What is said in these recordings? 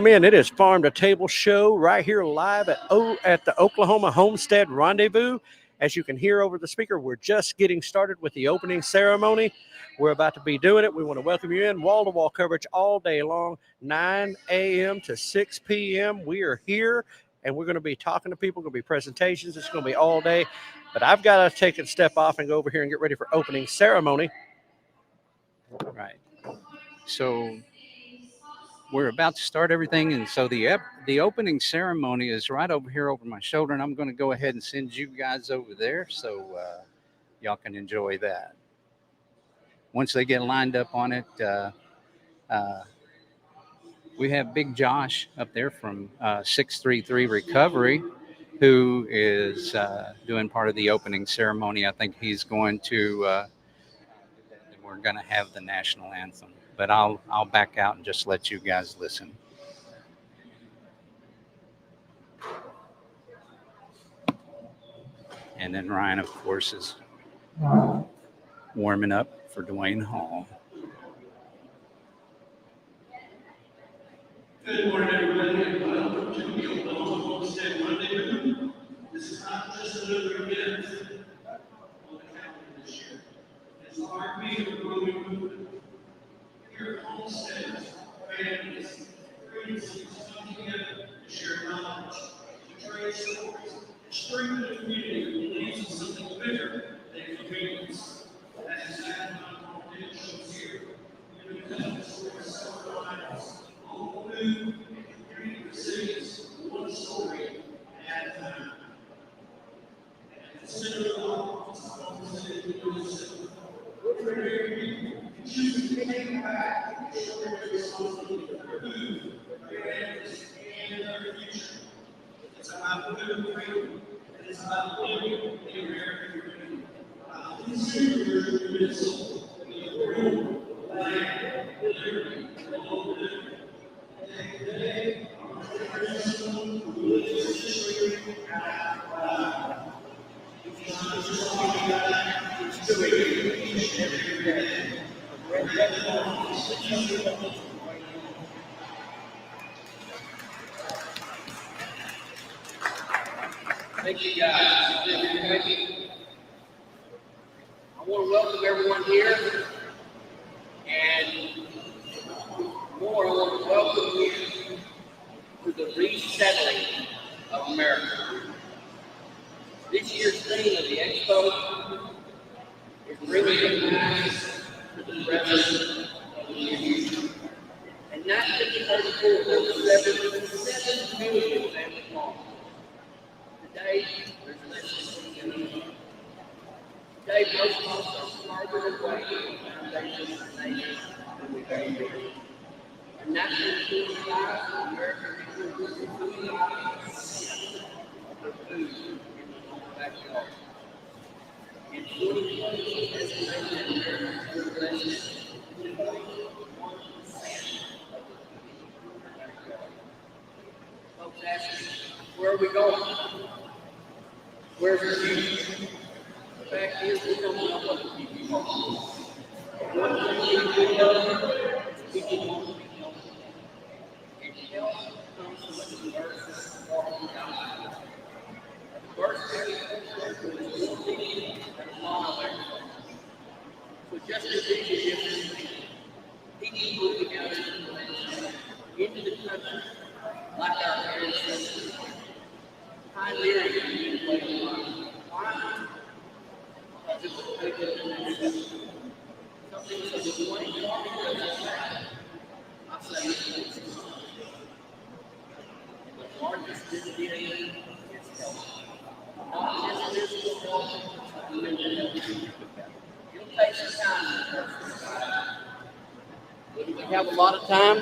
Man, it is Farm to Table Show right here live at the Oklahoma Homestead Rendezvous. As you can hear over the speaker, we're just getting started with the opening ceremony. We're about to be doing it. We want to welcome you in. Wall-to-wall coverage all day long, 9 a.m. to 6 p.m. We are here, and we're going to be talking to people. Going to be presentations. It's going to be all day. But I've got to take a step off and go over here and get ready for opening ceremony. Right. So we're about to start everything, and so the opening ceremony is right over here over my shoulder, and I'm going to go ahead and send you guys over there so y'all can enjoy that. Once they get lined up on it, we have Big Josh up there from 633 Recovery, who is doing part of the opening ceremony. I think he's going to. We're going to have the national anthem, but I'll back out and just let you guys listen. And then Ryan, of course, is warming up for Dwayne Hall. Good morning, everybody, and welcome to the Oklahoma Homestead Rendezvous. This is not just another event on the calendar this year. It's our being a growing movement. Here at Homestead, families, friends, come together to share knowledge, to trade stories, to strengthen the community that believes in something bigger than convenience. That is exactly what our foundation shows here. We become the story of self-reliance, local food, and community resilience, one story at a time. At the center of all, is Homestead University. We're very people who choose to take back and show their responsibility for their food, their families, and their future. It's about food and freedom, and it's about living in the American dream. About considering the soul, the room, land, liberty, and all living. Today, our traditional religious history out loud. It's not just talking about it, it's doing it each and every day. Thank you, guys. Thank you. I want to welcome everyone here, and more, I want to welcome you to the resettling of America. This year's theme of the expo is bringing the past to the present of the future. In 1934, there were 7 million family farms. Today, there's less than 2 million. Today, most of us are farther away from the foundation of the nation than we've ever been. In 1945, America recruited 45% of their food in the home backyard. In 2020, it's estimated that Americans grew less than 21% of the food in their backyard. Folks ask me, where are we going? Where's the future? The fact is, we don't know what the future holds. One thing we do know is we can only be healthy. And health comes from the birth of God. The birth is more deep than a mile away. So just as easy as people moving out into the country, like our ancestors, pioneering a new way of life. Why? Because it was taken in ancestry. Something so that one farming doesn't say, I say it's and the largest dividend is health. Not just physical health, but mental health. It'll take some time to personalize. Do we have a lot of time?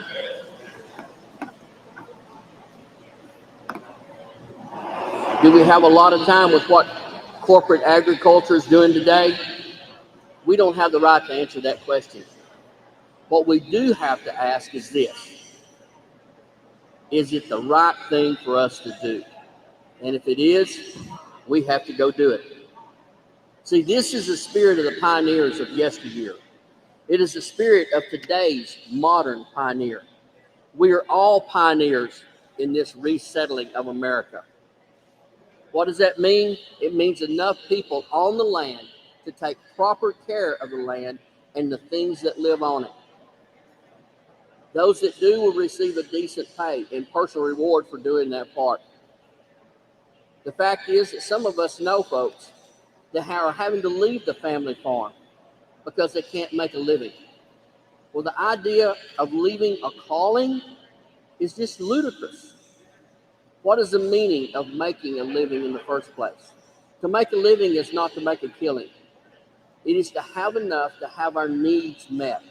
Do we have a lot of time with what corporate agriculture is doing today? We don't have the right to answer that question. What we do have to ask is this: is it the right thing for us to do? And if it is, we have to go do it. See, this is the spirit of the pioneers of yesteryear. It is the spirit of today's modern pioneer. We are all pioneers in this resettling of America. What does that mean? It means enough people on the land to take proper care of the land and the things that live on it. Those that do will receive a decent pay and personal reward for doing that part. The fact is that some of us know folks that are having to leave the family farm because they can't make a living. Well, the idea of leaving a calling is just ludicrous. What is the meaning of making a living in the first place? To make a living is not to make a killing. It is to have enough to have our needs met.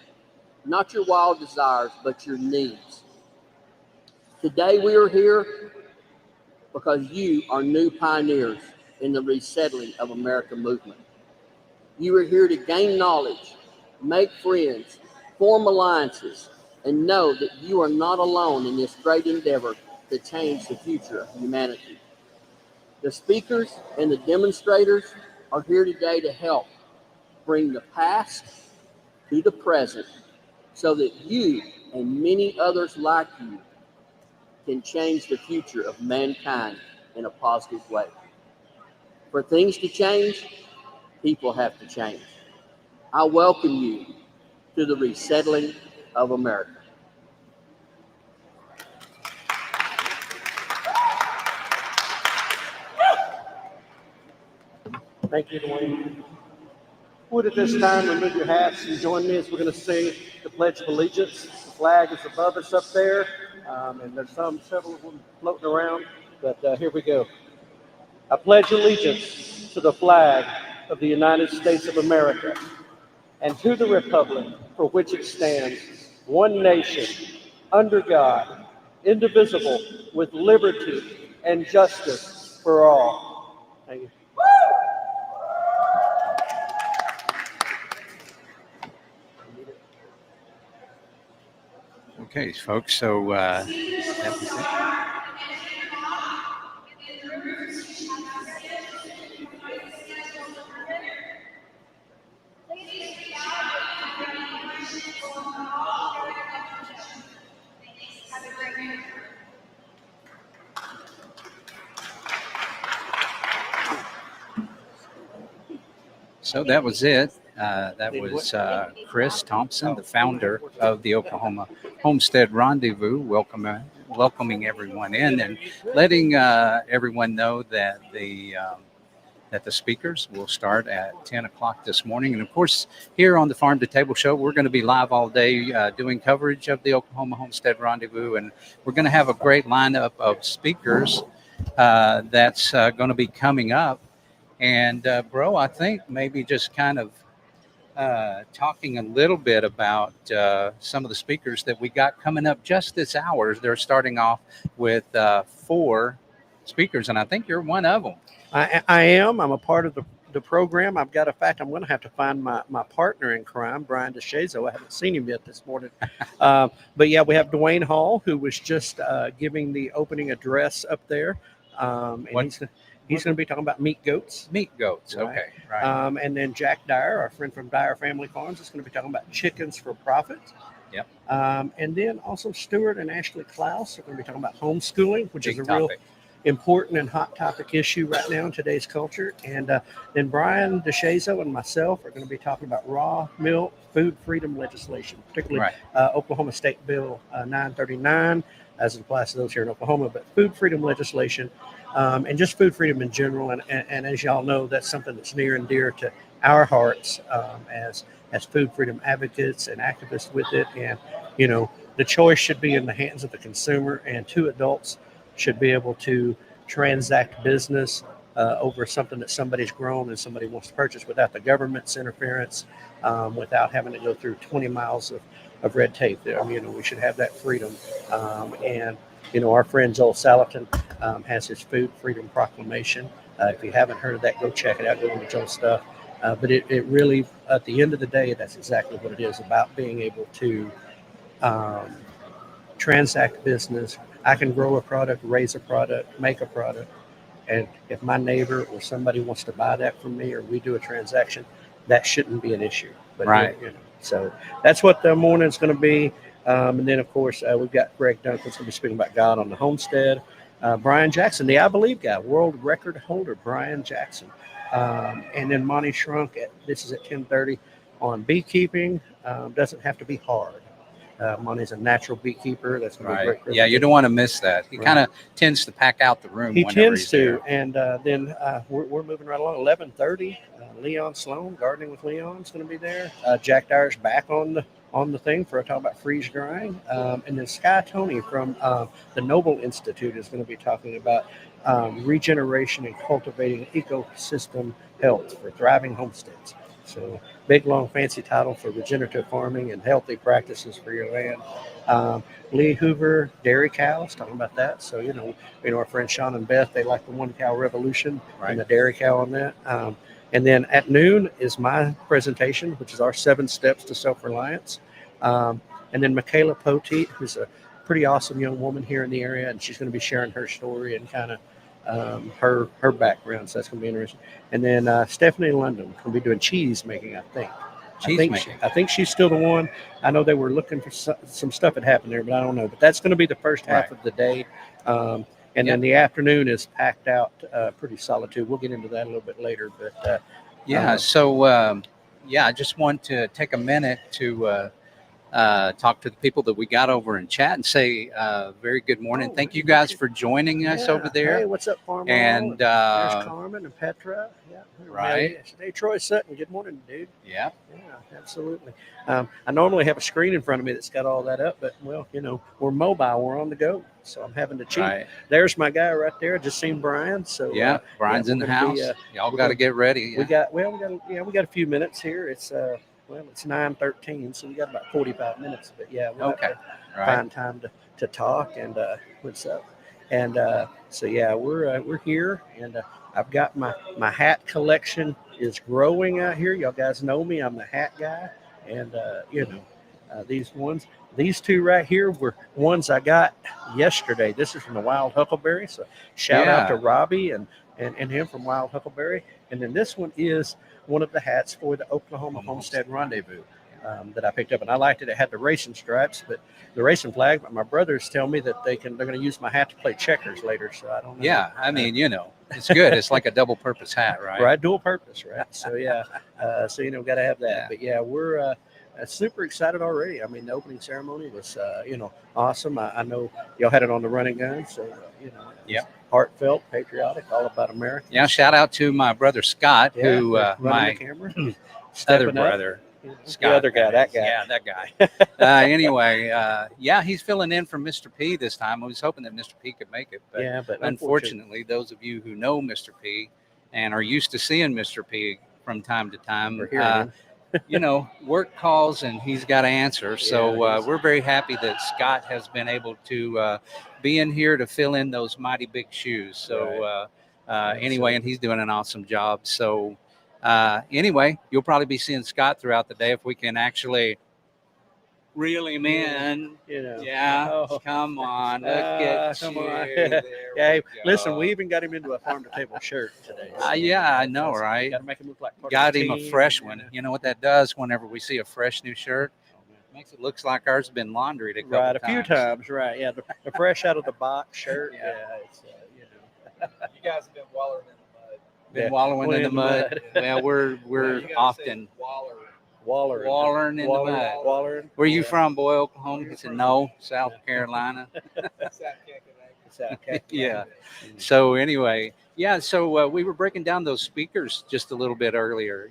Not your wild desires, but your needs. Today we are here because you are new pioneers in the resettling of America movement. You are here to gain knowledge, make friends, form alliances, and know that you are not alone in this great endeavor to change the future of humanity. The speakers and the demonstrators are here today to help bring the past to the present so that you and many others like you can change the future of mankind in a positive way. For things to change, people have to change. I welcome you to the resettling of America. Thank you, Dwayne. Would at this time remove your hats and join me as we're going to sing the Pledge of Allegiance. The flag is above us up there, and there's several of them floating around, but here we go. I pledge allegiance to the flag of the United States of America and to the republic for which it stands, one nation, under God, indivisible, with liberty and justice for all. Thank you. Okay, folks. So that was it. So that was it. That was Chris Thompson, the founder of the Oklahoma Homestead Rendezvous, welcoming everyone in and letting everyone know that the speakers will start at 10 o'clock this morning. And of course, here on the Farm to Table Show, we're going to be live all day doing coverage of the Oklahoma Homestead Rendezvous. And we're going to have a great lineup of speakers that's going to be coming up. And bro, I think maybe just kind of talking a little bit about some of the speakers that we got coming up just this hour. They're starting off with 4 speakers, and I think you're one of them. I am. I'm a part of the program. I'm going to have to find my partner in crime, Brian DeShazo. I haven't seen him yet this morning. But yeah, we have Dwayne Hall, who was just giving the opening address up there. And he's going to be talking about meat goats. Meat goats, right. Okay. Right. And then Jack Dyer, our friend from Dyer Family Farms, is going to be talking about chickens for profit. Yep. And then also Stuart and Ashley Klaus are going to be talking about homeschooling, which Big is a topic. real important and hot topic issue right now in today's culture. And then Brian DeShazo and myself are going to be talking about raw milk food freedom legislation, particularly Oklahoma State Bill 939, as it applies to those here in Oklahoma, but food freedom legislation and just food freedom in general. And as y'all know, that's something that's near and dear to our hearts as food freedom advocates and activists with it. And, you know, the choice should be in the hands of the consumer, and 2 adults should be able to transact business over something that somebody's grown and somebody wants to purchase without the government's interference, without having to go through 20 miles of red tape. You know, we should have that freedom. And, you know, our friend Joel Salatin has his Food Freedom Proclamation. If you haven't heard of that, go check it out. Go into Joel's stuff. But it really, at the end of the day, that's exactly what it is about, being able to transact business. I can grow a product, raise a product, make a product, and if my neighbor or somebody wants to buy that from me, or we do a transaction, that shouldn't be an issue. But Right. You know, so that's what the morning's going to be. And then, of course, we've got Greg Duncan's going to be speaking about God on the Homestead. Brian Jackson, the I Believe guy, world record holder, Brian Jackson. And then Monty Shrunk, this is at 10:30 on beekeeping. Doesn't have to be hard. Monty's a natural beekeeper. That's going to be a great. Yeah, you don't want to miss that. He Right. kind of tends to pack out the room. He whenever tends he's to, there. and then we're moving right along. 11:30, Leon Sloan, gardening with Leon, is going to be there. Jack Dyer's back on the thing for a talk about freeze drying, and then Sky Tony from the Noble Institute is going to be talking about regeneration and cultivating ecosystem health for thriving homesteads. So big, long, fancy title for regenerative farming and healthy practices for your land. Lee Hoover, dairy cows, talking about that. So, our friends Sean and Beth, they like the one cow revolution and the dairy cow on that. And then at noon is my presentation, which is our 7 steps to self-reliance. And then Michaela Poteet, who's a pretty awesome young woman here in the area, and she's going to be sharing her story and kind of her background. So that's going to be interesting. And then Stephanie London going to be doing cheese making, I think. I think she's still the one. I know they were looking for some stuff that happened there, but I don't know. But that's going to be the first half of the day. And then the afternoon is packed out pretty solid too. We'll get into that a little bit later. But I just want to take a minute to talk to the people that we got over in chat and say very good morning. Thank you guys for joining us over there. Hey, what's up, Farmer? And there's Carmen and Petra. Yeah, right. Hey, Troy Sutton. Good morning, dude. Yeah, absolutely. I normally have a screen in front of me that's got all that up, but we're mobile. We're on the go, so I'm having to cheat. Right. There's my guy right there. I just seen Brian. So Brian's in the house. Y'all got to get ready. We got a few minutes here. It's 9:13, so we got about 45 minutes. But we'll have to find time to talk and what's up. And we're here, and I've got my hat collection is growing out here. Y'all guys know me. I'm the hat guy, and these two right here were ones I got yesterday. This is from the Wild Huckleberry. So shout out to Robbie and him from Wild Huckleberry. And then this one is one of the hats for the Oklahoma Homestead Rendezvous that I picked up, and I liked it. It had the racing stripes, but the racing flag. But my brothers tell me that they're going to use my hat to play checkers later. So I don't know. Yeah, I mean, it's good. It's like a double purpose hat, right? Right, dual purpose, right? So got to have that. Yeah. But we're super excited already. I mean, the opening ceremony was awesome. I know y'all had it on the running gun, so heartfelt, patriotic, all about America. Yeah, shout out to my brother Scott, who my other brother. Scott, the other guy, that guy. Yeah, that guy. Anyway, he's filling in for Mr. P this time. I was hoping that Mr. P could make it, but unfortunately, those of you who know Mr. P and are used to seeing Mr. P from time to time, work calls and he's got to answer. So we're very happy that Scott has been able to be in here to fill in those mighty big shoes. So and he's doing an awesome job. So you'll probably be seeing Scott throughout the day if we can actually reel him in. Come on, look at you. Listen, we even got him into a farm to table shirt today. So I know, right? Got to make him look like got him a fresh one. You know what that does? Whenever we see a fresh new shirt, it makes it look like ours has been laundried a few times. Right? Yeah, the fresh out of the box shirt. It's, You guys have been wallowing in the mud. Wallowing in the mud. Well, we're often wallering in the mud. Wallering. Where you from, boy? Oklahoma? He said no, South Carolina. Yeah. So anyway, so we were breaking down those speakers just a little bit earlier.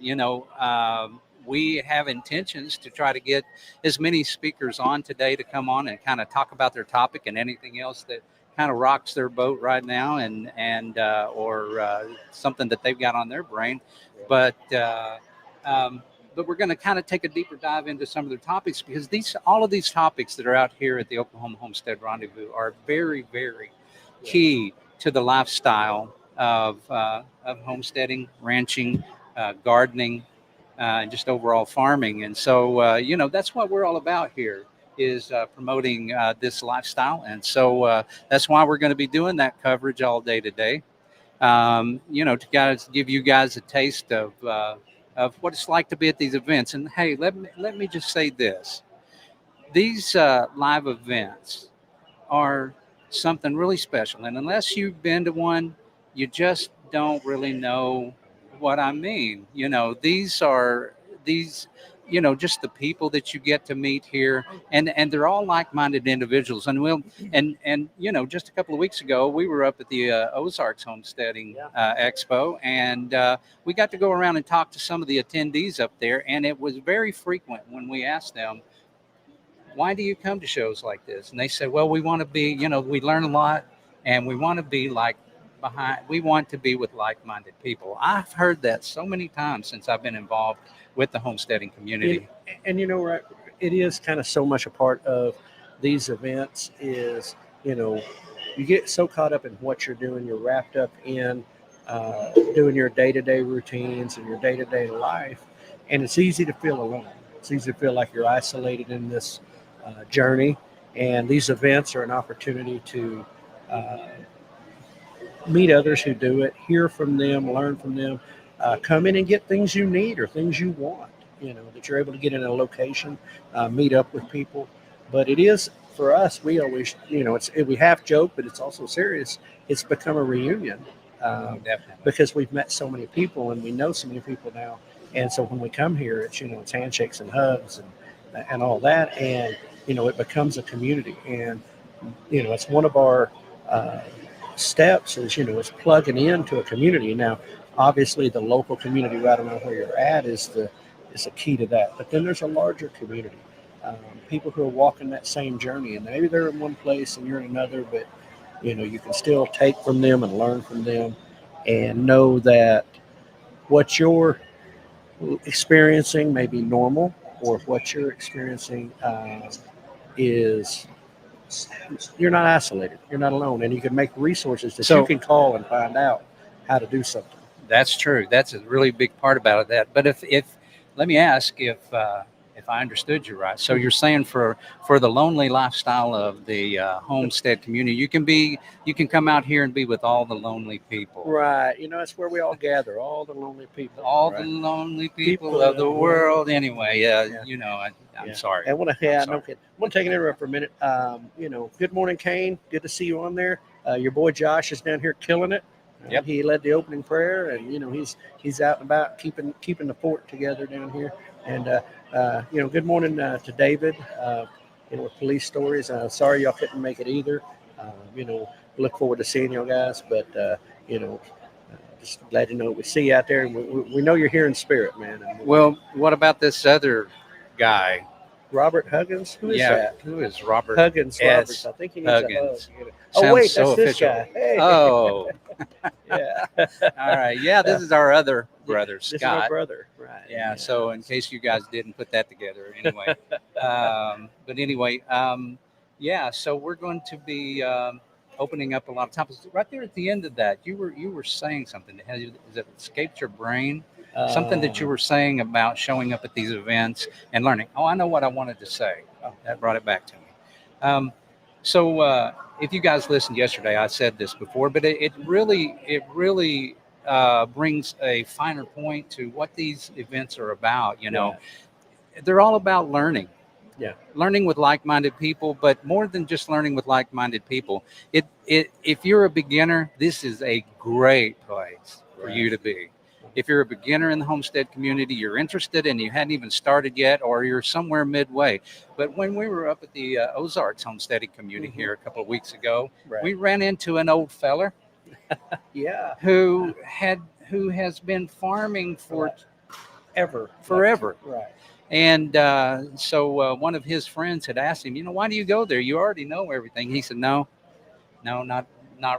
We have intentions to try to get as many speakers on today to come on and kind of talk about their topic and anything else that kind of rocks their boat right now and or something that they've got on their brain. But we're going to kind of take a deeper dive into some of their topics, because all of these topics that are out here at the Oklahoma Homestead Rendezvous are very, very key to the lifestyle of homesteading, ranching, gardening, and just overall farming. And so, that's what we're all about here, is promoting this lifestyle. And so that's why we're going to be doing that coverage all day today, to give you guys a taste of what it's like to be at these events. And hey, let me just say this. these live events are something really special. And unless you've been to one, you just don't really know what I mean. These, just the people that you get to meet here, and they're all like-minded individuals. And just a couple of weeks ago, we were up at the Ozarks Homesteading Expo, and we got to go around and talk to some of the attendees up there. And it was very frequent when we asked them, why do you come to shows like this? And they said, well, we want to be, we learn a lot, and we want to be we want to be with like-minded people. I've heard that so many times since I've been involved with the homesteading community. And right, it is kind of so much a part of these events is, you get so caught up in what you're doing, you're wrapped up in doing your day-to-day routines and your day-to-day life, and it's easy to feel alone. It's easy to feel like you're isolated in this journey, and these events are an opportunity to meet others who do it, hear from them, learn from them, come in and get things you need or things you want, that you're able to get in a location, meet up with people. But it is, for us, we always, we half joke, but it's also serious. It's become a reunion because we've met so many people and we know so many people now. And so when we come here, it's handshakes and hugs and all that. And, it becomes a community. And, it's one of our steps is plugging into a community. Now, obviously, the local community right around where you're at is the key to that. But then there's a larger community, people who are walking that same journey, and maybe they're in one place and you're in another, but you can still take from them and learn from them, and know that what you're experiencing may be normal, or what you're experiencing is you're not isolated, you're not alone, and you can make resources that you can call and find out how to do something. That's true. That's a really big part about that. But if let me ask if I understood you right. So you're saying for the lonely lifestyle of the homestead community, you can come out here and be with all the lonely people. Right. That's where we all gather, all the lonely people. All right? the lonely people of the world. Anyway, I'm sorry. I want to no kidding. I want to take an interrupt for a minute. Good morning, Kane. Good to see you on there. Your boy Josh is down here killing it. Yep. He led the opening prayer, and he's out and about keeping the fort together down here. And good morning to David. With police stories. Sorry y'all couldn't make it either. Look forward to seeing y'all guys. But just glad we see you out there, and we know you're here in spirit, man. Well, what about this other guy? Robert Huggins? Who is that? Who is Robert Huggins? Roberts. I think he needs Huggins. a hug. Oh, Sounds wait, so that's this official. guy. Hey. Oh. Yeah. All right. Yeah, this is our other brother, Scott. This is my brother. Right. Yeah, so in case you guys didn't put that together, anyway. But anyway, so we're going to be opening up a lot of topics. Right there at the end of that, you were saying something. Has it escaped your brain? Something that you were saying about showing up at these events and learning. Oh, I know what I wanted to say. Oh, that brought it back to me. So if you guys listened yesterday, I said this before, but it really brings a finer point to what these events are about. They're all about learning. Yeah. Learning with like-minded people, but more than just learning with like-minded people. If you're a beginner, this is a great place for you to be. If you're a beginner in the homestead community, you're interested and you hadn't even started yet, or you're somewhere midway. But when we were up at the Ozarks homesteading community here a couple of weeks ago, we ran into an old feller who has been farming forever. Right. And so one of his friends had asked him, why do you go there? You already know everything. He said, no, not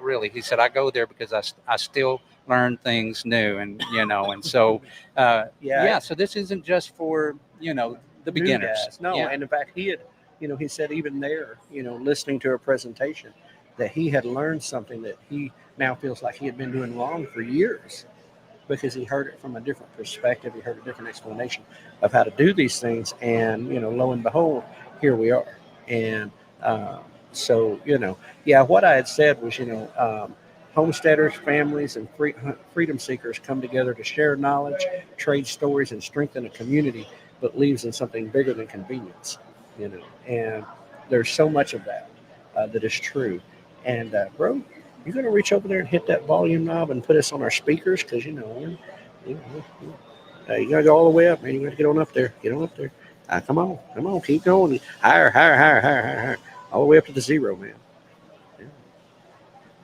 really. He said, I go there because I still learn things new, and so so this isn't just for the beginners. No, and in fact he said even there, listening to a presentation, that he had learned something that he now feels like he had been doing wrong for years, because he heard it from a different perspective. He heard a different explanation of how to do these things, and lo and behold, here we are. And so what I had said was homesteaders, families, and freedom seekers come together to share knowledge, trade stories, and strengthen a community that believes in something bigger than convenience. you know, and there's so much of that that is true. And bro, you're gonna reach over there and hit that volume knob and put us on our speakers because you know, you gotta go all the way up, man. You gotta get on up there. Get on up there. Come on, keep going. Higher, higher, higher, higher, higher, higher. All the way up to the zero, man. Yeah,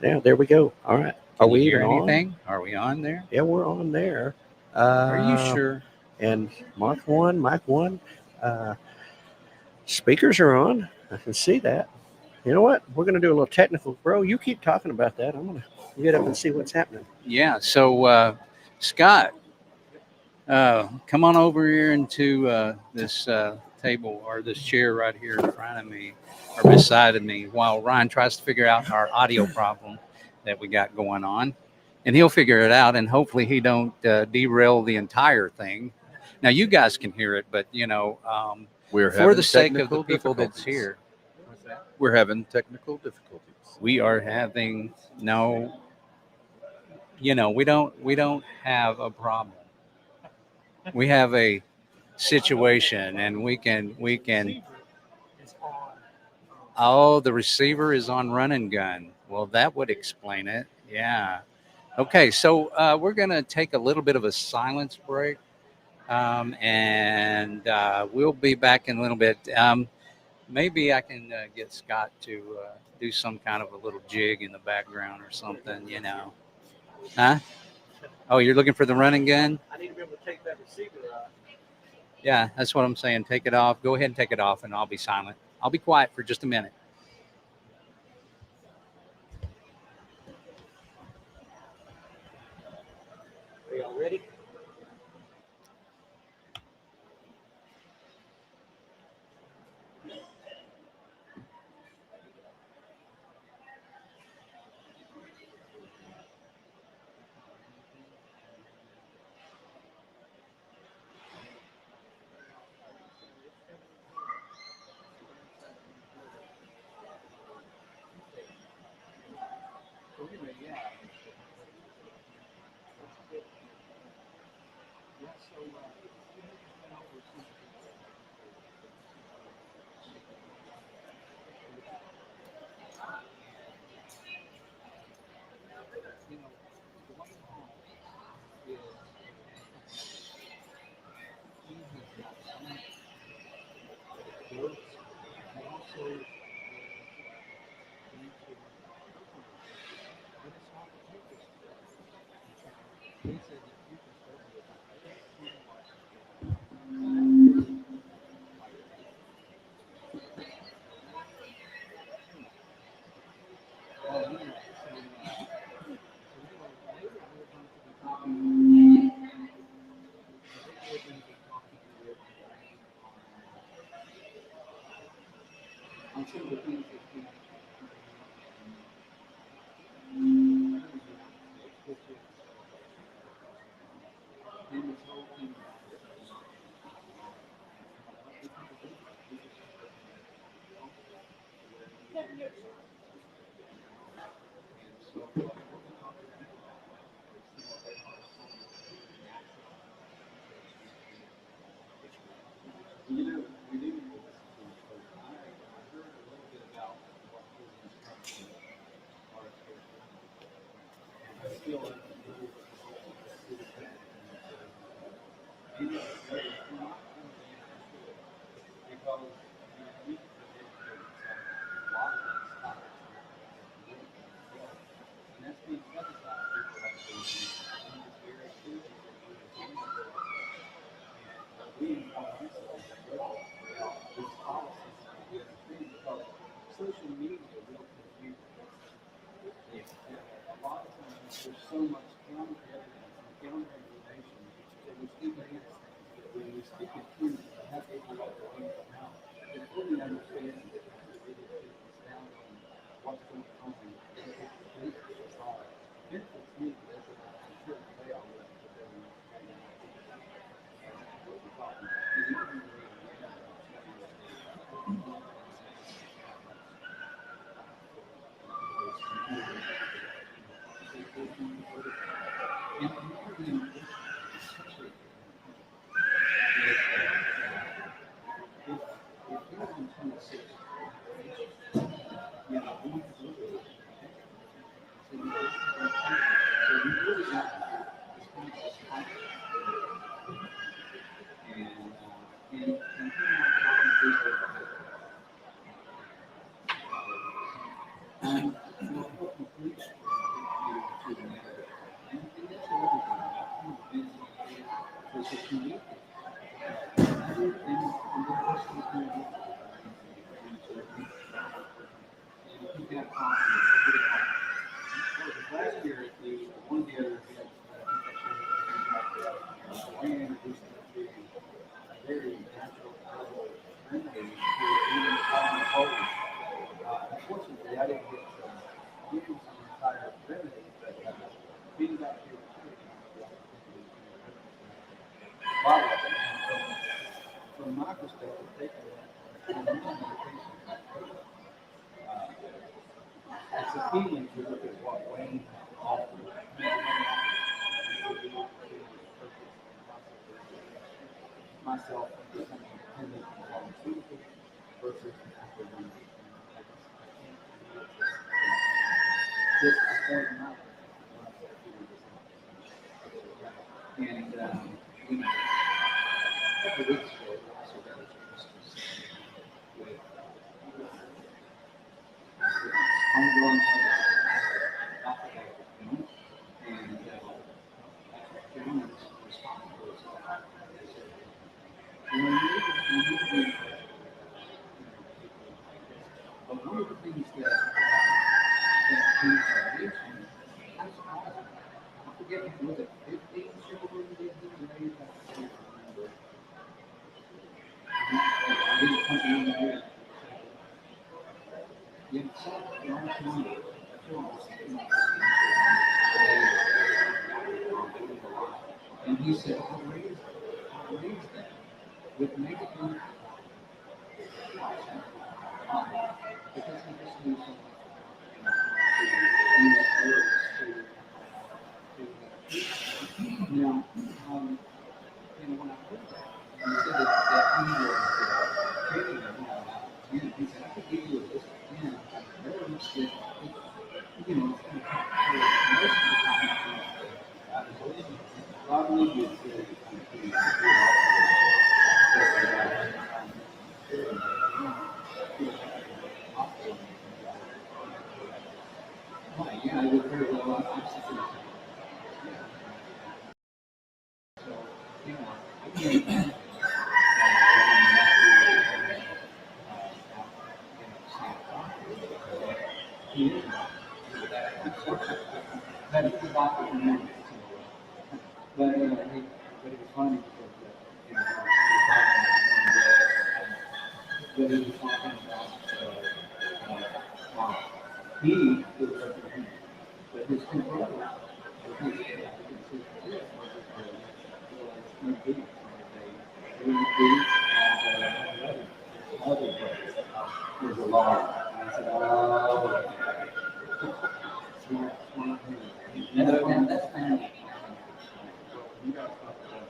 yeah, there we go. All right. Are Can you we hear even on? anything? Are we on there? Yeah, we're on there. Are you Uh, sure? and Mark 1, Mike 1. Uh, speakers are on. I can see that. You know what? We're going to do a little technical. Bro, you keep talking about that. I'm going to get up and see what's happening. Yeah. So, Scott, come on over here into this table or this chair right here in front of me or beside of me while Ryan tries to figure out our audio problem that we got going on. And he'll figure it out, and hopefully he don't derail the entire thing. Now you guys can hear it, but We're for having the sake of the technical people that's difficulties. here, We're having technical difficulties. we are having no. We don't have a problem. We have a situation, and we can. Oh, the receiver is on run and gun. Well, that would explain it. Yeah. Okay, so we're gonna take a little bit of a silence break, and we'll be back in a little bit. Maybe I can get Scott to do some kind of a little jig in the background or something. Huh? Oh, you're looking for the running gun? I need to be able to take that receiver off. Yeah, that's what I'm saying. Take it off. Go ahead and take it off, and I'll be silent. I'll be quiet for just a minute. Are y'all ready? From my perspective, taking it's appealing to look at what Wayne offered. Myself becoming independent and pharmaceutical versus just point out. And you know, a couple weeks ago, I also got a chance to sit with homegrown alcohol, and John is responsible for that. And when you but one of the things that he mentioned, I was surprised. I forget, was it 15 children did he raise? I can't remember. I didn't come in here. Yeah, so last month, and he said, I raised them with negative because he just knew so much. Now, when I heard that, he said that he was trading them out. He said, I could give you a list of 10 birds that, it's going to take most of the time. I believe it's yeah, I would very well. So, you know, that is the doctor for me. But it was funny because he was talking about how he is representing, but his two brothers, they other brothers was a law. And I said, oh, smart, and that's family. You guys talk about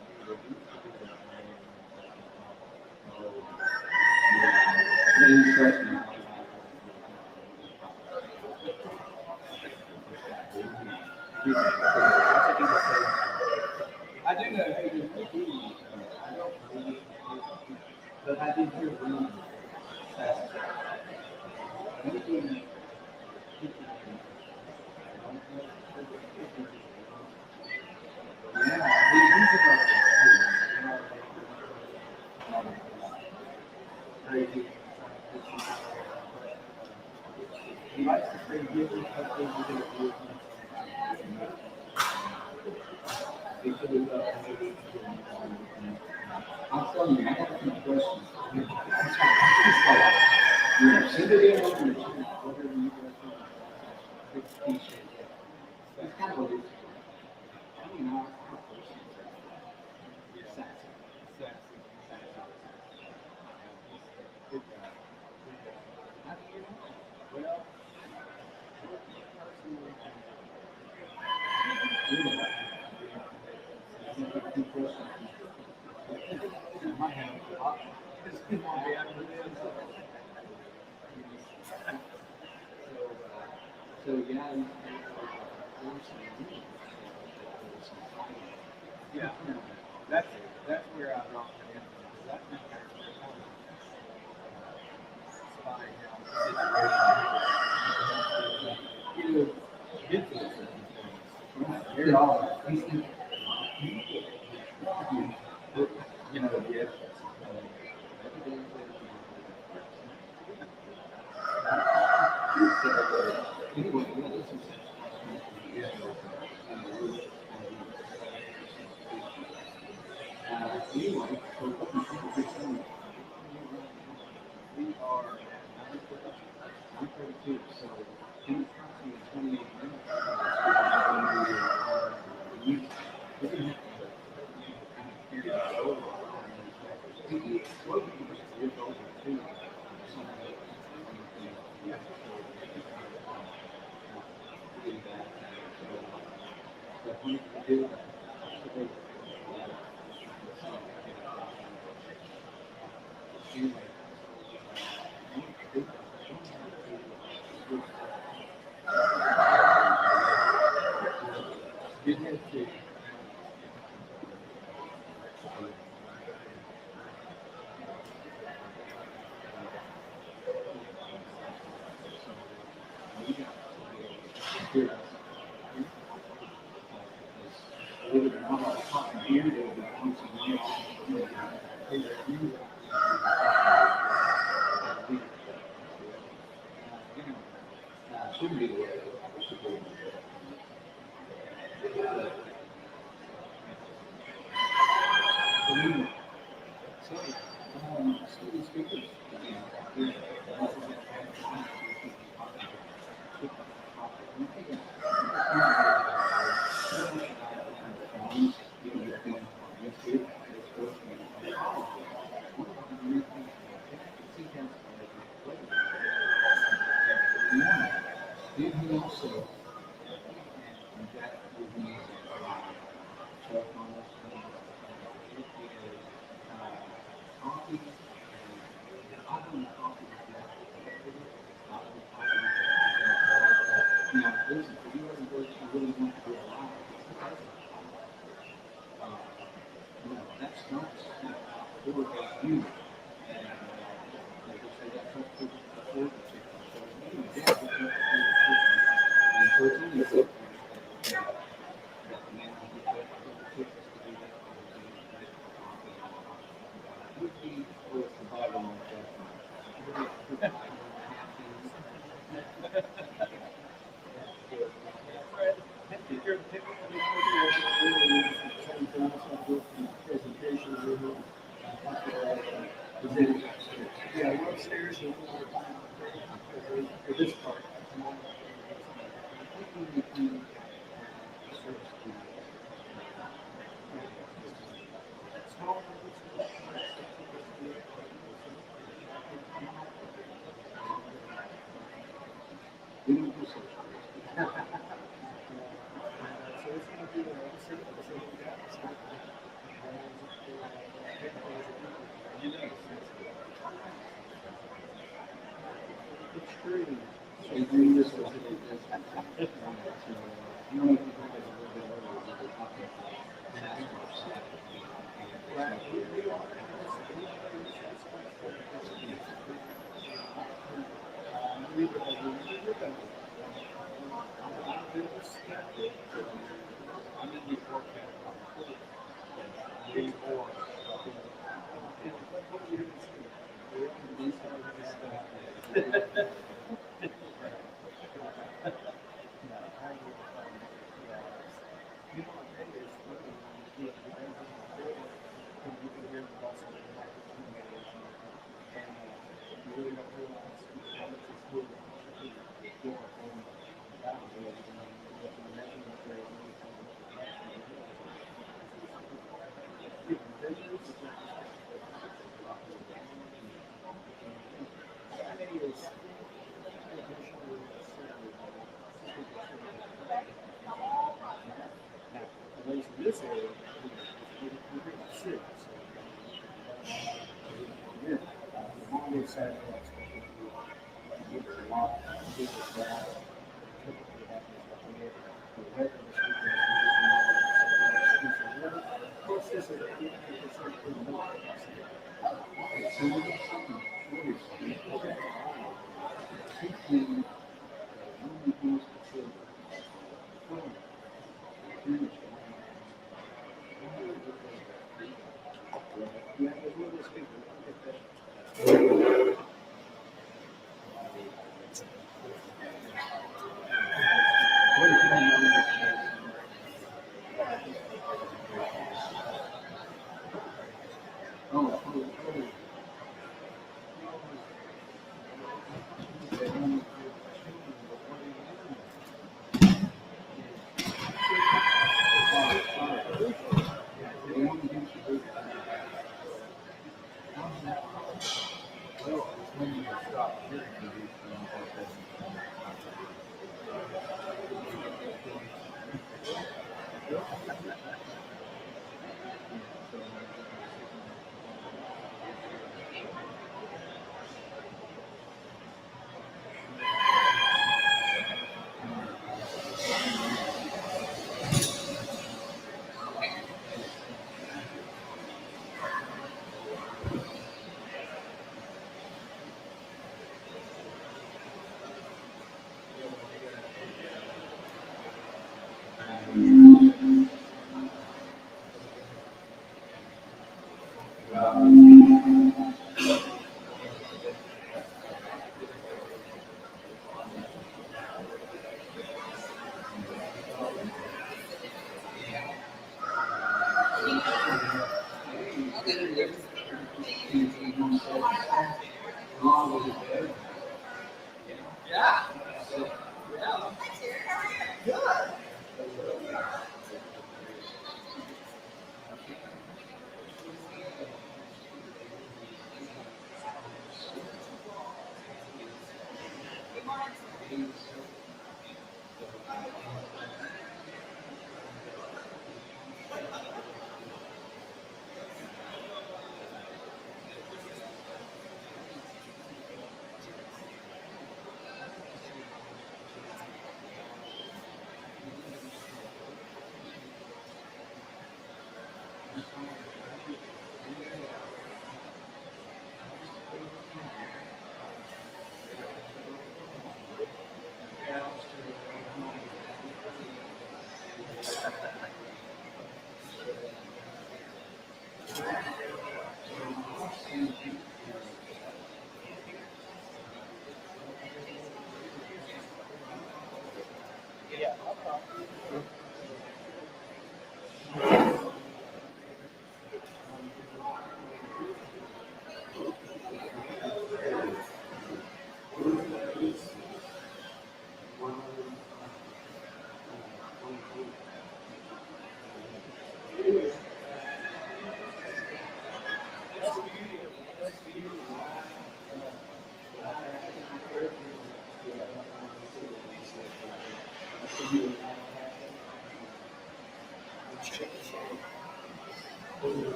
I do know who but I did hear rumors that maybe crazy. He likes to say different things. I'm telling you, I have some questions. Send it in whatever you guys It's kind of what it is. I mean, our person is sassy. How do you know? Well, so yeah, that's where I dropped it in. That's not they're all yes. Anyway, we are 9:32, so And it's approximately 28 minutes. We're going to have to kind of carry it over. Well, it's over too. But when you do that, anyway, did have to. Shouldn't be the way it should be. So, speakers, then he also that would be coffee. I don't know coffee. Now, listen, if you ever go to really want to do a lot, that's not for you. Like I said, that's not for the yeah, we're upstairs for this part. We don't do social. They bring this was this area,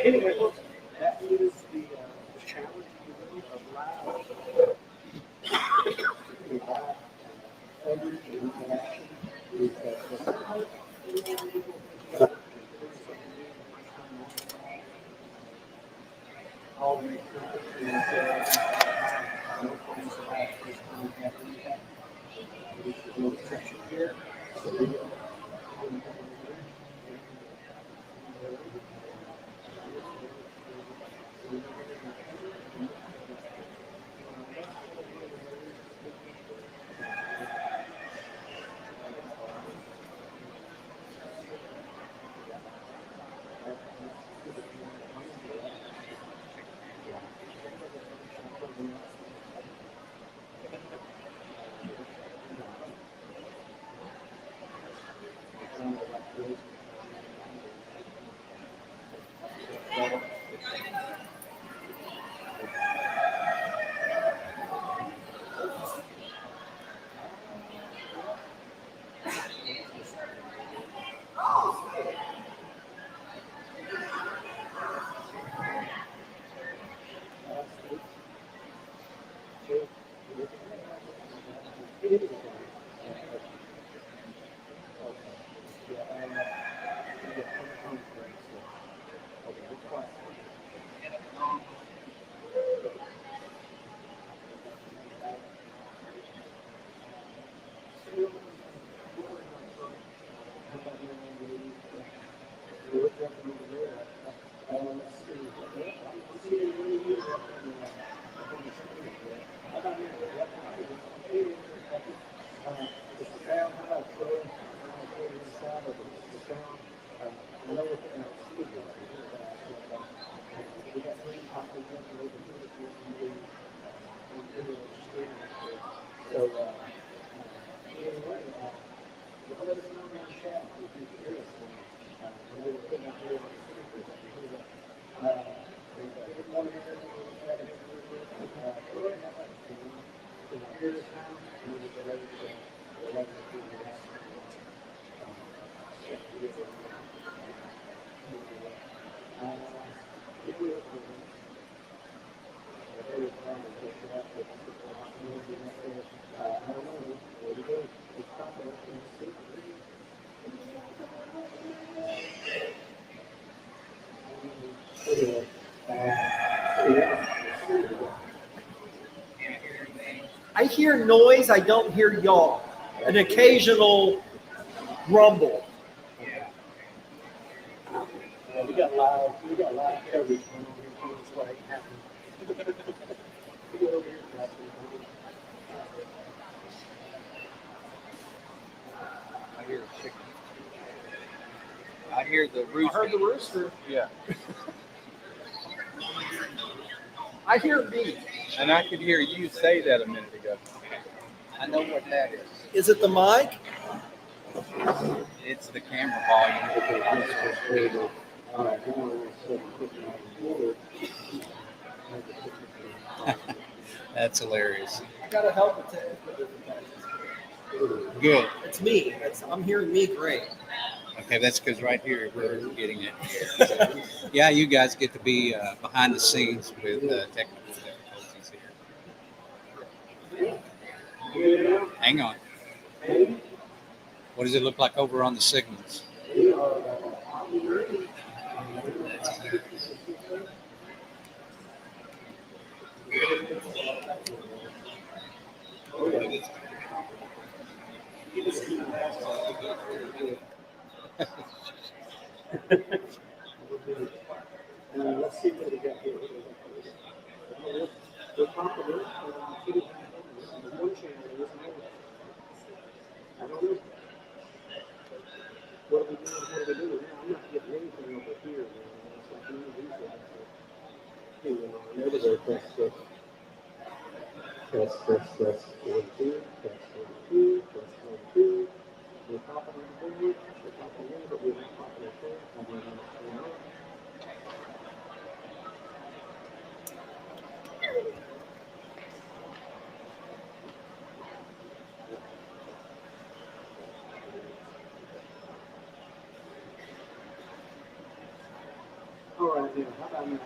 Anyway, look, that is the challenge of live coverage and interaction with all the here. I hear noise, I don't hear y'all. An occasional rumble. We got live coverage going on here. It's like happening. the I rooster. heard the rooster. Yeah. I hear me. And I could hear you say that a minute ago. I know what that is. Is it the mic? It's the camera volume. That's hilarious. I gotta help with technical difficulties. Good. It's me. I'm hearing me great. Okay, that's because right here we're getting it. Yeah, you guys get to be behind the scenes with technical difficulties here. Hang on. What does it look like over on the signals? Let's see what we got here. The top of it, one channel is I don't know. What are we doing? What are we doing now? I'm not getting anything over here, man. It's like none of these guys are. Here we are. There we go. Test, test. Test, test, test. 1, 2. Test, 1, 2. Test, 1, 2. We're popping on the board. We're popping in, but we're not popping it there. And we're not going on. All right, now, how about now?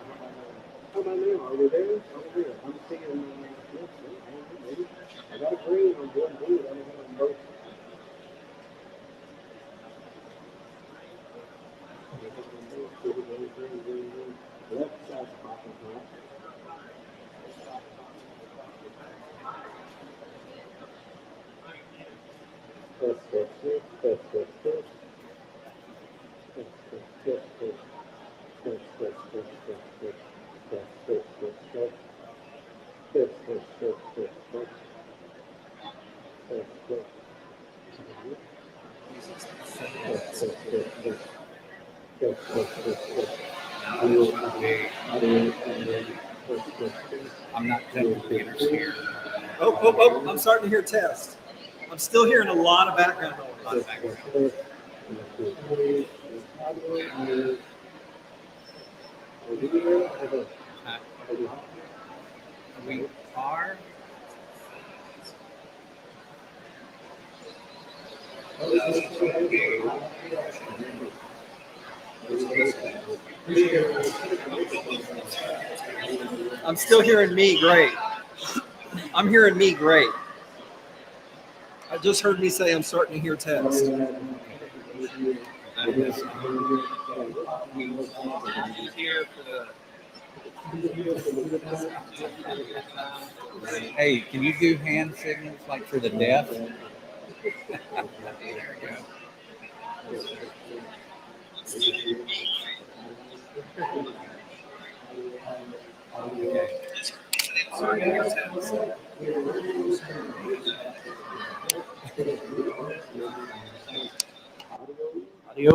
How about now? Are we there? Are we there? I'm seeing, yes, maybe. I got a green on one blue. I don't have them both. Left side's popping, right? Test, test, test, test, test, test. Test, test, test, test. Test, test, test, test, test. Test, test, test, test. Test, test, test, test, test. Test, test. Test, test, test, test. Test, test, test, test. I'm not telling you here. Oh, I'm starting to hear test. I'm still hearing a lot of background noise. We are. I'm still hearing me great. I'm hearing me great. I just heard me say I'm starting to hear test. Hey, can you do hand signals like for the deaf? There we go. Okay. Audio.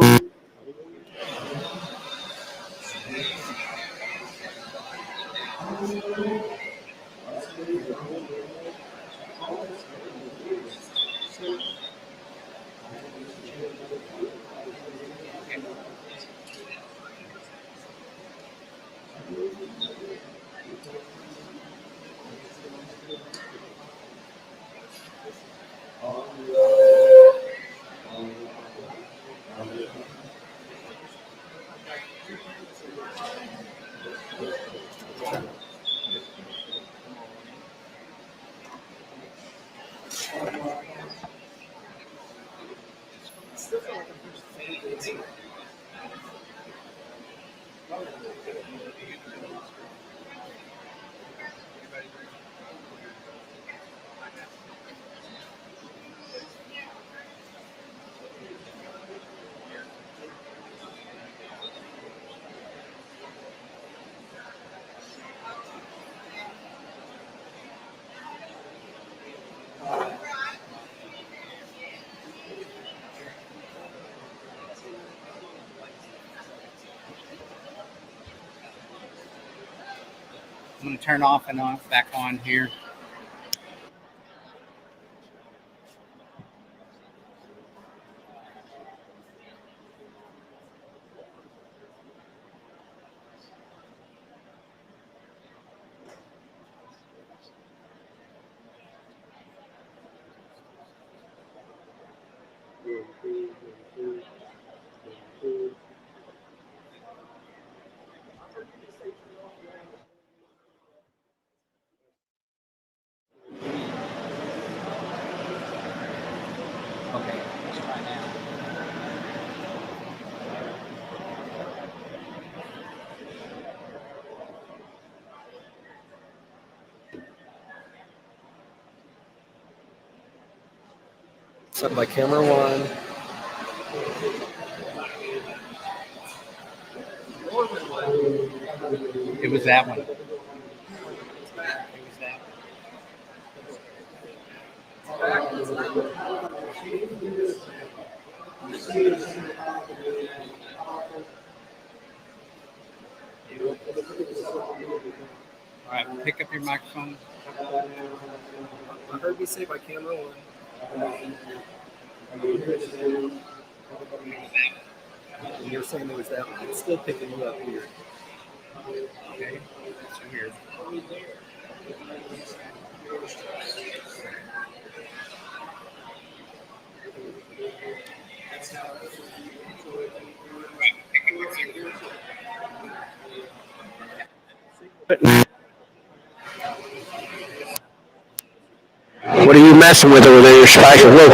to turn off and on, back on here. Okay, let's try now. Set by camera one. It was that one. All right, pick up your microphone. I heard you say by camera one. And you're saying it was that one. It's still picking you up here. Okay, that's weird. What are you messing with over there? You're spiking. Whoa.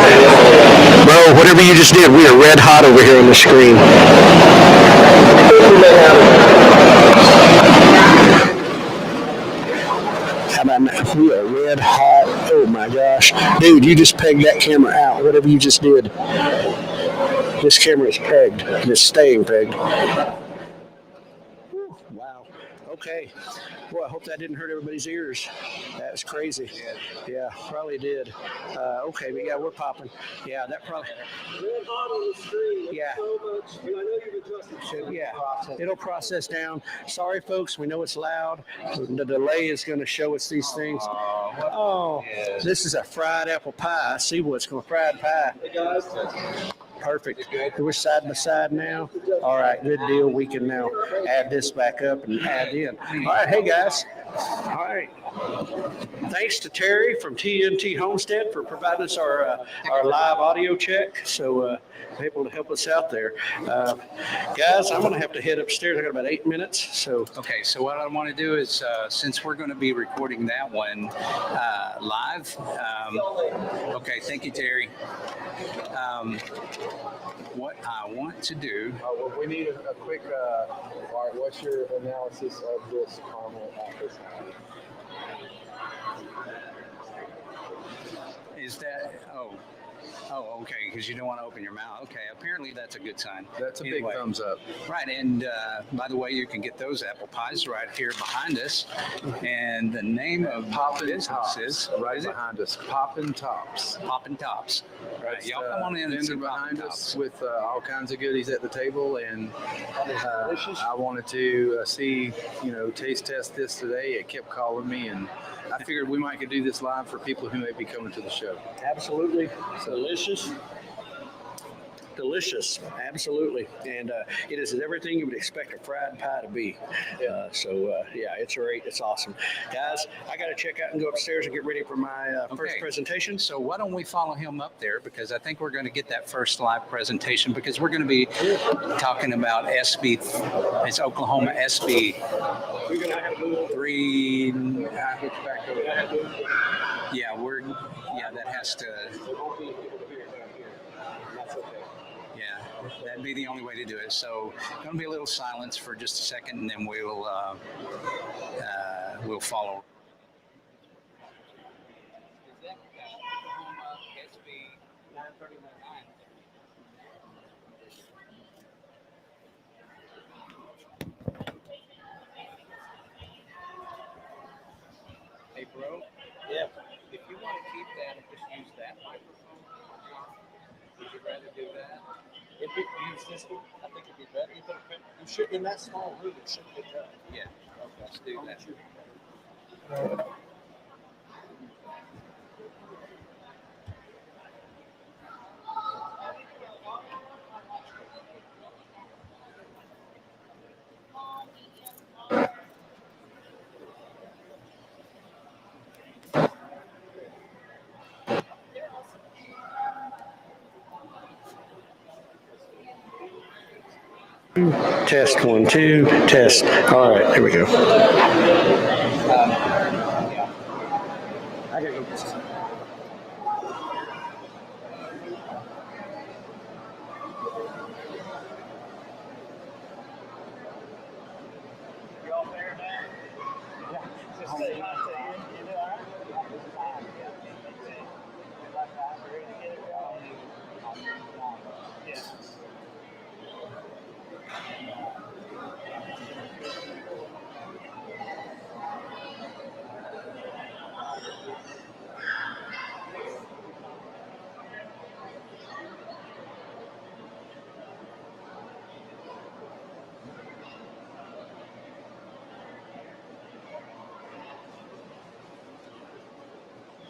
Bro, whatever you just did, we are red hot over here on the screen. How about now? We are red hot. Oh my gosh. Dude, you just pegged that camera out. Whatever you just did. This camera is pegged. And it's staying pegged. Wow. Okay. Boy, I hope that didn't hurt everybody's ears. That was crazy. Yeah, probably did. Okay, but yeah, we're popping. Yeah, that probably. Red hot on the screen. Yeah. So much. I know you've adjusted. So, yeah, it'll process down. Sorry, folks, we know it's loud. The delay is going to show us these things. Oh, this is a fried apple pie. I see what's going to fried pie. Hey guys. Perfect. We're side by side now. All right, good deal. We can now add this back up and add in. All right, hey guys. All right. Thanks to Terry from TNT Homestead for providing us our live audio check. So able to help us out there. Guys, I'm going to have to head upstairs. I got about 8 minutes. So Okay, so what I want to do is, since we're going to be recording that one live, okay, thank you, Terry. What I want to do, Well, we need a quick, all right, what's your analysis of this caramel apple pie? is that, okay, because you don't want to open your mouth. Okay, apparently that's a good sign. That's a big Anyway. thumbs up. Right, and by the way, you can get those apple pies right here behind us. And the name of Poppin' business Tops, is, right is it? behind us. Poppin' Tops. Poppin' Tops. Right, That's, y'all come on in and vendor see behind Poppin' us Tops. with all kinds of goodies at the table, and I wanted to see, taste test this today. It kept calling me, and I figured we might could do this live for people who may be coming to the show. absolutely delicious. Delicious, absolutely, and it is everything you would expect a fried pie to be. Yeah, it's great. It's awesome, guys. I got to check out and go upstairs and get ready for my first Okay. presentation. So why don't we follow him up there, because I think we're going to get that first live presentation, because we're going to be talking about SB. It's Oklahoma SB We're gonna have to move 3. back over. Yeah, that has to. There won't be people to hear it down here. That's okay. Yeah, that'd be the only way to do it. So, going to be a little silence for just a second, and then we'll follow. Hey, bro. Yeah. If you want to keep that and just use that microphone, would you rather do that? If it use this one, I think it'd be better. You should in that small room. It should pick up. Yeah. Let's do that. Test 1, 2, test. All right, there we go. I gotta go get some.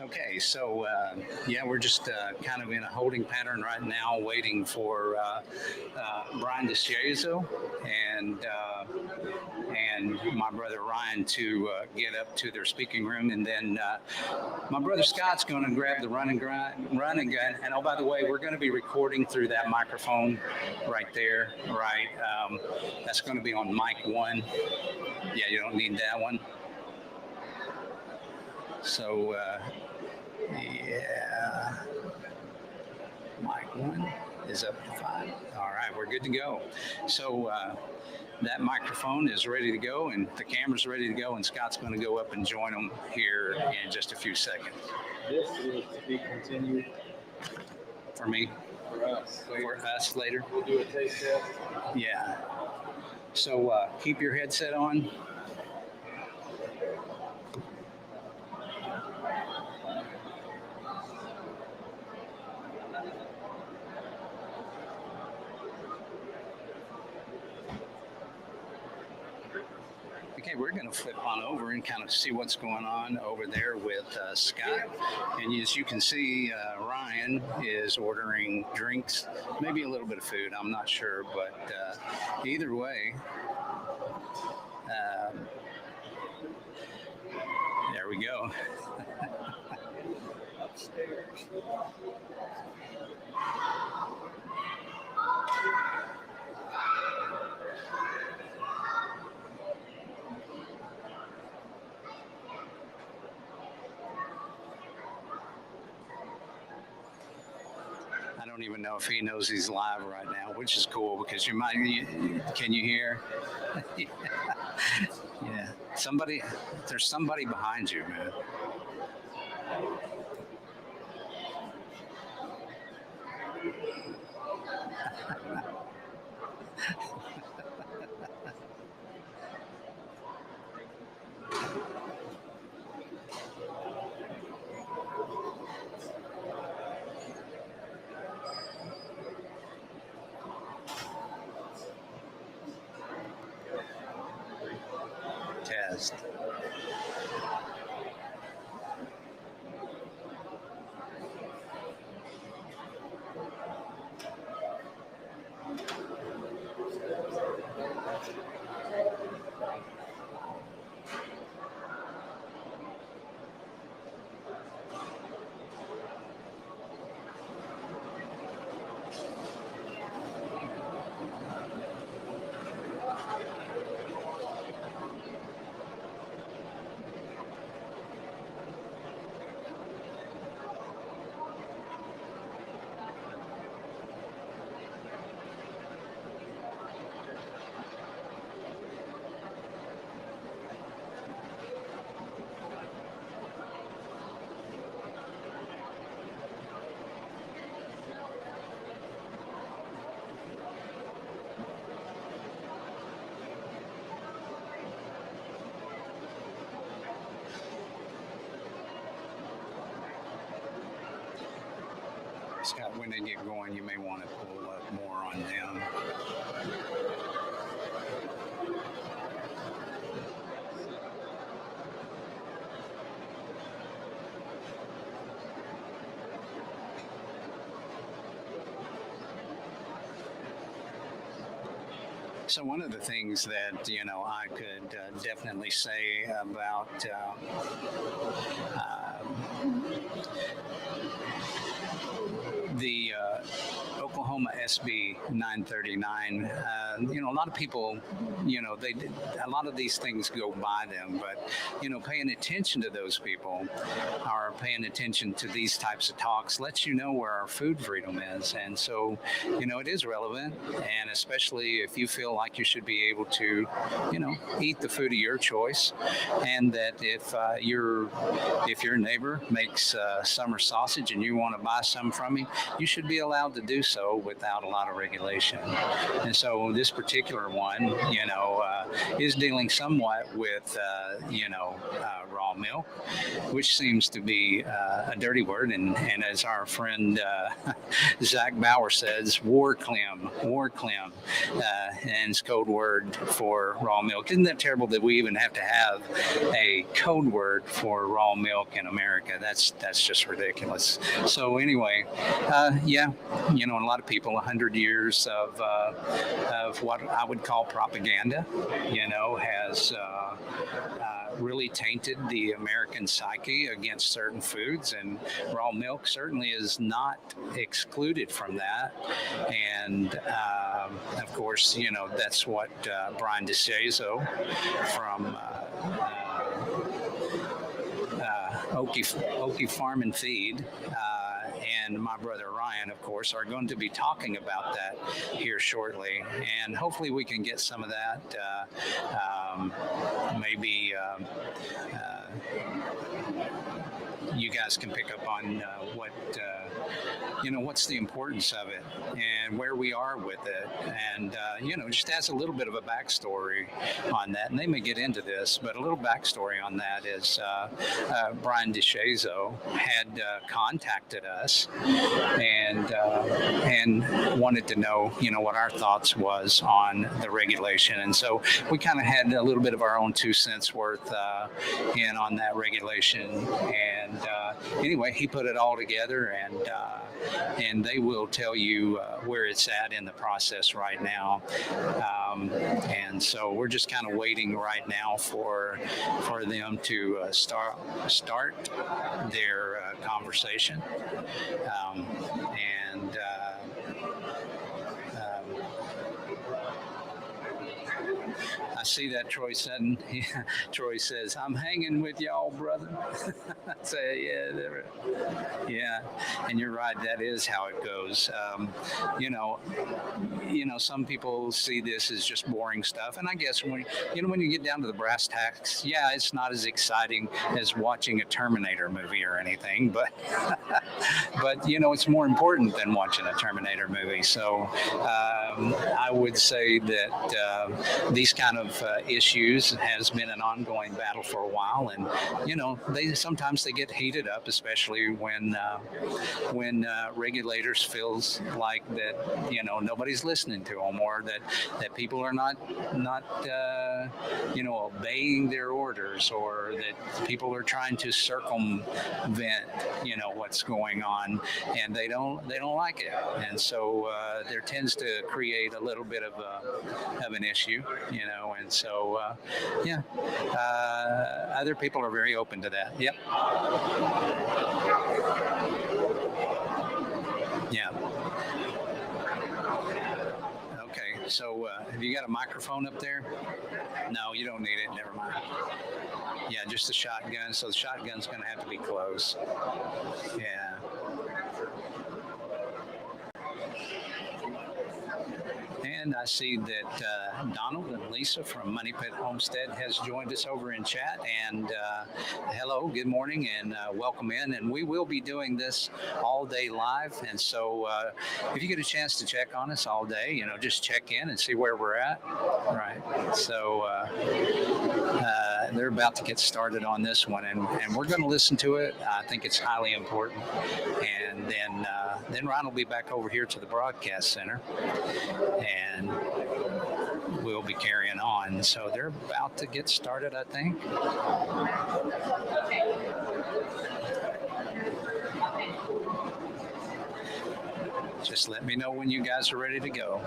Okay, so yeah, we're just kind of in a holding pattern right now, waiting for Brian DeScioso and my brother Ryan to get up to their speaking room, and then my brother Scott's going to grab the run and gun. And oh, by the way, we're going to be recording through that microphone right there, right? That's going to be on mic 1. Yeah, you don't need that one. So. Yeah, mic 1 is up to 5. All right, we're good to go. So that microphone is ready to go, and the camera's ready to go, and Scott's going to go up and join them here in just a few seconds. This is to be continued For me? for us. For us later? We'll do a taste test. Yeah. So keep your headset on. Okay, we're going to flip on over and kind of see what's going on over there with Scott. And as you can see, Ryan is ordering drinks, maybe a little bit of food. I'm not sure, but either way, there we go. I don't even know if he knows he's live right now, which is cool because you might. Can you hear? Yeah. There's somebody behind you, man. Test. Scott, when they get going, you may want to pull up more on them. So one of the things that I could definitely say about the Oklahoma SB 939, a lot of people, a lot of these things go by them, but paying attention to those people, or paying attention to these types of talks, lets you know where our food freedom is. And so it is relevant, and especially if you feel like you should be able to eat the food of your choice, and that if your neighbor makes summer sausage and you want to buy some from him, you should be allowed to do so without a lot of regulation. And so this particular one, is dealing somewhat with, raw milk, which seems to be a dirty word. And as our friend Zach Bauer says, war clim, and it's code word for raw milk. Isn't that terrible that we even have to have a code word for raw milk in America? That's just ridiculous. So anyway, and a lot of people, 100 years of what I would call propaganda, has really tainted the American psyche against certain foods, and raw milk certainly is not excluded from that. And of course, that's what Brian DeShazo from Okie Farm and Feed and my brother Ryan, of course, are going to be talking about that here shortly. And hopefully we can get some of that, maybe you guys can pick up on what's the importance of it and where we are with it. And, just as a little bit of a backstory on that, and they may get into this, but a little backstory on that is Brian DeShazo had contacted us and wanted to know, what our thoughts was on the regulation. And so we kind of had a little bit of our own 2 cents worth in on that regulation. And anyway, he put it all together, and they will tell you where it's at in the process right now. And so we're just kind of waiting right now for them to start their conversation. I see that Troy Sutton. Troy says, "I'm hanging with y'all, brother." I say, yeah, and you're right. That is how it goes. Some people see this as just boring stuff, and I guess when you get down to the brass tacks, it's not as exciting as watching a Terminator movie or anything, but it's more important than watching a Terminator movie. So I would say that these kind of issues has been an ongoing battle for a while, and sometimes they get heated up, especially when regulators feels like that nobody's listening to them, or that people are not obeying their orders, or that people are trying to circumvent what's going on, and they don't like it, and so there tends to create a little bit of an issue, and so other people are very open to that. Yep. Yeah. Okay, so have you got a microphone up there? No, you don't need it. Never mind. Yeah, just a shotgun. So the shotgun's going to have to be close. Yeah. And I see that Donald and Lisa from Money Pit Homestead has joined us over in chat. And hello, good morning, and welcome in. And we will be doing this all day live. And so if you get a chance to check on us all day, just check in and see where we're at. Right. So they're about to get started on this one, and we're going to listen to it. I think it's highly important. And then Ron will be back over here to the broadcast center, and we'll be carrying on. So they're about to get started, I think. Just let me know when you guys are ready to go.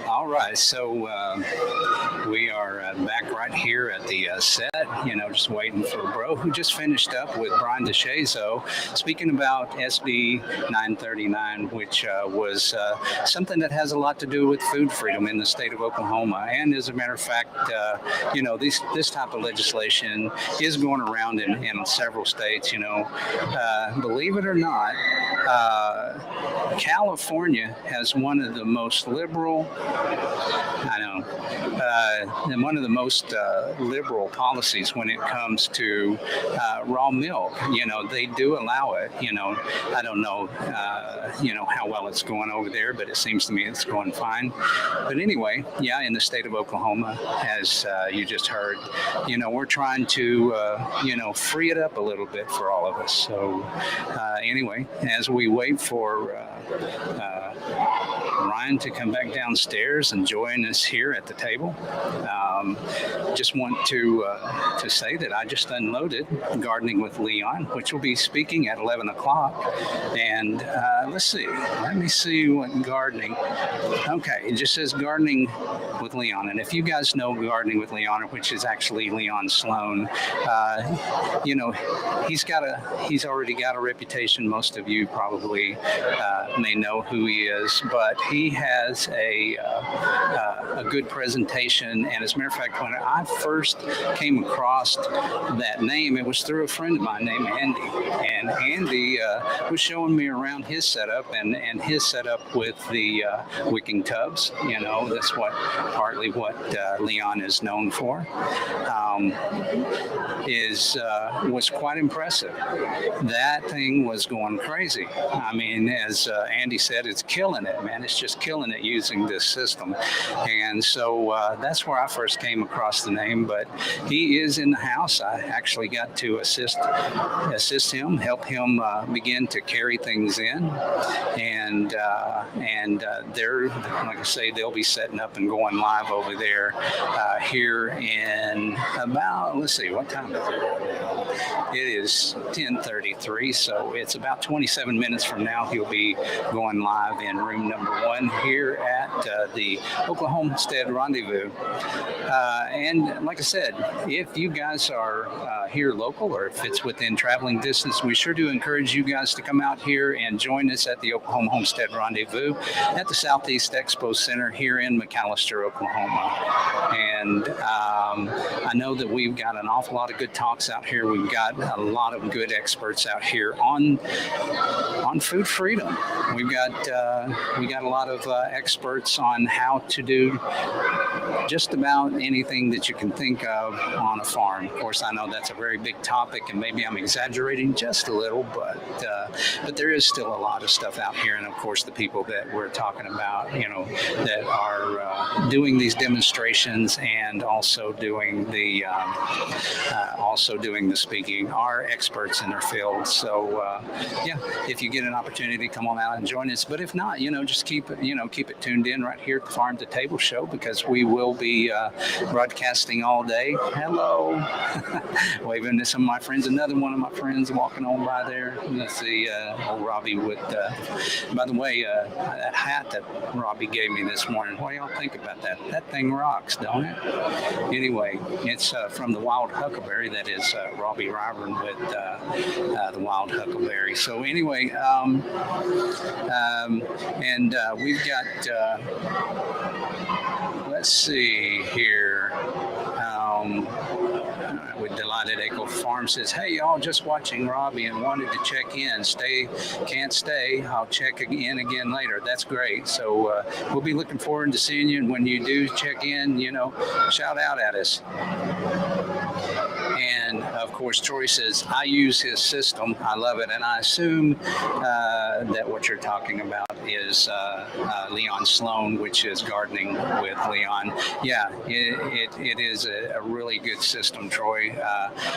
All right, so we are back right here at the set, just waiting for Bro, who just finished up with Brian DeShazo, speaking about SB 939, which was something that has a lot to do with food freedom in the state of Oklahoma. And as a matter of fact, this type of legislation is going around in several states, believe it or not. California has one of the most liberal, one of the most liberal policies when it comes to raw milk. They do allow it. I don't know, how well it's going over there, but it seems to me it's going fine. But anyway, yeah, in the state of Oklahoma, as you just heard, we're trying to, free it up a little bit for all of us. So anyway, as we wait for Ryan to come back downstairs and join us here at the table, just want to say that I just unloaded Gardening with Leon, which will be speaking at 11 o'clock. And let me see what gardening. Okay, it just says Gardening with Leon. And if you guys know Gardening with Leon, which is actually Leon Sloan, he's already got a reputation. Most of you probably may know who he is, but he has a good presentation. And as a matter of fact, when I first came across that name, it was through a friend of mine named Andy. And Andy was showing me around his setup and his setup with the wicking tubs. That's partly what Leon is known for. Was quite impressive. That thing was going crazy. I mean, as Andy said, it's killing it, man. It's just killing it using this system. And so that's where I first came across the name, but he is in the house. I actually got to assist him, help him begin to carry things in. And they're, like I say, they'll be setting up and going live over there here in about, let's see, what time is it? It is 10:33, so it's about 27 minutes from now. He'll be going live in room number 1 here at the Oklahoma Homestead Rendezvous. And like I said, if you guys are here local, or if it's within traveling distance, we sure do encourage you guys to come out here and join us at the Oklahoma Homestead Rendezvous at the Southeast Expo Center here in McAlester, Oklahoma. And I know that we've got an awful lot of good talks out here. We've got a lot of good experts out here on food freedom. We've got a lot of experts on how to do just about anything that you can think of on a farm. Of course, I know that's a very big topic, and maybe I'm exaggerating just a little, but there is still a lot of stuff out here. And of course, the people that we're talking about, that are doing these demonstrations and also doing the speaking are experts in their field. So if you get an opportunity, come on out and join us. But if not, just keep it tuned in right here at the Farm to Table Show, because we will be broadcasting all day. Hello. Waving to some of my friends. Another one of my friends walking on by there. Let's see, old Robbie with, by the way, that hat that Robbie gave me this morning. What do y'all think about that? That thing rocks, don't it? Anyway, it's from the Wild Huckleberry. That is Robbie Ryburn with the Wild Huckleberry. So anyway, we've got, let's see here. With Delighted Echo Farm says, hey, y'all, just watching Robbie and wanted to check in. Can't stay. I'll check in again later. That's great. So we'll be looking forward to seeing you. And when you do check in, shout out at us. And And of course, Troy says, I use his system. I love it. And I assume that what you're talking about is Leon Sloan, which is gardening with Leon. Yeah, it is a really good system, Troy.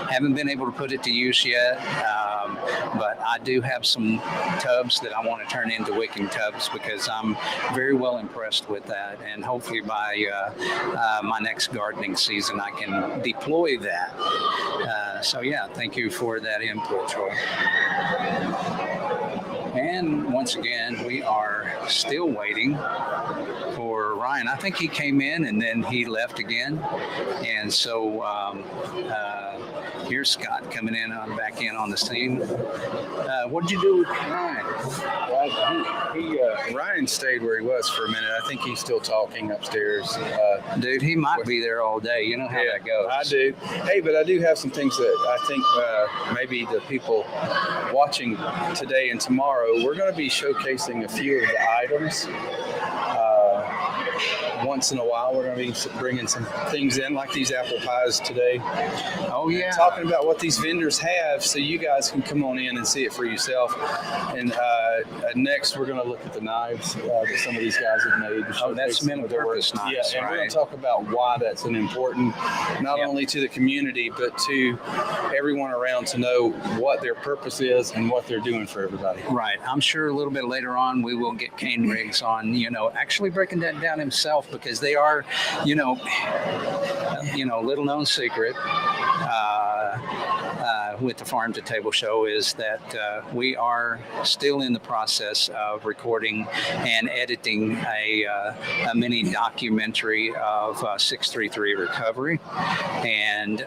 Haven't been able to put it to use yet, but I do have some tubs that I want to turn into wicking tubs because I'm very well impressed with that. And hopefully by my next gardening season, I can deploy that. So yeah, thank you for that input, Troy. And once again, we are still waiting for Ryan. I think he came in and then he left again. And so here's Scott coming in back in on the scene. What did you do with Ryan? Ryan stayed where he was for a minute. I think he's still talking upstairs. Dude, he might be there all day. You know how that goes. I do. Hey, but I do have some things that I think maybe the people watching today and tomorrow, we're going to be showcasing a few of the items. Once in a while, we're going to be bringing some things in, like these apple pies today. Oh, yeah. Talking about what these vendors have so you guys can come on in and see it for yourself. And next, we're going to look at the knives that some of these guys have made. Oh, that's meant purpose knives, yeah, and right? we're going to talk about why that's an important, not only to the community, but to everyone around to know what their purpose is and what they're doing for everybody. Right. I'm sure a little bit later on we will get Kane Riggs on, actually breaking that down himself, because they are, little known secret with the Farm to Table show is that we are still in the process of recording and editing a mini documentary of 633 recovery, and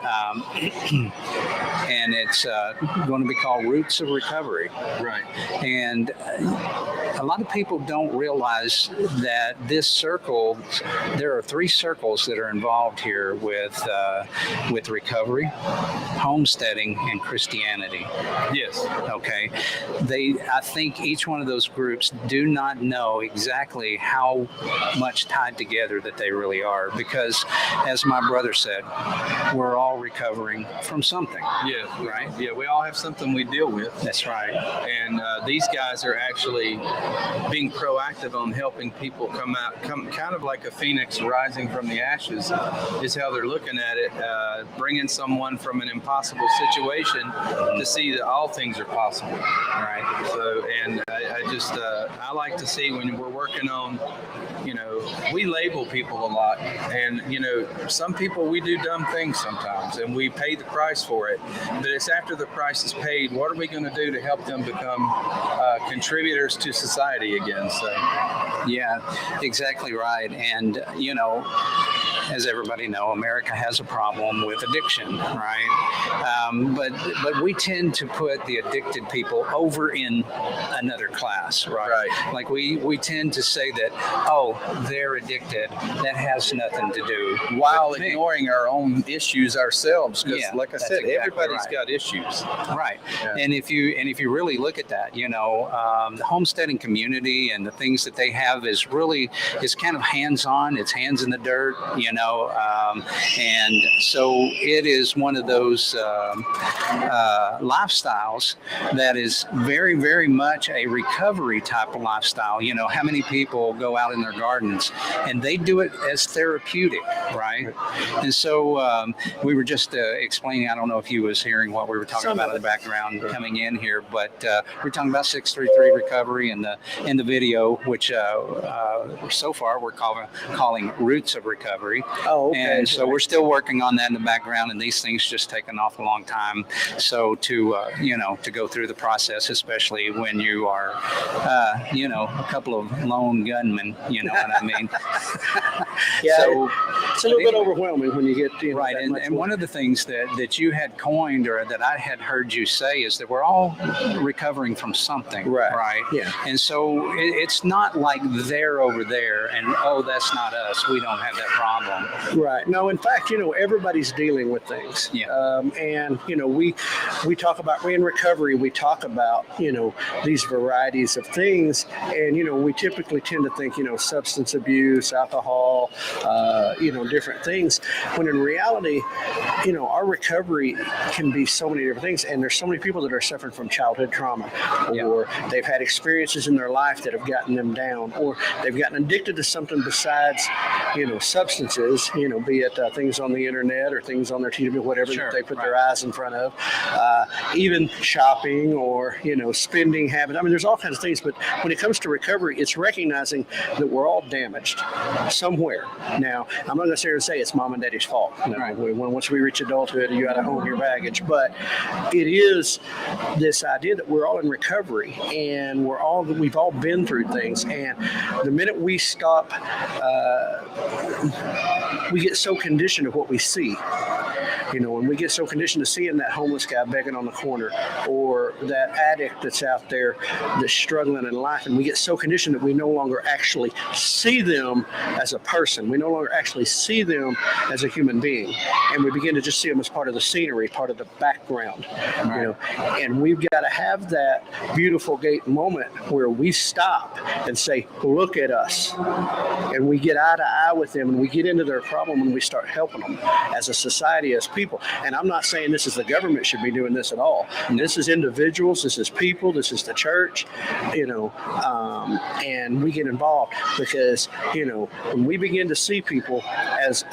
and it's going to be called Roots of Recovery. Right. And a lot of people don't realize that this circle, there are 3 circles that are involved here with recovery, homesteading, and Christianity. Yes. Okay. I think each one of those groups do not know exactly how much tied together that they really are, because as my brother said, we're all recovering from something. Yeah. Right? Yeah, we all have something we deal with. That's right. And these guys are actually being proactive on helping people come kind of like a phoenix rising from the ashes is how they're looking at it, bringing someone from an impossible situation to see that all things are possible. Right. So, and I like to see when we're working on, we label people a lot, and some people, we do dumb things sometimes and we pay the price for it, but it's after the price is paid, what are we going to do to help them become contributors to society again? So yeah, exactly right. And as everybody know, America has a problem with addiction, right? But we tend to put the addicted people over in another class, right? Like we tend to say that, oh, they're addicted. That has nothing to do while with ignoring our own issues ourselves, because like I said, exactly everybody's got issues. Right. Yeah. And if you really look at that, the homesteading community and the things that they have is kind of hands-on. It's hands in the dirt, and so it is one of those lifestyles that is very, very much a recovery type of lifestyle. How many people go out in their gardens and they do it as therapeutic, right? And so we were just explaining, I don't know if you was hearing what we were talking about in the background coming in here, but we're talking about 633 recovery in the video, which so far we're calling Roots of Recovery. Oh, okay. And so we're still working on that in the background, and these things just take an awful long time. So to go through the process, especially when you are, a couple of lone gunmen, you know what I mean? Yeah, so, it's a little bit overwhelming when you get right. And one of the things that you had coined, or that I had heard you say, is that we're all recovering from something, right? Yeah. And so it's not like they're over there and, oh, that's not us, we don't have that problem. alone. Right. No, in fact, everybody's dealing with things. Yeah. And, we talk about, in recovery, we talk about, these varieties of things. And, we typically tend to think, substance abuse, alcohol, different things. When in reality, our recovery can be so many different things. And there's so many people that are suffering from childhood trauma, or they've had experiences in their life that have gotten them down, or they've gotten addicted to something besides, substances, be it things on the internet or things on their TV, whatever that they put their eyes in front of, even shopping or, spending habits. I mean, there's all kinds of things, but when it comes to recovery, it's recognizing that we're all damaged somewhere. Now, I'm not going to sit here and say it's mom and daddy's fault. Once we reach adulthood, you got to own your baggage, but it is this idea that we're all in recovery and we've all been through things. And the minute we stop, we get so conditioned to what we see. When we get so conditioned to seeing that homeless guy begging on the corner, or that addict that's out there that's struggling in life, and we get so conditioned that we no longer actually see them as a person. We no longer actually see them as a human being, and we begin to just see them as part of the scenery, part of the background. And we've got to have that beautiful gate moment where we stop and say, look at us, and we get eye to eye with them, and we get into their problem, and we start helping them as a society, as people. And I'm not saying this is the government should be doing this at all. This is individuals, this is people, this is the church, and we get involved because, when we begin to see people as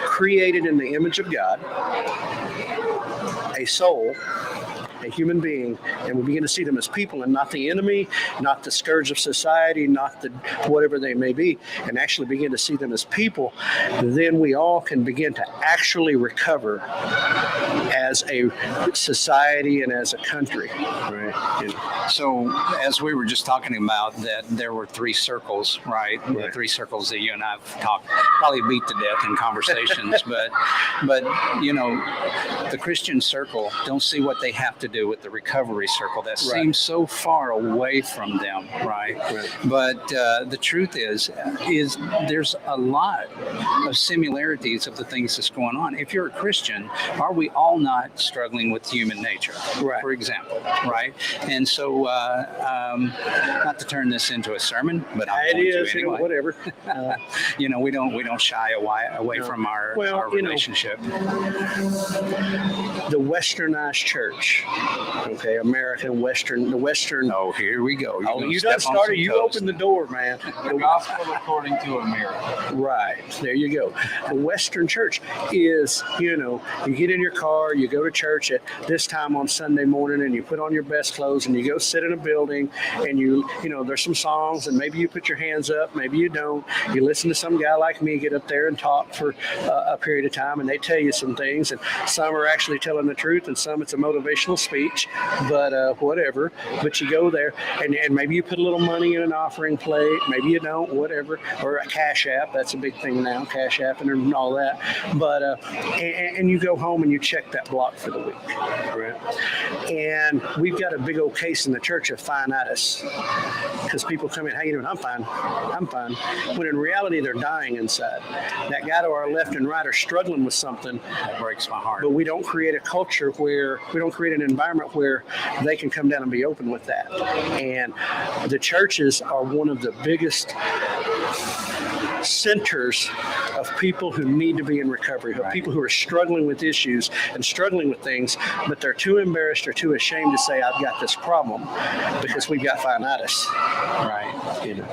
created in the image of God, a soul, a human being, and we begin to see them as people and not the enemy, not the scourge of society, not the whatever they may be, and actually begin to see them as people, then we all can begin to actually recover as a society and as a country. So as we were just talking about that there were three circles, right? The three circles that you and I have talked, probably beat to death in conversations, but the Christian circle don't see what they have to do with the recovery circle that seems so far away from them, right? But the truth is there's a lot of similarities of the things that's going on. If you're a Christian, are we all not struggling with human nature, for example, right? And so, not to turn this into a sermon, but I'm going to anyway. Whatever. We don't shy away from our relationship. The Westernized church, American Western, the Western. Oh, here we go. You done started. You opened the door, man. The gospel according to America. Right. There you go. The Western church is, you get in your car, you go to church at this time on Sunday morning, and you put on your best clothes, and you go sit in a building, and there's some songs, and maybe you put your hands up, maybe you don't. You listen to some guy like me get up there and talk for a period of time, and they tell you some things, and some are actually telling the truth, and some it's a motivational speech, but whatever. But you go there, and maybe you put a little money in an offering plate, maybe you don't, whatever, or a Cash App. That's a big thing now, Cash App and all that. But and you go home and you check that block for the week. Right. And we've got a big old case in the church of fine-itis, because people come in, how you doing? I'm fine. When in reality, they're dying inside. That guy to our left and right are struggling with something. That breaks my heart. But we don't create a culture where, we don't create an environment where they can come down and be open with that. And the churches are one of the biggest centers of people who need to be in recovery, of people who are struggling with issues and struggling with things, but they're too embarrassed or too ashamed to say, I've got this problem, because we've got fine-itis. Right.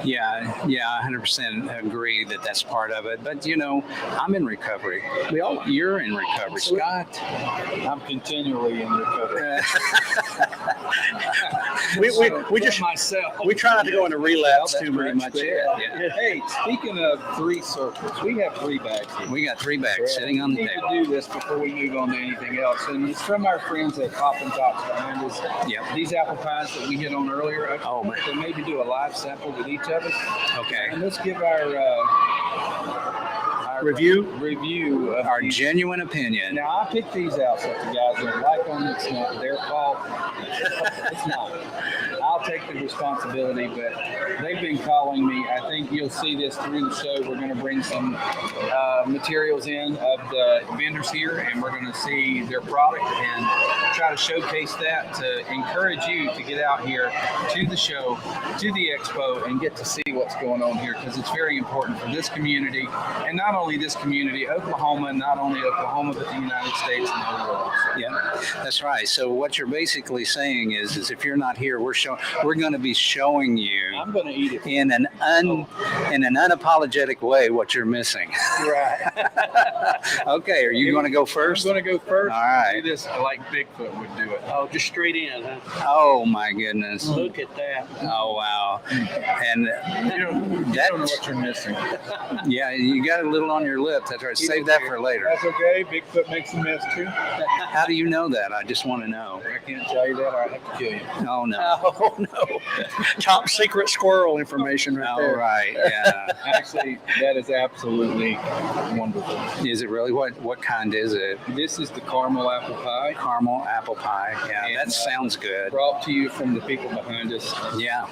Yeah, I 100% agree that that's part of it. But, I'm in recovery. You're in recovery. Scott? I'm continually in recovery. we just myself. We try not to go into relapse too pretty much. much it. Yeah. Hey, speaking of three circles, we have 3 bags here. We got 3 bags sitting on the We table. need to do this before we move on to anything else. And it's from our friends at Pop and Tops behind us. Yep. These apple pies that we hit on earlier, to maybe do a live sample with each of us. Okay. And let's give our Review of Our these. genuine opinion. Now, I picked these out so if you guys don't like them, it's not their fault. It's not. I'll take the responsibility, but they've been calling me. I think you'll see this through the show. We're going to bring some materials in of the vendors here, and we're going to see their product and try to showcase that to encourage you to get out here to the show, to the expo, and get to see what's going on here, because it's very important for this community, and not only this community, Oklahoma, not only Oklahoma, but the United States and the world. So. Yeah, that's right. So what you're basically saying is if you're not here, we're going to be showing you. I'm going to eat it in an unapologetic way what you're missing. right. Okay, are you going to go first? I'm going to go first. All right. Do this like Bigfoot would do it. Oh, just straight in, huh? Oh my goodness. Look at that. Oh wow. And You don't know what you're missing. yeah, you got a little on your lip. That's right. Save that for later. That's okay. Bigfoot makes a mess too. How do you know that? I just want to know. I can't tell you that, or I have to kill you. Oh no. Oh no! Top secret squirrel information right All there. right. Yeah. Actually, that is absolutely wonderful. Is it really? What kind is it? This is the caramel apple pie, Caramel apple pie. Yeah, And, that sounds good. brought to you from the people behind us. Yeah,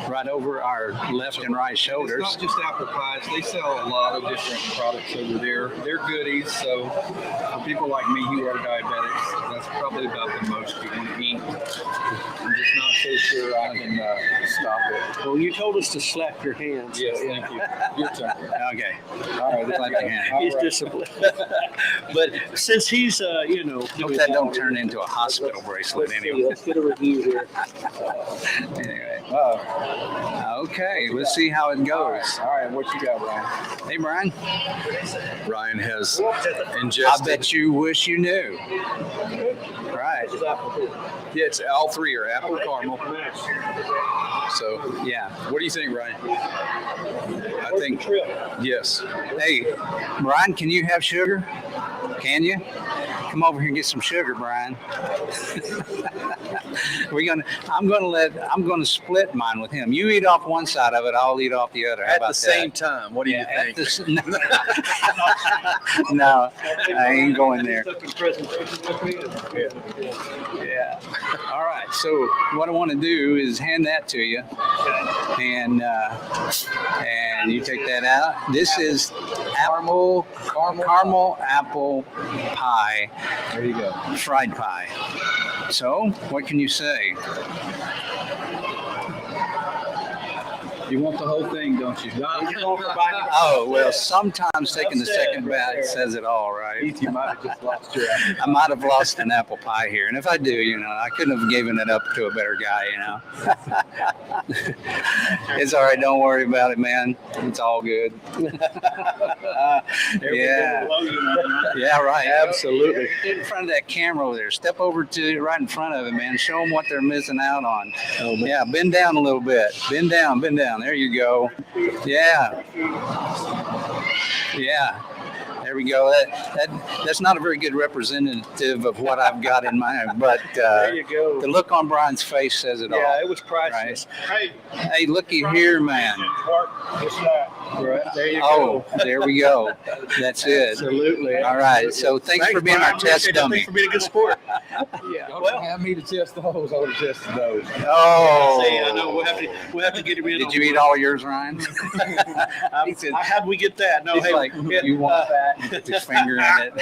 right over our left and right It's shoulders. not just apple pies. They sell a lot of different products over there. They're goodies. So for people like me who are diabetics, that's probably about the most you want to eat. I'm just not so sure I can stop it. Well, you told us to slap your hands. Yes, thank you. Your turn. Okay. All right, Clap your hand. He's disciplined. But since he's, Hope that don't turn into a hospital bracelet anyway. Let's get a review here. Anyway. Okay, let's see how it goes. All right, what you got, Ryan? Hey, Brian. Ryan has I ingested. bet you wish you knew. Right. Yeah, it's all three are apple caramel. So, Yeah. what do you think, Ryan? I think yes. Hey, Brian, can you have sugar? Can you? Come over here and get some sugar, Brian. I'm gonna split mine with him. You eat off one side of it, I'll eat off the other. How At about the same that? time, what do you think? No, I ain't going there. Yeah. All right. So what I want to do is hand that to you, and you take that out. This is caramel apple pie, There you go. fried pie. So what can you say? You want the whole thing, don't you? Oh well, sometimes taking the second bite says it all, right? You might have just lost your apple. I might have lost an apple pie here, and if I do, I couldn't have given it up to a better guy, It's all right. Don't worry about it, man. It's all good. Yeah. Yeah, right. Absolutely. Get in front of that camera over there. Step over to right in front of it, man. Show them what they're missing out on. Yeah, bend down a little bit. Bend down, bend down. There you go. Yeah. Yeah. There we go. That's not a very good representative of what I've got in mind, but There you go. the look on Brian's face says it all. Yeah, it was priceless. Hey, looky here, man. Right, there you Oh, go. there we go. That's it. Absolutely. All right. So thanks for being our test dummy. Thanks for being a good sport. Yeah. Don't Well- have me to test those. I would have tested those. Oh. See, I know we'll have to get him in. Did on you eat one. all yours, Ryan? He said, How'd we get that? No, he's hey, like, you want that? He puts his finger in it.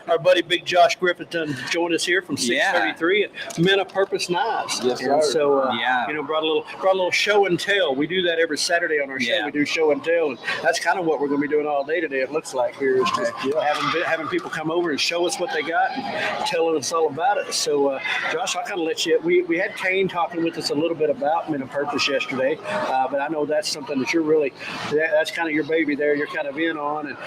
Our buddy Big Josh Griffith joined us here from Yeah. 633 at Men of Purpose Knives. Yes, and sir. so Yeah. brought a little show and tell. We do that every Saturday on our show. Yeah. We do show and tell, and that's kind of what we're going to be doing all day today. It looks like here is just having people come over and show us what they got and telling us all about it. So Josh, I'll kind of let you. We had Kane talking with us a little bit about Men of Purpose yesterday, but I know that's something that you're really that's kind of your baby there. You're kind of in on and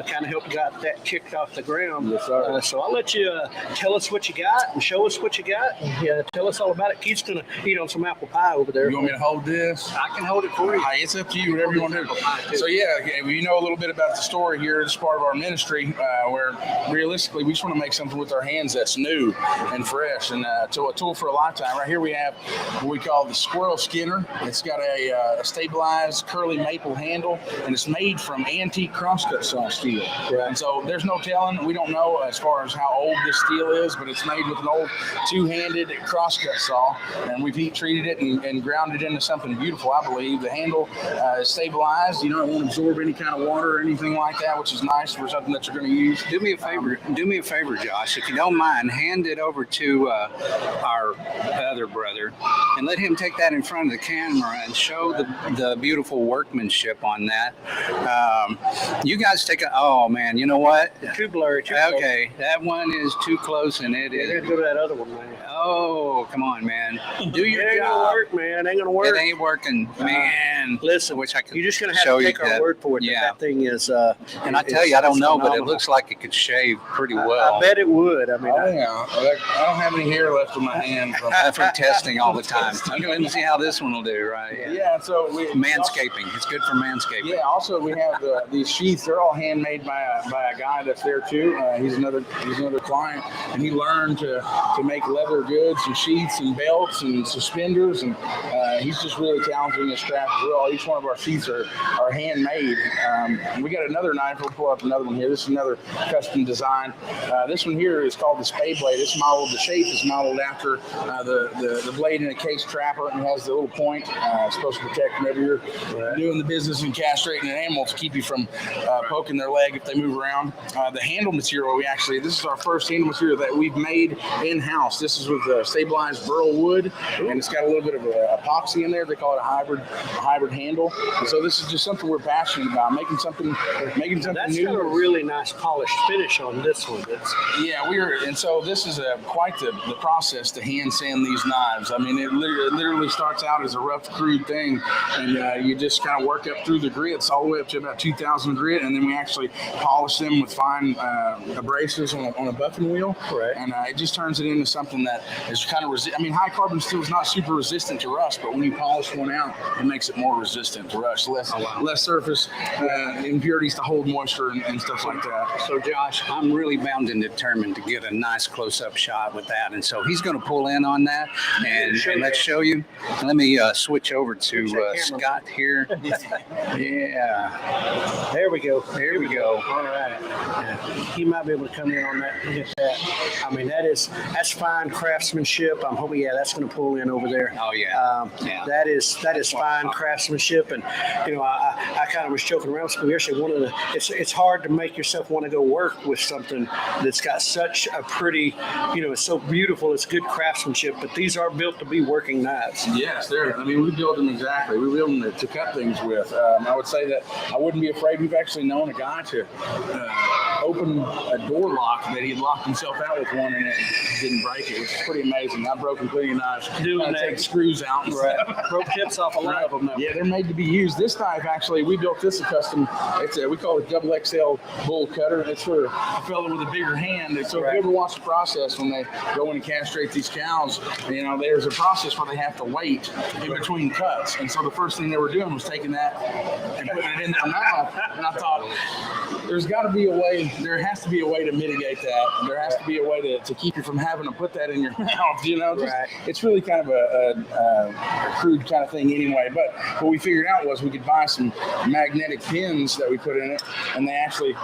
kind of helped got that kicked off the ground. Yes, sir. So I'll let you tell us what you got and show us what you got. And, tell us all about it. Keith's gonna eat on some apple pie over there. You want me to hold this? I can hold it for you. Hey, it's up to you. Whatever you want to do. apple pie too. So yeah, you know a little bit about the story here. It's part of our ministry, where realistically we just want to make something with our hands that's new and fresh, and a tool for a lifetime. Right here we have what we call the squirrel skinner. It's got a stabilized curly maple handle, and it's made from antique crosscut saw steel. Right. And so there's no telling. We don't know as far as how old this steel is, but it's made with an old two-handed crosscut saw, and we've heat treated it and ground it into something beautiful. I believe the handle is stabilized. You know, it won't absorb any kind of water or anything like that, which is nice for something that you're going to use. Do me a favor, Josh, if you don't mind, hand it over to our other brother and let him take that in front of the camera and show the beautiful workmanship on that. You guys take oh man, you know what? Too blurry. Okay, that one is too close, and it You is. gotta go to that other one, man. Oh, come on, man. Do It your ain't gonna job. work, man. It ain't gonna work. It ain't working, man. Listen, Which I could you're just gonna have show to you take our that. word for it. Yeah. That thing is. And I tell you, I don't know, but it looks like it could shave pretty well. I bet it would. I mean, Oh yeah, I don't have any hair left on my hand. From testing all the time. Okay, let me see how this one will do, right? Yeah, so Manscaping. It's good for manscaping. Yeah, also we have these sheaths. They're all handmade by a guy that's there too. He's another client, and he learned to make leather goods and sheaths and belts and suspenders, and he's just really talented in this craft as well. Each one of our sheaths are handmade. We got another knife. We'll pull up another one here. This is another custom design. This one here is called the Spay Blade. It's modeled. The shape is modeled after the blade in a case trapper, and it has the little point. It's supposed to protect whenever you're doing the business and castrating an animal to keep you from poking their leg if they move around. The handle material, this is our first handle material that we've made in-house. This is with stabilized burl wood, and it's got a little bit of epoxy in there. They call it a hybrid handle. And so this is just something we're passionate about, making something that's new. got a really nice polished finish on this one. And so this is quite the process to hand sand these knives. I mean, it literally starts out as a rough, crude thing, and you just kind of work up through the grits all the way up to about 2,000 grit, and then we actually polish them with fine abrasives on a buffing wheel. Correct. And it just turns it into something that is kind of high carbon steel is not super resistant to rust, but when you polish one out, it makes it more resistant to rust. Less surface impurities to hold moisture and stuff like that. So, Josh, I'm really bound and determined to get a nice close-up shot with that. And so he's going to pull in on that, and let's show you. Let me switch over to Scott here. Yeah. There we go. There we go. All right. He might be able to come in on that. Look at that. I mean, that's fine craftsmanship. I'm hoping, that's going to pull in over there. Oh, yeah. That is fine craftsmanship. And, I kind of was joking around with school yesterday. It's hard to make yourself want to go work with something that's got such a pretty, it's so beautiful. It's good craftsmanship, but these are built to be working knives. Yes, we build them exactly. We build them to cut things with. I would say that I wouldn't be afraid. We've actually known a guy to open a door lock that he had locked himself out with one, and it didn't break it, which is pretty amazing. I've broken plenty of knives. Take screws out and stuff. Broke tips off a lot of them. Yeah, they're made to be used. This knife, actually, we built this a custom. We call it double XL bull cutter. It's for a fellow with a bigger hand. And so if you ever watch the process when they go in and castrate these cows, there's a process where they have to wait in between cuts. And so the first thing they were doing was taking that and putting it in their mouth. And I thought, there's got to be a way. There has to be a way to mitigate that. There has to be a way to keep you from having to put that in your mouth. It's really kind of a crude kind of thing anyway. But what we figured out was we could buy some magnetic pins that we put in it, and they actually,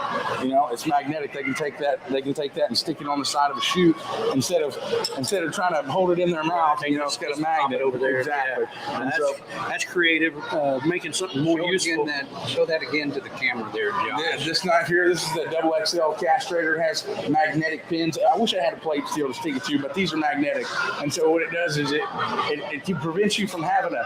it's magnetic. They can take that and stick it on the side of a chute instead of trying to hold it in their mouth. It's got a magnet over there. Exactly. Yeah. And that's creative, making something more useful. Show that again to the camera there, Josh. Yeah, this knife here, this is the double XL castrator. It has magnetic pins. I wish I had a plate steel to stick it to, but these are magnetic. And so what it does is it prevents you from having to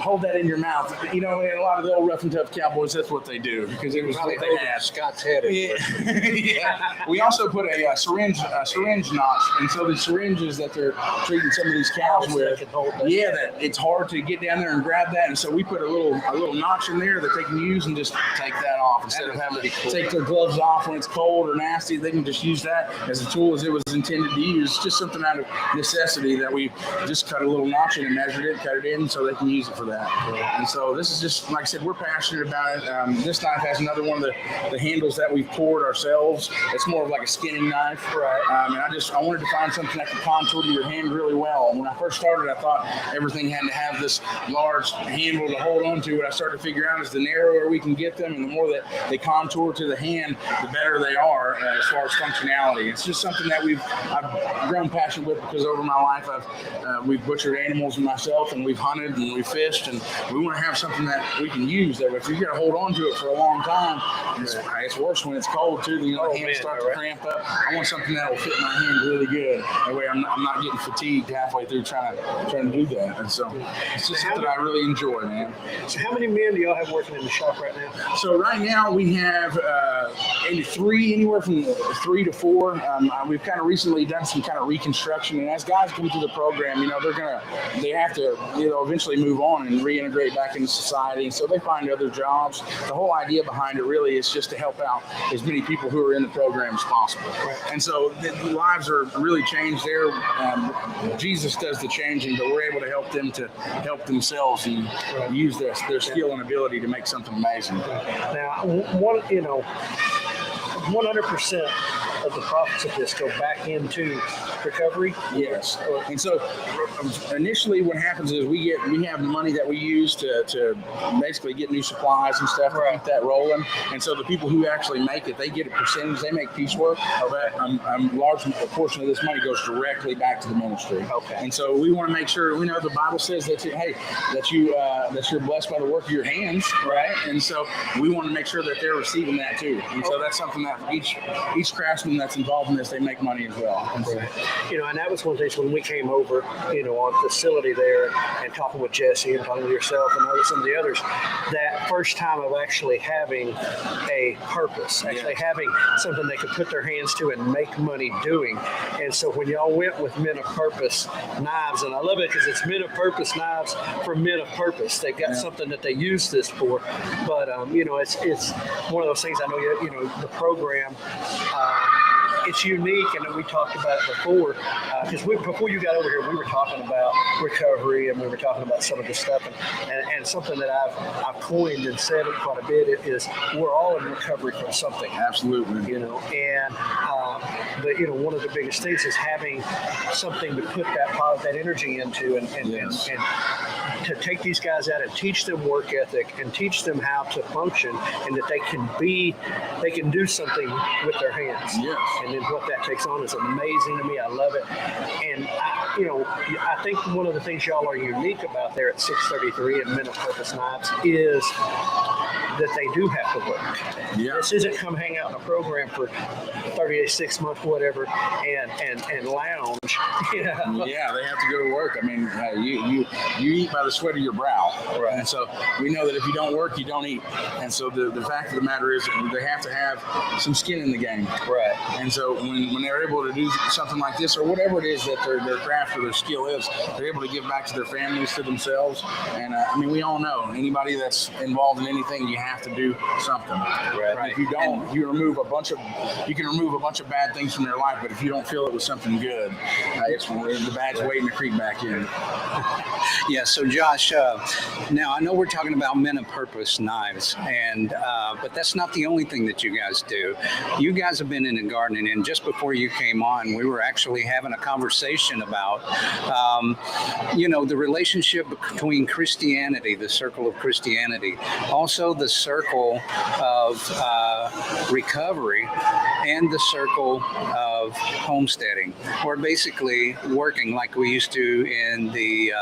hold that in your mouth. And a lot of the old rough and tough cowboys, that's what they do because it was what they had. Scott's head. Yeah. We also put a syringe notch, and so the syringes that they're treating some of these cows with, that it's hard to get down there and grab that, and so we put a little notch in there that they can use and just take that off instead of having to take their gloves off when it's cold or nasty, they can just use that as a tool as it was intended to use. It's just something out of necessity that we just cut a little notch in and measured it, cut it in so they can use it for that. And so this is just, like I said, we're passionate about it. This knife has another one of the handles that we've poured ourselves. It's more of like a skinning knife. Right. And I wanted to find something that could contour to your hand really well. And when I first started, I thought everything had to have this large handle to hold on to. What I started to figure out is the narrower we can get them and the more that they contour to the hand, the better they are as far as functionality. It's just something that I've grown passionate with because over my life we've butchered animals myself, and we've hunted and we've fished, and we want to have something that we can use. That if you're going to hold on to it for a long time, it's worse when it's cold too. The hands start to cramp up. I want something that will fit my hand really good. That way I'm not getting fatigued halfway through trying to do that. And so it's just something I really enjoy, man. So how many men do y'all have working in the shop right now? So right now we have anywhere from 3 to 4. We've kind of recently done some kind of reconstruction, and as guys come through the program, they have to eventually move on and reintegrate back into society, and so they find other jobs. The whole idea behind it really is just to help out as many people who are in the program as possible. And so the lives are really changed there. Jesus does the changing, but we're able to help them to help themselves and use their skill and ability to make something amazing. Now, 100% of the profits of this go back into recovery? Yes. And so initially what happens is we have money that we use to basically get new supplies and stuff to keep that rolling. And so the people who actually make it, they get a percentage. They make piecework. But a large portion of this money goes directly back to the ministry. Okay. And so we want to make sure, the Bible says that you're blessed by the work of your hands, right? And so we want to make sure that they're receiving that too. And so that's something that each craftsman that's involved in this, they make money as well. And so, and that was one of the things when we came over, on facility there and talking with Jesse and talking with yourself and some of the others, that first time of actually having a purpose, having something they could put their hands to and make money doing. And so when y'all went with Men of Purpose knives, and I love it because it's Men of Purpose knives for men of purpose. They've got something that they use this for. But, it's one of those things. I know, the program, it's unique, and we talked about it before, because before you got over here, we were talking about recovery, and we were talking about some of this stuff, and something that I've coined and said it quite a bit is we're all in recovery from something. Absolutely. But one of the biggest things is having something to put that energy into, and to take these guys out and teach them work ethic and teach them how to function, and that they can do something with their hands. Yes. And then what that takes on is amazing to me. I love it. And I think one of the things y'all are unique about there at 633 and Men of Purpose Knives is that they do have to work. Yeah. This isn't come hang out in a program for 30 days, 6 months, whatever, and lounge. Yeah, they have to go to work. I mean, you eat by the sweat of your brow. Right. And so we know that if you don't work, you don't eat. And so the fact of the matter is they have to have some skin in the game. Right. And so when they're able to do something like this, or whatever it is that their craft or their skill is, they're able to give back to their families, to themselves. And we all know anybody that's involved in anything, you have to do something. Right. If you don't, you can remove a bunch of bad things from their life. But if you don't fill it with something good, it's the bad's waiting to creep back in. Yeah. So Josh, now I know we're talking about Men of Purpose knives, and but that's not the only thing that you guys do. You guys have been in the gardening, and just before you came on, we were actually having a conversation about, the relationship between Christianity, the circle of Christianity, also the circle of recovery, and the circle of homesteading, or basically working like we used to in the,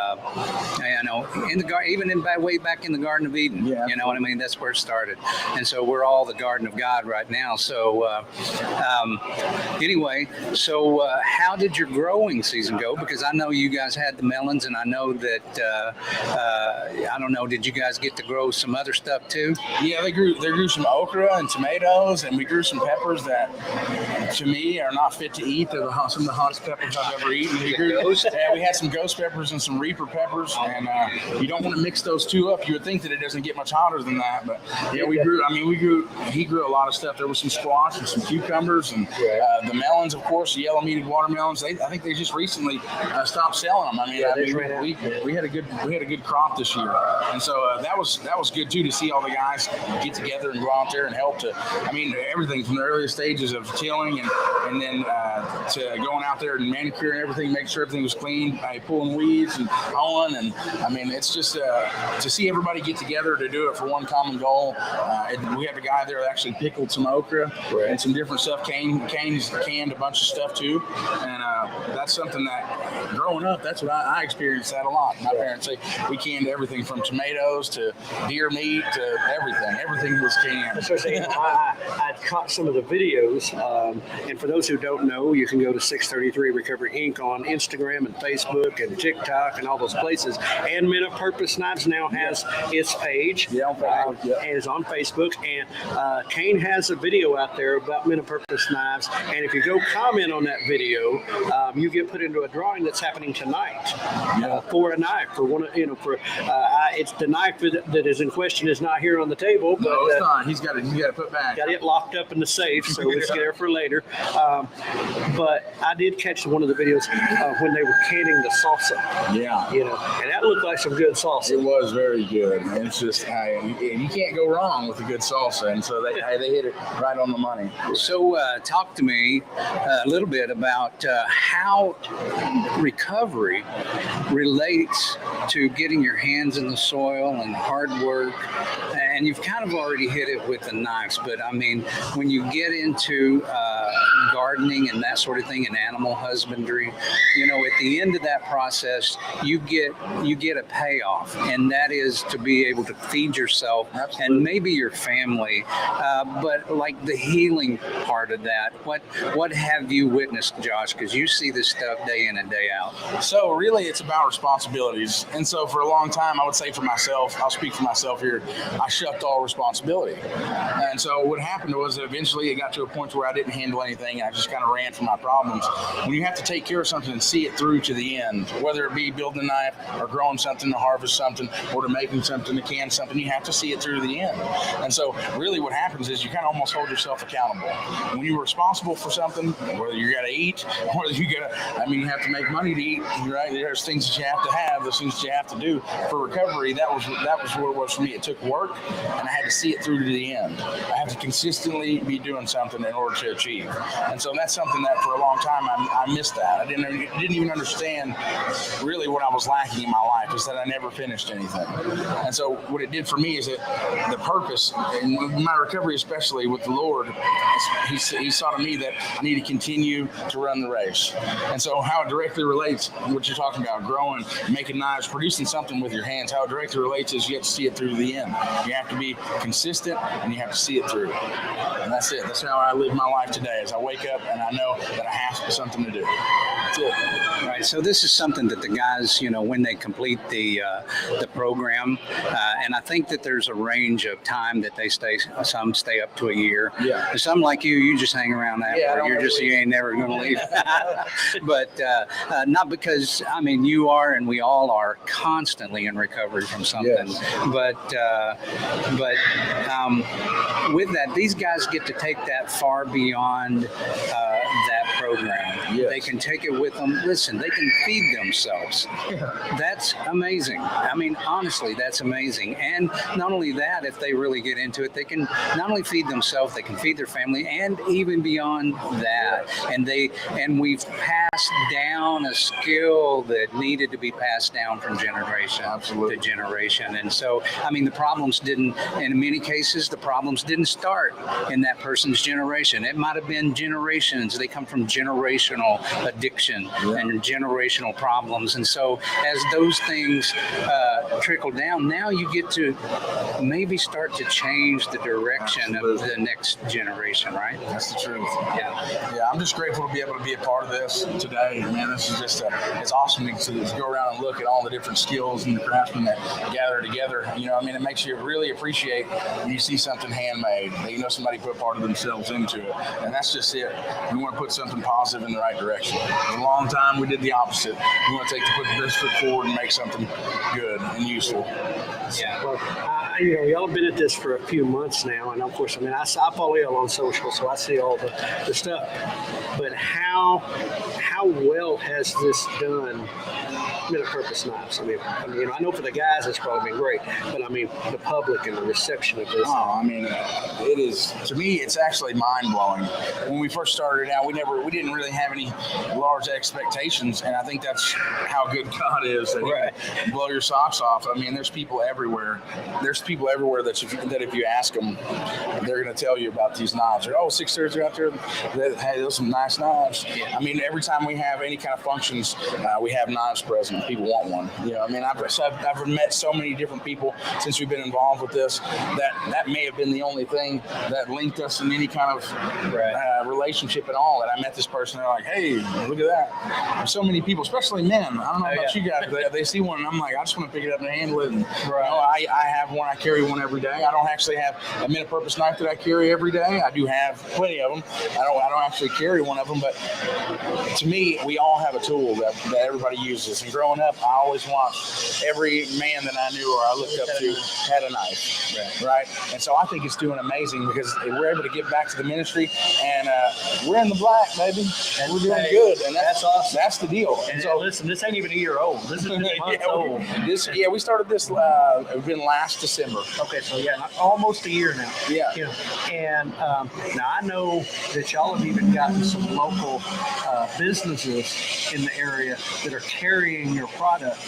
in the garden, even way back in the Garden of Eden. Yeah. You know what I mean? That's where it started. And so we're all the Garden of God right now. So anyway, how did your growing season go? Because I know you guys had the melons, and I know that, I don't know, did you guys get to grow some other stuff too? Yeah, they grew some okra and tomatoes, and we grew some peppers that, to me, are not not fit to eat. They're some of the hottest peppers I've ever eaten. We had some ghost peppers and some reaper peppers, and you don't want to mix those two up. You would think that it doesn't get much hotter than that, but yeah, he grew a lot of stuff. There was some squash and some cucumbers, and the melons, of course, the yellow meated watermelons. I think they just recently stopped selling them. We had a good crop this year, and so that was good too, to see all the guys get together and go out there and help everything from the earliest stages of tilling and then to going out there and manicuring everything, make sure everything was clean, pulling weeds and hauling, and it's just to see everybody get together to do it for one common goal. We have a guy there that actually pickled some okra and some different stuff. Kane's canned a bunch of stuff too, and that's something that growing up, that's what I experienced that a lot. My parents say we canned everything from tomatoes to deer meat to everything. Everything was canned. I caught some of the videos, and for those who don't know, you can go to 633 Recovery Inc. on Instagram and Facebook and TikTok and all those places. And Men of Purpose Knives now has its page, and is on Facebook. And Kane has a video out there about Men of Purpose Knives. And if you go comment on that video, you get put into a drawing that's happening tonight for a knife. For one, it's the knife that is in question is not here on the table. But, no, it's not. He's got it put back. Got it locked up in the safe, so it's there for later. But I did catch one of the videos when they were canning the salsa. Yeah. And that looked like some good salsa. It was very good. And it's just, you can't go wrong with a good salsa. And so they hit it right on the money. So talk to me a little bit about how recovery relates to getting your hands in the soil and hard work. And you've kind of already hit it with the knives, but when you get into gardening and that sort of thing and animal husbandry, at the end of that process, you get a payoff, and that is to be able to feed yourself and maybe your family. But like the healing part of that, what have you witnessed, Josh? Because you see this stuff day in and day out. So really, it's about responsibilities. And so for a long time, I would say for myself, I'll speak for myself here, I shucked all responsibility. And so what happened was that eventually it got to a point where I didn't handle anything. I just kind of ran from my problems. When you have to take care of something and see it through to the end, whether it be building a knife or growing something to harvest something or to making something to can something, you have to see it through to the end. And so really what happens is you kind of almost hold yourself accountable. When you're responsible for something, whether you got to eat, whether you got to, you have to make money to eat, right? There's things that you have to have, there's things that you have to do. For recovery, that was what it was for me. It took work, and I had to see it through to the end. I have to consistently be doing something in order to achieve. And so that's something that for a long time I missed that. I didn't even understand really what I was lacking in my life, is that I never finished anything. And so what it did for me is that the purpose, in my recovery especially with the Lord, he saw to me that I need to continue to run the race. And so how it directly relates, what you're talking about, growing, making knives, producing something with your hands, how it directly relates is you have to see it through to the end. You have to be consistent, and you have to see it through. And that's it. That's how I live my life today, is I wake up and I know that I have something to do. That's it. Right. So this is something that the guys, when they complete the program, and I think that there's a range of time that they stay. Some stay up to a year. Yeah. And some like you just hang around after. Yeah, you ain't never going to leave. But not because you are, and we all are constantly in recovery from something. Yes. But with that, these guys get to take that far beyond that program. Yes. They can take it with them. Listen, they can feed themselves. Yeah. That's amazing. Honestly, that's amazing. And not only that, if they really get into it, they can not only feed themselves, they can feed their family, and even beyond that. And we've passed down a skill that needed to be passed down from generation to generation. And so, the problems didn't, in many cases, the problems didn't start in that person's generation. It might have been generations. They come from generational generational addiction and generational problems. And so as those things trickle down, now you get to maybe start to change the direction of the next generation, right? That's the truth. Yeah. I'm just grateful to be able to be a part of this today. Man, this is just it's awesome to go around and look at all the different skills and the craftsmen that gather together. You know, I mean, it makes you really appreciate when you see something handmade, that you know somebody put part of themselves into it. And that's just it. We want to put something positive in the right direction. For a long time, we did the opposite. We want to put the best foot forward and make something good and useful. Yeah. Well, y'all have been at this for a few months now, and of course, I follow y'all on social, so I see all the stuff. But how well has this done? Purpose knives. I know for the guys it's probably been great, but the public and the reception of this. It is, to me, it's actually mind blowing. When we first started out, we didn't really have any large expectations, and I think that's how good God is. That He blow your socks off. There's people everywhere. There's people everywhere that if you ask them, they're going to tell you about these knives. They're, 630s are out there. Hey, those are some nice knives. Yeah. Every time we have any kind of functions, we have knives present. People want one. I've met so many different people since we've been involved with this that may have been the only thing that linked us in any kind of relationship at all. That I met this person, they're like, hey, look at that. There's so many people, especially men. I don't know about you guys, but they see one and I'm like, I just want to pick it up and handle it. And, I have one. I carry one every day. I don't actually have a minute-purpose knife that I carry every day. I do have plenty of them. I don't actually carry one of them, but to me, we all have a tool that everybody uses. And growing up, I always watched every man that I knew or I looked up to had a knife, right? And so I think it's doing amazing because we're able to give back to the ministry, and we're in the black, baby, and we're doing good, and that's awesome. That's the deal. And so, listen, this ain't even a year old. This is months old. We started this. It's been last December. Okay, so almost a year now. Yeah. And now I know that y'all have even gotten some local businesses in the area that are carrying your product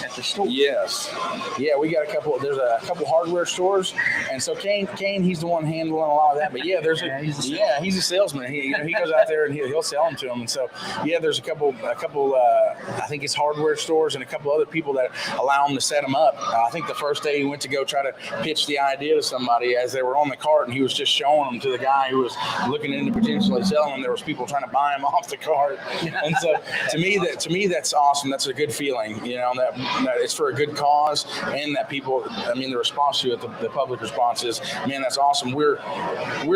at the store. Yes. Yeah, we got a couple. There's a couple hardware stores, and so Kane, he's the one handling a lot of that. But there's he's a salesman. He goes out there and he'll sell them to them. And so there's a couple. I think it's hardware stores and a couple other people that allow them to set them up. I think the first day he went to go try to pitch the idea to somebody as they were on the cart, and he was just showing them to the guy who was looking into potentially selling them. There was people trying to buy them off the cart, and so to me that's awesome. That's a good feeling, that it's for a good cause, and that people, the response to it, the public response is, man, that's awesome. We're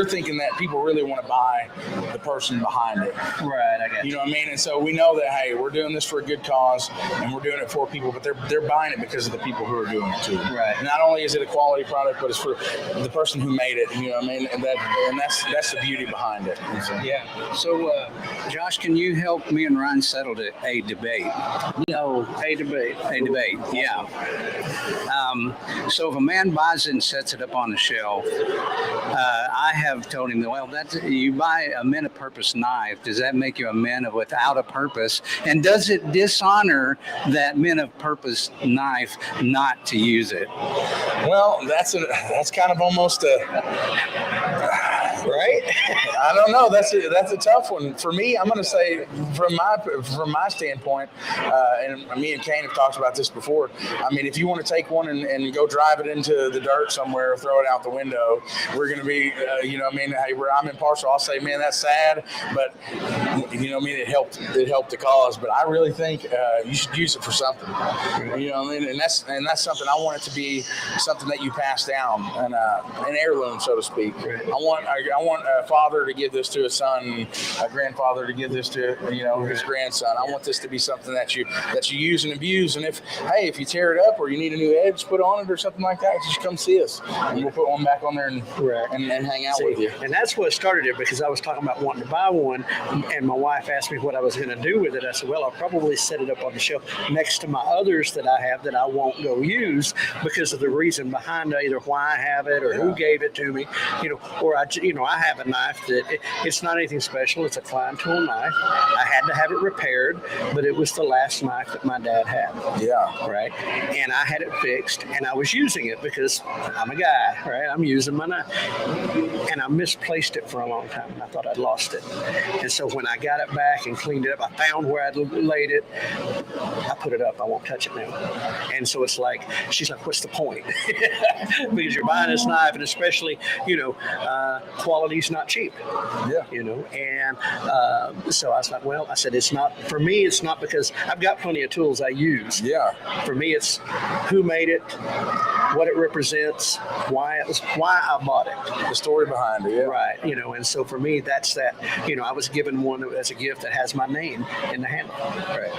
thinking that people really want to buy the person behind it. Right, I guess. You know what I mean? And so we know that, hey, we're doing this for a good cause, and we're doing it for people, but they're buying it because of the people who are doing it too. Right. And not only is it a quality product, but it's for the person who made it. You know what I mean? And that's the beauty behind it. So, Josh, can you help me and Ryan settle a debate? A debate. Yeah. So if a man buys it and sets it up on the shelf, I have told him, well, you buy a men of purpose knife. Does that make you a man without a purpose? And does it dishonor that men of purpose knife not to use it? Well, that's kind of almost right? I don't know. That's a tough one for me. I'm going to say from my standpoint, and me and Kane have talked about this before. If you want to take one and go drive it into the dirt somewhere, or throw it out the window, we're going to be, hey, where I'm impartial, I'll say, man, that's sad, but it helped the cause. But I really think you should use it for something. And that's something I want it to be something that you pass down, an heirloom, so to speak. I want a father to give this to a son, a grandfather to give this to his grandson. I want this to be something that you use and abuse. And if you tear it up or you need a new edge put on it or something like that, just come see us, and we'll put one back on there and hang out with you. And that's what started it, because I was talking about wanting to buy one, and my wife asked me what I was going to do with it. I said, well, I'll probably set it up on the shelf next to my others that I have that I won't go use because of the reason behind either why I have it or who gave it to me, or I have a knife that it's not anything special. It's a Klein tool knife. I had to have it repaired, but it was the last knife that my dad had. Yeah. Right. And I had it fixed, and I was using it because I'm a guy, right? I'm using my knife. And I misplaced it for a long time. I thought I'd lost it. And so when I got it back and cleaned it up, I found where I'd laid it. I put it up. I won't touch it now. And so it's like, she's like, what's the point? Because you're buying this knife, and especially, quality's not cheap. Yeah. And so I was like, well, I said, it's not, for me, it's not because I've got plenty of tools I use. Yeah. For me, it's who made it, what it represents, why I bought it. The story behind it. Yeah. Right. And so for me, that's that, I was given one as a gift that has my name in the handle. Right.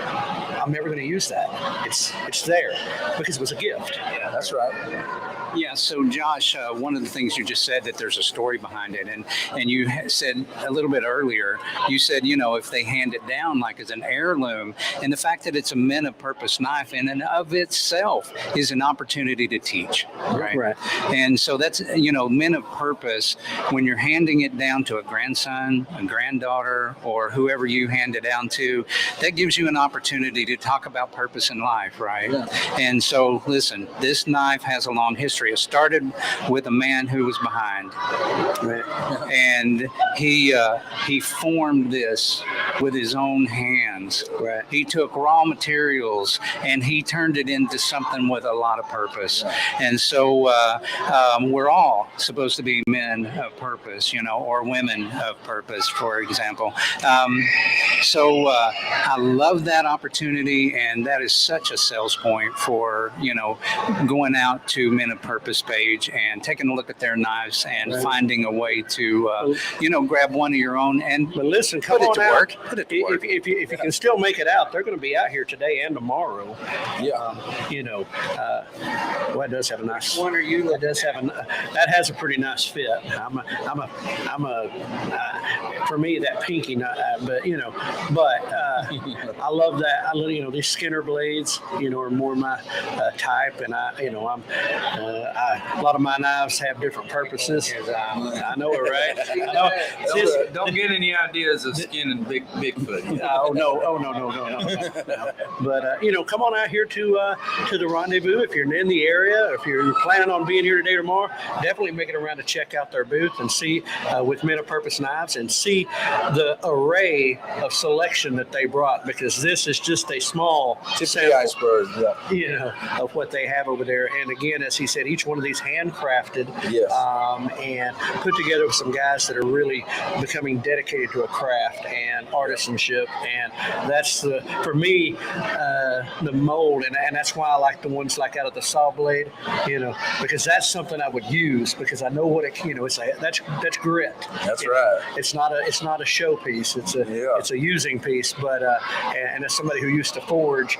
I'm never going to use that. It's there because it was a gift. That's right. Yeah. So, Josh, one of the things you just said, that there's a story behind it, and you said a little bit earlier, you said, if they hand it down like as an heirloom, and the fact that it's a men of purpose knife in and of itself is an opportunity to teach. Right. And so that's, men of purpose, when you're handing it down to a grandson, a granddaughter, or whoever you hand it down to, that gives you an opportunity to talk about purpose in life, right? Yeah. And so, listen, this knife has a long history. It started with a man who was behind, and he formed this with his own hands. Right. He took raw materials and he turned it into something with a lot of purpose. And so we're all supposed to be men of purpose, or women of purpose, for example. So I love that opportunity, and that is such a sales point for, going out to Men of Purpose page and taking a look at their knives and finding a way to, grab one of your own and but listen, put it to work. If you can still make it out, they're going to be out here today and tomorrow. Yeah. Well, it does have a nice. One are you? It does have that has a pretty nice fit. For me, that pinky, I love that. I love, these Skinner blades, are more my type, and a lot of my knives have different purposes. I know it, right? I know. Don't get any ideas of skinning Bigfoot. No. But come on out here to the Rendezvous if you're in the area. If you're planning on being here today or tomorrow, definitely make it around to check out their booth and see with Men of Purpose knives and see the array of selection that they brought, because this is just a small sample, iceberg, of what they have over there. And again, as he said, each one of these handcrafted, and put together with some guys that are really becoming dedicated to a craft and artisanship. And that's for me, the mold, and that's why I like the ones like out of the saw blade, because that's something I would use, because I know what it, that's grit. That's right. It's not a show piece. It's a using piece. But and as somebody who used to forge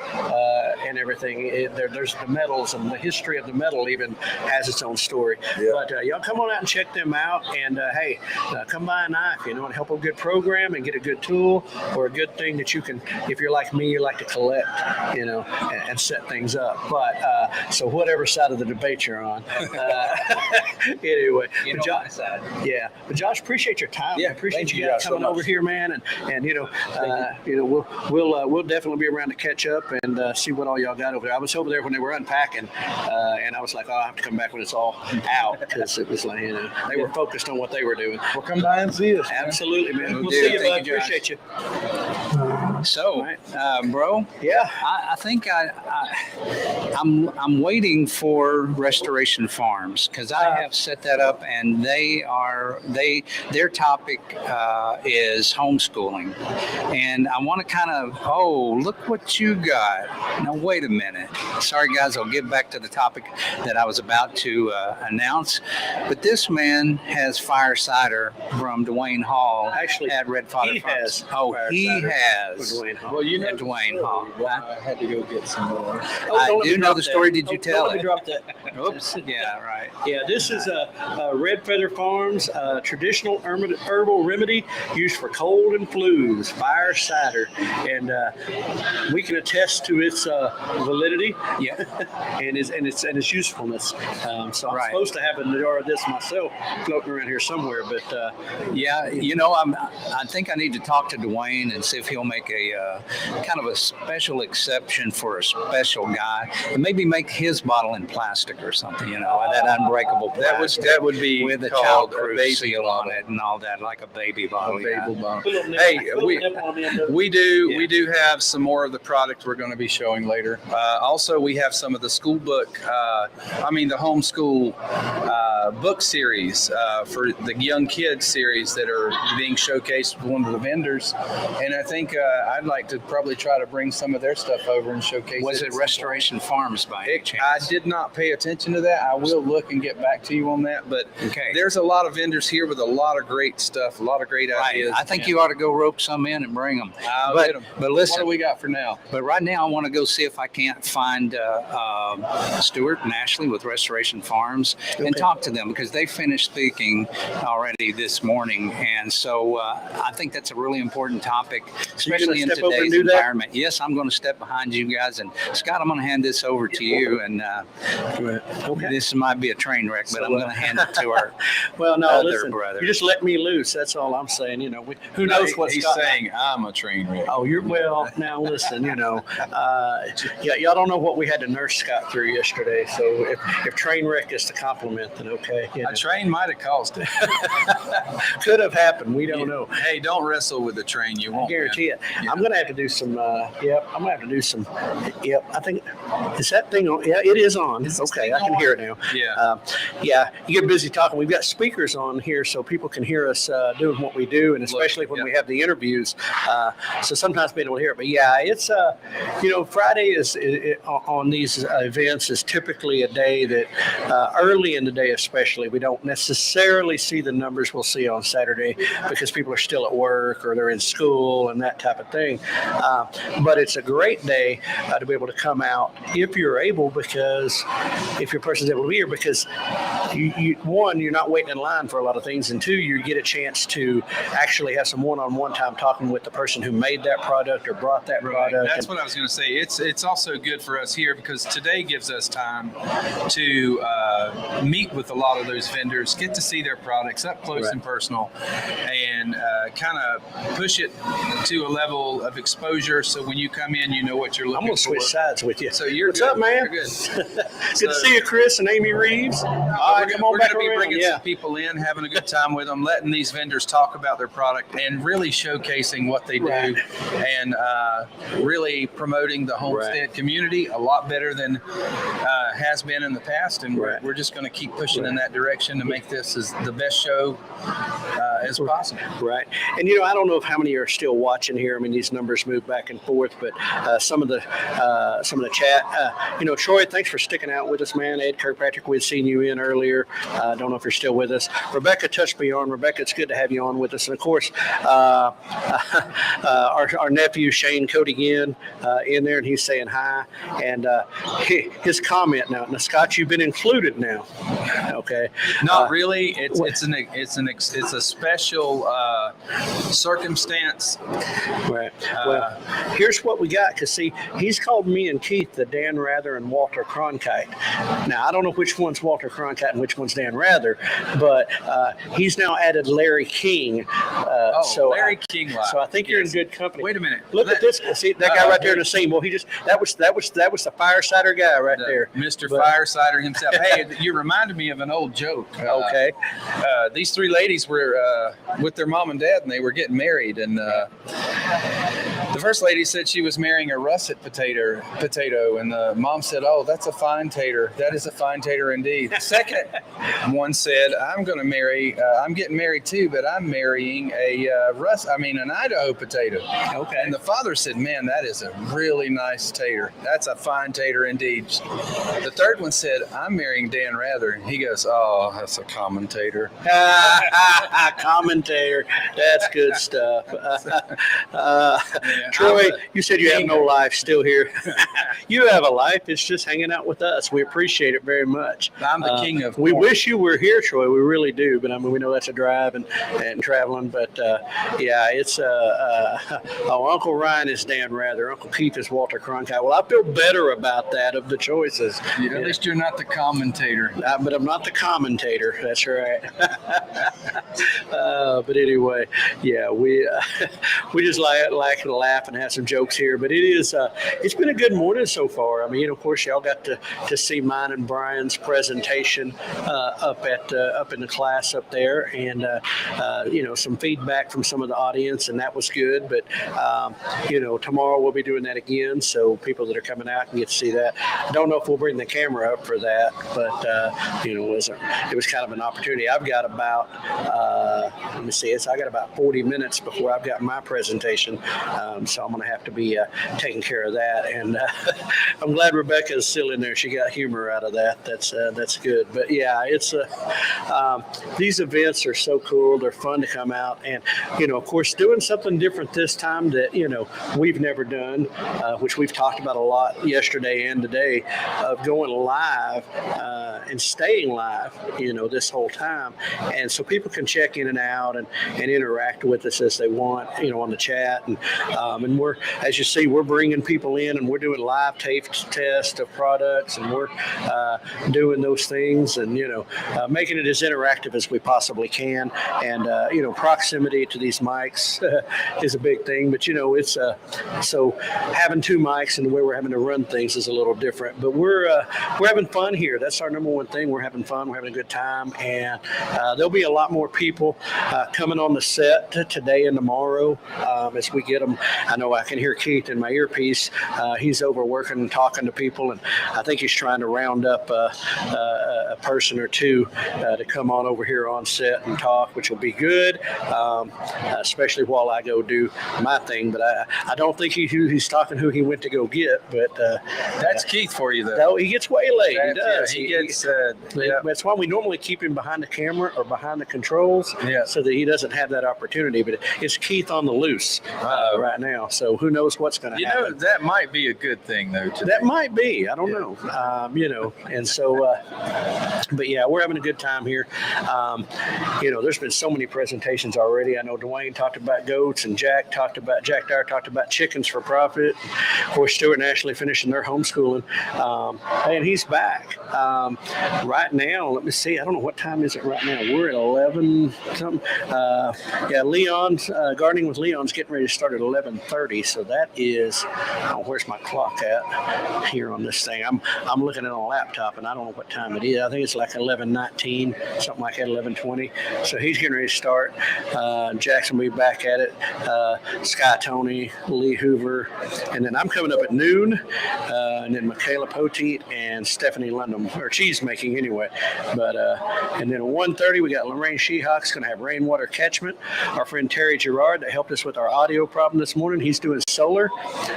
and everything, there's the metals, and the history of the metal even has its own story. Yeah. But y'all come on out and check them out, and hey, come buy a knife, and help a good program and get a good tool or a good thing that you can, if you're like me, you like to collect, and set things up. But so whatever side of the debate you're on, anyway. Josh, yeah. But Josh, appreciate your time. Yeah, I appreciate you guys guys coming so over here, man, and we'll definitely be around to catch up and see what all y'all got over there. I was over there when they were unpacking, and I was like, I have to come back when it's all out, because it was like, they were focused on what they were doing. Well, come by and see us. Man. Absolutely, man. We'll see you, bud. Appreciate you. So, bro, yeah, I think I'm waiting for Restoration Farms, because I have set that up, and their topic is homeschooling, and I want to kind of, look what you got. Now wait a minute. Sorry guys, I'll get back to the topic that I was about to announce, but this man has fire cider from Dwayne Hall. Actually, at Red Father Farms. He has. Dwayne Hall. Well, at Dwayne Hall. I had to go get some more. I do know tell the story? Did you tell Let me it? drop that. Oops. Yeah, right. Yeah, this is a Red Feather Farms traditional herbal remedy used for cold and flus, fire cider, and we can attest to its validity. Yeah. and its usefulness. So I'm Right. supposed to have a jar of this myself floating around here somewhere, but Yeah, I think I need to talk to Dwayne and see if he'll make a kind of a special exception for a special guy, and maybe make his bottle in plastic or something. That unbreakable plastic. That would be with a called a childproof baby seal bottle. on it and all that, like a baby bottle. yeah. Baby bottle. put a little nip- Hey, put a little nip on the end of it. We Yeah. do have some more of the product we're going to be showing later. Also, we have some of the school book, the homeschool book series for the young kids series that are being showcased with one of the vendors. And I think I'd like to probably try to bring some of their stuff over and showcase Was it Restoration Farms by any I chance? did not pay attention to that. I will look and get back to you on that. But Okay. there's a lot of vendors here with a lot of great stuff, a lot of great Right. ideas. I think you ought to go rope some in and bring them. I'll But- get 'em. but What listen- do we got for now? But right now, I want to go see if I can't find Stuart and Ashley with Restoration Farms and talk to them, because they finished speaking already this morning. And so I think that's a really important topic, So you're especially in gonna step over and today's do that? environment. Yes, I'm going to step behind you guys. And Scott, I'm going to hand this over to you. And Okay. this might be a train wreck, but I'm going to hand it to our Well, no, other listen, brother. you just let me loose. That's all I'm saying. Who knows what he's Scott. saying? I'm a train wreck. Oh, now listen, y'all don't know what we had to nurse Scott through yesterday. So if train wreck is the compliment, then okay. A train might have caused it. Could have happened. We don't know. Hey, don't wrestle with the train. You I won't. guarantee it. Yeah. I'm gonna have to do some. I'm gonna have to do some. Yep. I think is that thing on? Yeah, it is on. Okay, I can hear it now. Yeah. Yeah. You get busy talking. We've got speakers on here so people can hear us doing what we do, and especially when yeah. we have the interviews. So sometimes being able to hear it. But yeah, it's Friday is on these events is typically a day that early in the day, especially, we don't necessarily see the numbers we'll see on Saturday because people are still at work or they're in school and that type of thing. But it's a great day to be able to come out if you're able, because if your person's able to be here, because one, you're not waiting in line for a lot of things, and two, you get a chance to actually have some one-on-one time talking with the person who made that product or brought that product. That's what I was going to say. It's also good for us here because today gives us time to meet with a lot of those vendors, get to see their products up close Right. and personal, and kind of push it to a level of exposure. So when you come in, you know what you're I'm looking gonna for. switch sides with you. So you're What's good. up, man? You're good. Good to see you, Chris and Amy Reeves. All right, come on We're back going to be around. bringing Yeah. some people in, having a good time with them, letting these vendors talk about their product, and really showcasing what they do, Right. and really promoting the homestead community a lot better than has been in the past. And Right. we're just going to keep pushing in that direction to make this as the best show as possible. Right. And, I don't know if how many are still watching here. I mean, these numbers move back and forth, but some of the chat, Troy, thanks for sticking out with us, man. Ed Kirkpatrick, we'd seen you in earlier. I don't know if you're still with us. Rebecca touched me on. Rebecca, it's good to have you on with us. And of course, our nephew, Shane Codigan, in there, and he's saying hi. And his comment now, Scott, you've been included now. Okay. Not really. It's a special circumstance. Right. Well, here's what we got. Because, see, he's called me and Keith the Dan Rather and Walter Cronkite. Now, I don't know which one's Walter Cronkite and which one's Dan Rather, but he's now added Larry King. Larry King. So I think you're in good company. Wait a minute. Look at this. See that guy right there in the scene. Well, that was the Firesider guy right there. Mr. But- Firesider himself. Hey, you reminded me of an old joke. Okay. These three ladies were with their mom and dad, and they were getting married. And the first lady said she was marrying a russet potato, and the mom said, "Oh, that's a fine tater. That is a fine tater indeed." The second one said, "I'm getting married too, but I'm marrying an Idaho potato." Okay. And the father said, "Man, that is a really nice tater. That's a fine tater indeed." The third one said, "I'm marrying Dan Rather." He goes, "Oh, that's a commentator." Commentator. That's good stuff. Troy, you said you have no life still here. You have a life. It's just hanging out with us. We appreciate it very much. I'm the king of We corn. wish you were here, Troy. We really do. But I mean, we know that's a drive and traveling. But yeah, it's Uncle Ryan is Dan Rather. Uncle Keith is Walter Cronkite. Well, I feel better about that of the choices. At least you're not the commentator. But I'm not the commentator. That's right. But anyway, yeah, we just like to laugh and have some jokes here. But it's been a good morning so far. I mean, of course, y'all got to see mine and Brian's presentation up in the class up there, and some feedback from some of the audience, and that was good. But tomorrow we'll be doing that again, so people that are coming out can get to see that. I don't know if we'll bring the camera up for that, but it was kind of an opportunity. I've got about I got about 40 minutes before I've got my presentation, so I'm going to have to be taking care of that. And I'm glad Rebecca is still in there. She got humor out of that. That's good. But yeah, it's these events are so cool. They're fun to come out, and of course, doing something different this time that we've never done, which we've talked about a lot yesterday and today, of going live and staying live, this whole time, and so people can check in and out and interact with us as they want, on the chat, and we're, as you see, we're bringing people in and we're doing live tape tests of products, and we're doing those things, and making it as interactive as we possibly can, and proximity to these mics is a big thing, but it's so having two mics and the way we're having to run things is a little different, but we're having fun here. That's our number one thing. We're having fun. We're having a good time, and there'll be a lot more people coming on the set today and tomorrow as we get them. I know I can hear Keith in my earpiece. He's over working and talking to people, and I think he's trying to round up a person or two to come on over here on set and talk, which will be good, especially while I go do my thing. But I don't think he's talking who he went to go get. But That's Keith for you, though. no, he gets waylaid. He does. He gets. That's why we normally keep him behind the camera or behind the controls, so that he doesn't have that opportunity. But it's Keith on the loose right now, so who knows what's going to happen. That might be a good thing, though. Today. That might be. I don't know. And so, but yeah, we're having a good time here. There's been so many presentations already. I know Dwayne talked about goats, and Jack Dyer talked about chickens for profit. Of course, Stuart and Ashley finishing their homeschooling, and he's back. Right now, let me see. I don't know what time is it right now. We're at 11 something. Leon's gardening with Leon's getting ready to start at 11:30. So that is, where's my clock at here on this thing? I'm looking at it on a laptop, and I don't know what time it is. I think it's like 11:19, something like that, 11:20. So he's getting ready to start. Jackson will be back at it. Sky Tony, Lee Hoover, and then I'm coming up at noon, and then Michaela Poteet and Stephanie Lundham, or cheese making anyway. But and then at 1:30 we got Lorraine Sheehock's going to have rainwater catchment. Our friend Terry Gerard that helped us with our audio problem this morning, he's doing solar.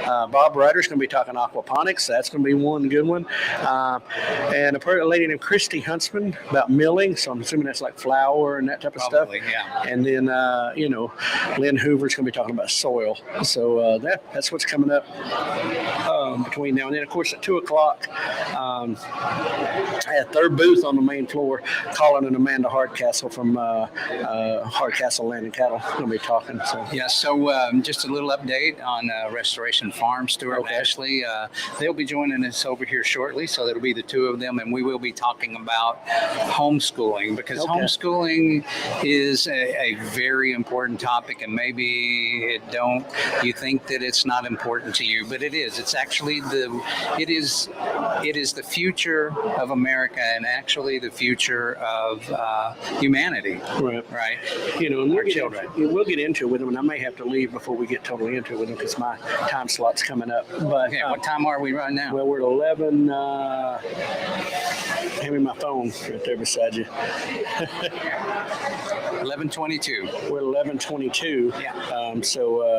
Bob Ryder's going to be talking aquaponics. That's going to be one good one. And a lady named Christy Huntsman about milling. So I'm assuming that's like flour and that type of Probably, stuff. yeah. And then Lynn Hoover's going to be talking about soil. So that's what's coming up between now and then. Of course, at 2:00, at third booth on the main floor, Colin and Amanda Hardcastle from Hardcastle Land and Cattle going to be talking. So Yeah, so just a little update on Restoration Farm, Stuart and Ashley. They'll be joining us over here shortly, so that'll be the two of them, and we will be talking about homeschooling, because homeschooling is a very important topic, and maybe you think that it's not important to you, but it is. It's actually it is the future of America, and actually the future of humanity. Right. And Our children. We'll get into it with them, and I may have to leave before we get totally into it with them because my time slot's coming up. But Okay, what time are we right now? well, we're at 11. Hand me my phone right there beside you. 11:22. We're at 11:22.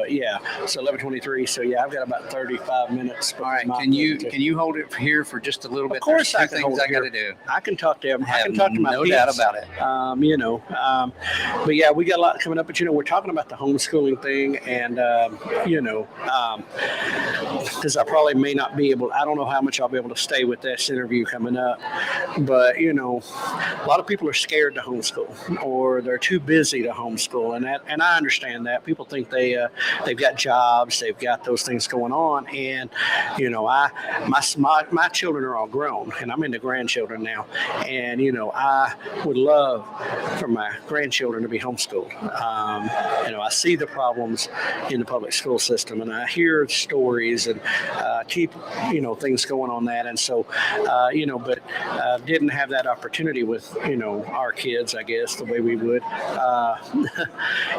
Yeah. So 11:23. So yeah, I've got about 35 minutes. All right. Can you hold it here for just a little bit? Of course, There's I two can hold things it I got to here. do. I can talk to him. I Have can talk to my no peeps. doubt about it. But yeah, we got a lot coming up. But we're talking about the homeschooling thing, and because I probably may not be able. I don't know how much I'll be able to stay with this interview coming up. But a lot of people are scared to homeschool, or they're too busy to homeschool, and I understand that. People think they've got jobs, they've got those things going on, and my children are all grown, and I'm into grandchildren now, and I would love for my grandchildren to be homeschooled. I see the problems in the public school system, and I hear stories and keep things going on that, and so but didn't have that opportunity with our kids, I guess, the way we would.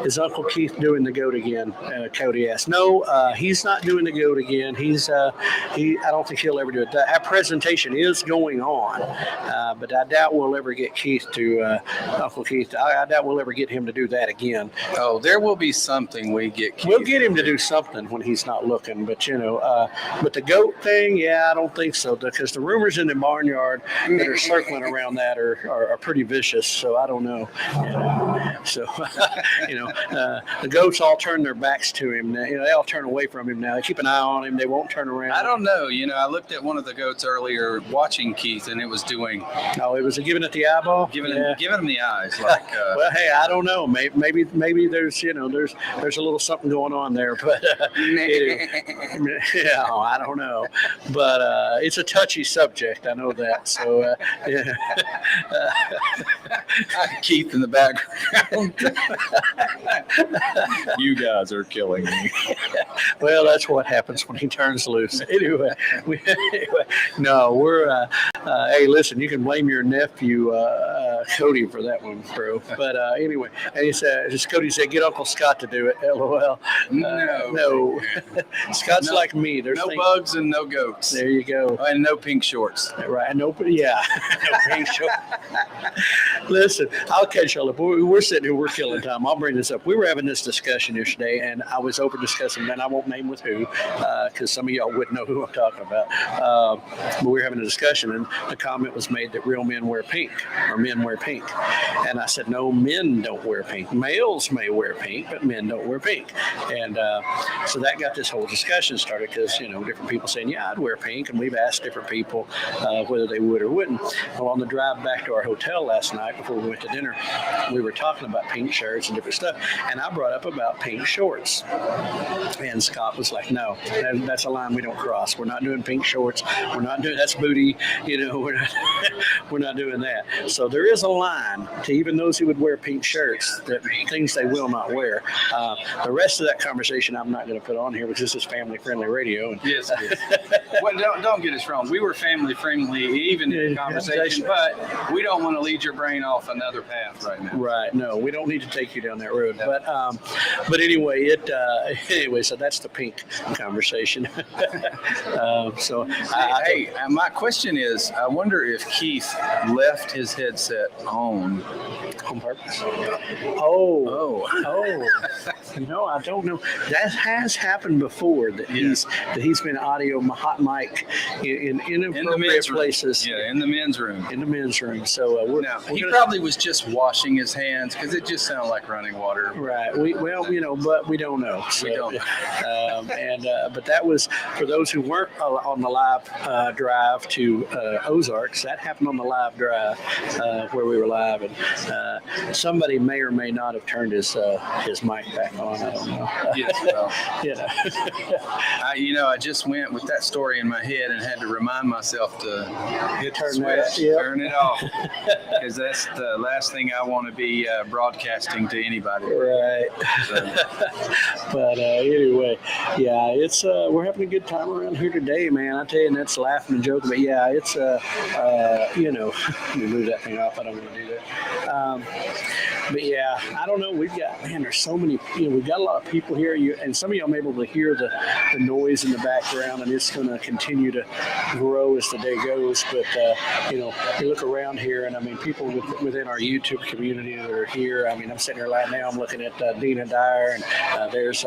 Is Uncle Keith doing the goat again? Cody asked. No, he's not doing the goat again. I don't think he'll ever do it. That presentation is going on, but I doubt we'll ever get Keith to Uncle Keith. I doubt we'll ever get him to do that again. Oh, there will be something we get. Keith. We'll get him to do something when he's not looking, but but the goat thing, yeah, I don't think so, because the rumors in the barnyard that are circling around that are pretty vicious. So I don't know. So the goats all turn their backs to him. They all turn away from him now. They keep an eye on him. They won't turn around. I don't know. I looked at one of the goats earlier watching Keith, and it was doing. Oh, it was giving it the eyeball. Giving him the eyes. Like. Well, hey, I don't know. Maybe there's there's a little something going on there, but yeah, I don't know. But it's a touchy subject. I know that. So yeah. Keith in the background. You guys are killing me. Well, that's what happens when he turns loose. Anyway, no, we're. Hey, listen, you can blame your nephew Cody for that one, bro. But anyway, and he said, Cody said, get Uncle Scott to do it. LOL. No. Scott's like me. There's no things, bugs and no goats. There you go. And no pink shorts. Right. No pink shorts. Listen, I'll catch y'all up. We're sitting here, we're killing time. I'll bring this up. We were having this discussion yesterday, and I was open discussing, and I won't name with who, because some of y'all wouldn't know who I'm talking about. But we were having a discussion, and the comment was made that real men wear pink, or men wear pink. And I said, no, men don't wear pink. Males may wear pink, but men don't wear pink. And so that got this whole discussion started, because, different people saying, yeah, I'd wear pink, and we've asked different people whether they would or wouldn't. Well, on the drive back to our hotel last night before we went to dinner, we were talking about pink shirts and different stuff, and I brought up about pink shorts, and Scott was like, no, that's a line we don't cross. We're not doing pink shorts. We're not doing, that's booty, we're not doing that. So there is a line to even those who would wear pink shirts, that things they will not wear. The rest of that conversation I'm not going to put on here, because this is family-friendly radio. And yes. Well, don't get us wrong. We were family-friendly even in the conversation, but we don't want to lead your brain off another path right now. Right. No, we don't need to take you down that road. But anyway, so that's the pink conversation. My question is, I wonder if Keith left his headset on purpose. Oh. No, I don't know. That has happened before. That he's been audio hot mic in inappropriate places. Yeah, in the men's room. In the men's room. So he probably was just washing his hands, because it just sounded like running water. Right. But we don't know. So, we don't know. But that was for those who weren't on the live drive to Ozarks. That happened on the live drive where we were live, and somebody may or may not have turned his mic back on. I don't know. Yes. Well, I just went with that story in my head and had to remind myself to hit the switch, turn it off, because that's the last thing I want to be broadcasting to anybody. Right. So. But anyway, yeah, it's we're having a good time around here today, man. I tell you, and that's laughing and joking, but yeah, it's let me move that thing off. I don't want to do that. But yeah, I don't know. There's so many, we've got a lot of people here, and some of y'all may be able to hear the noise in the background, and it's going to continue to grow as the day goes. But, you look around here, and I mean, people within our YouTube community that are here. I mean, I'm sitting here right now, I'm looking at Dina Dyer, and there's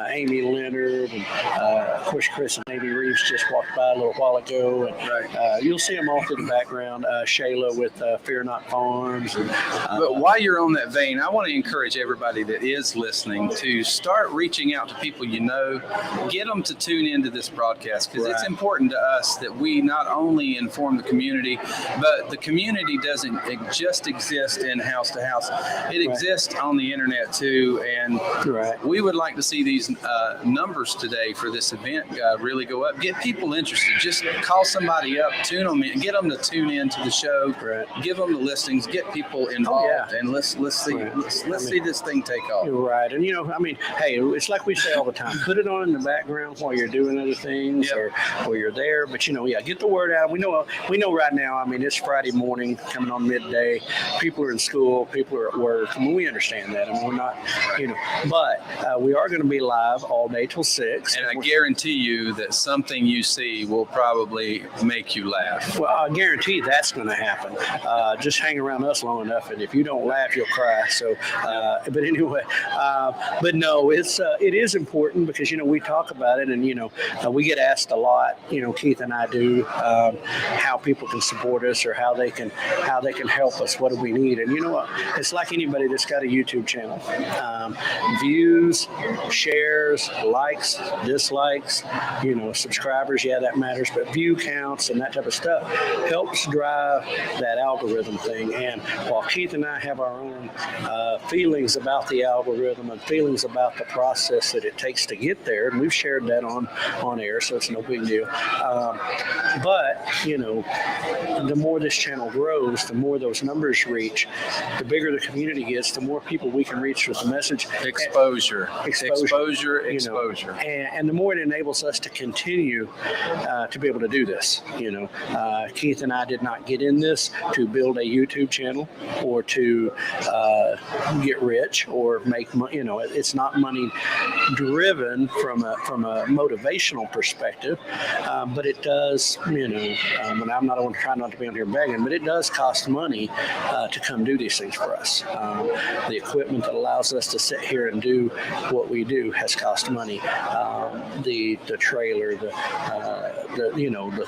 Amy Leonard, and of course, Chris and Amy Reeves just walked by a little while ago. And you'll see them all through the background. Shayla with Fear Not Farms. And, but while you're on that vein, I want to encourage everybody that is listening to start reaching out to people get them to tune into this broadcast, because it's important to us that we not only inform the community, but the community doesn't just exist in house to house. It exists on the internet too, and we would like to see these numbers today for this event really go up. Get people interested. Just call somebody up, tune them in, get them to tune in to the show, give them the listings, get people involved, and let's see this thing take off. Right, and I mean, hey, it's like we say all the time: put it on in the background while you're doing other things, or you're there. But get the word out. We know right now. I mean, it's Friday morning, coming on midday. People are in school, people are at work. I mean, we understand that. I mean, we're not, but we are going to be live all day till 6. And I guarantee you that something you see will probably make you laugh. Well, I guarantee that's going to happen. Just hang around us long enough, and if you don't laugh, you'll cry. So, but anyway, but no, it is important because we talk about it, and we get asked a lot. Keith and I do how people can support us or how they can help us. What do we need? And it's like anybody that's got a YouTube channel. Views, shares, likes, dislikes, subscribers, that matters, but view counts and that type of stuff helps drive that algorithm thing. And while Keith and I have our own feelings about the algorithm and feelings about the process that it takes to get there, and we've shared that on air, so it's no big deal. But the more this channel grows, the more those numbers reach, the bigger the community gets, the more people we can reach with the message. Exposure. And the more it enables us to continue to be able to do this. Keith and I did not get in this to build a YouTube channel or to get rich or make money. It's not money driven from a motivational perspective, but it does. And I'm not trying not to be on here begging, but it does cost money to come do these things for us. The equipment that allows us to sit here and do what we do has cost money. The trailer, the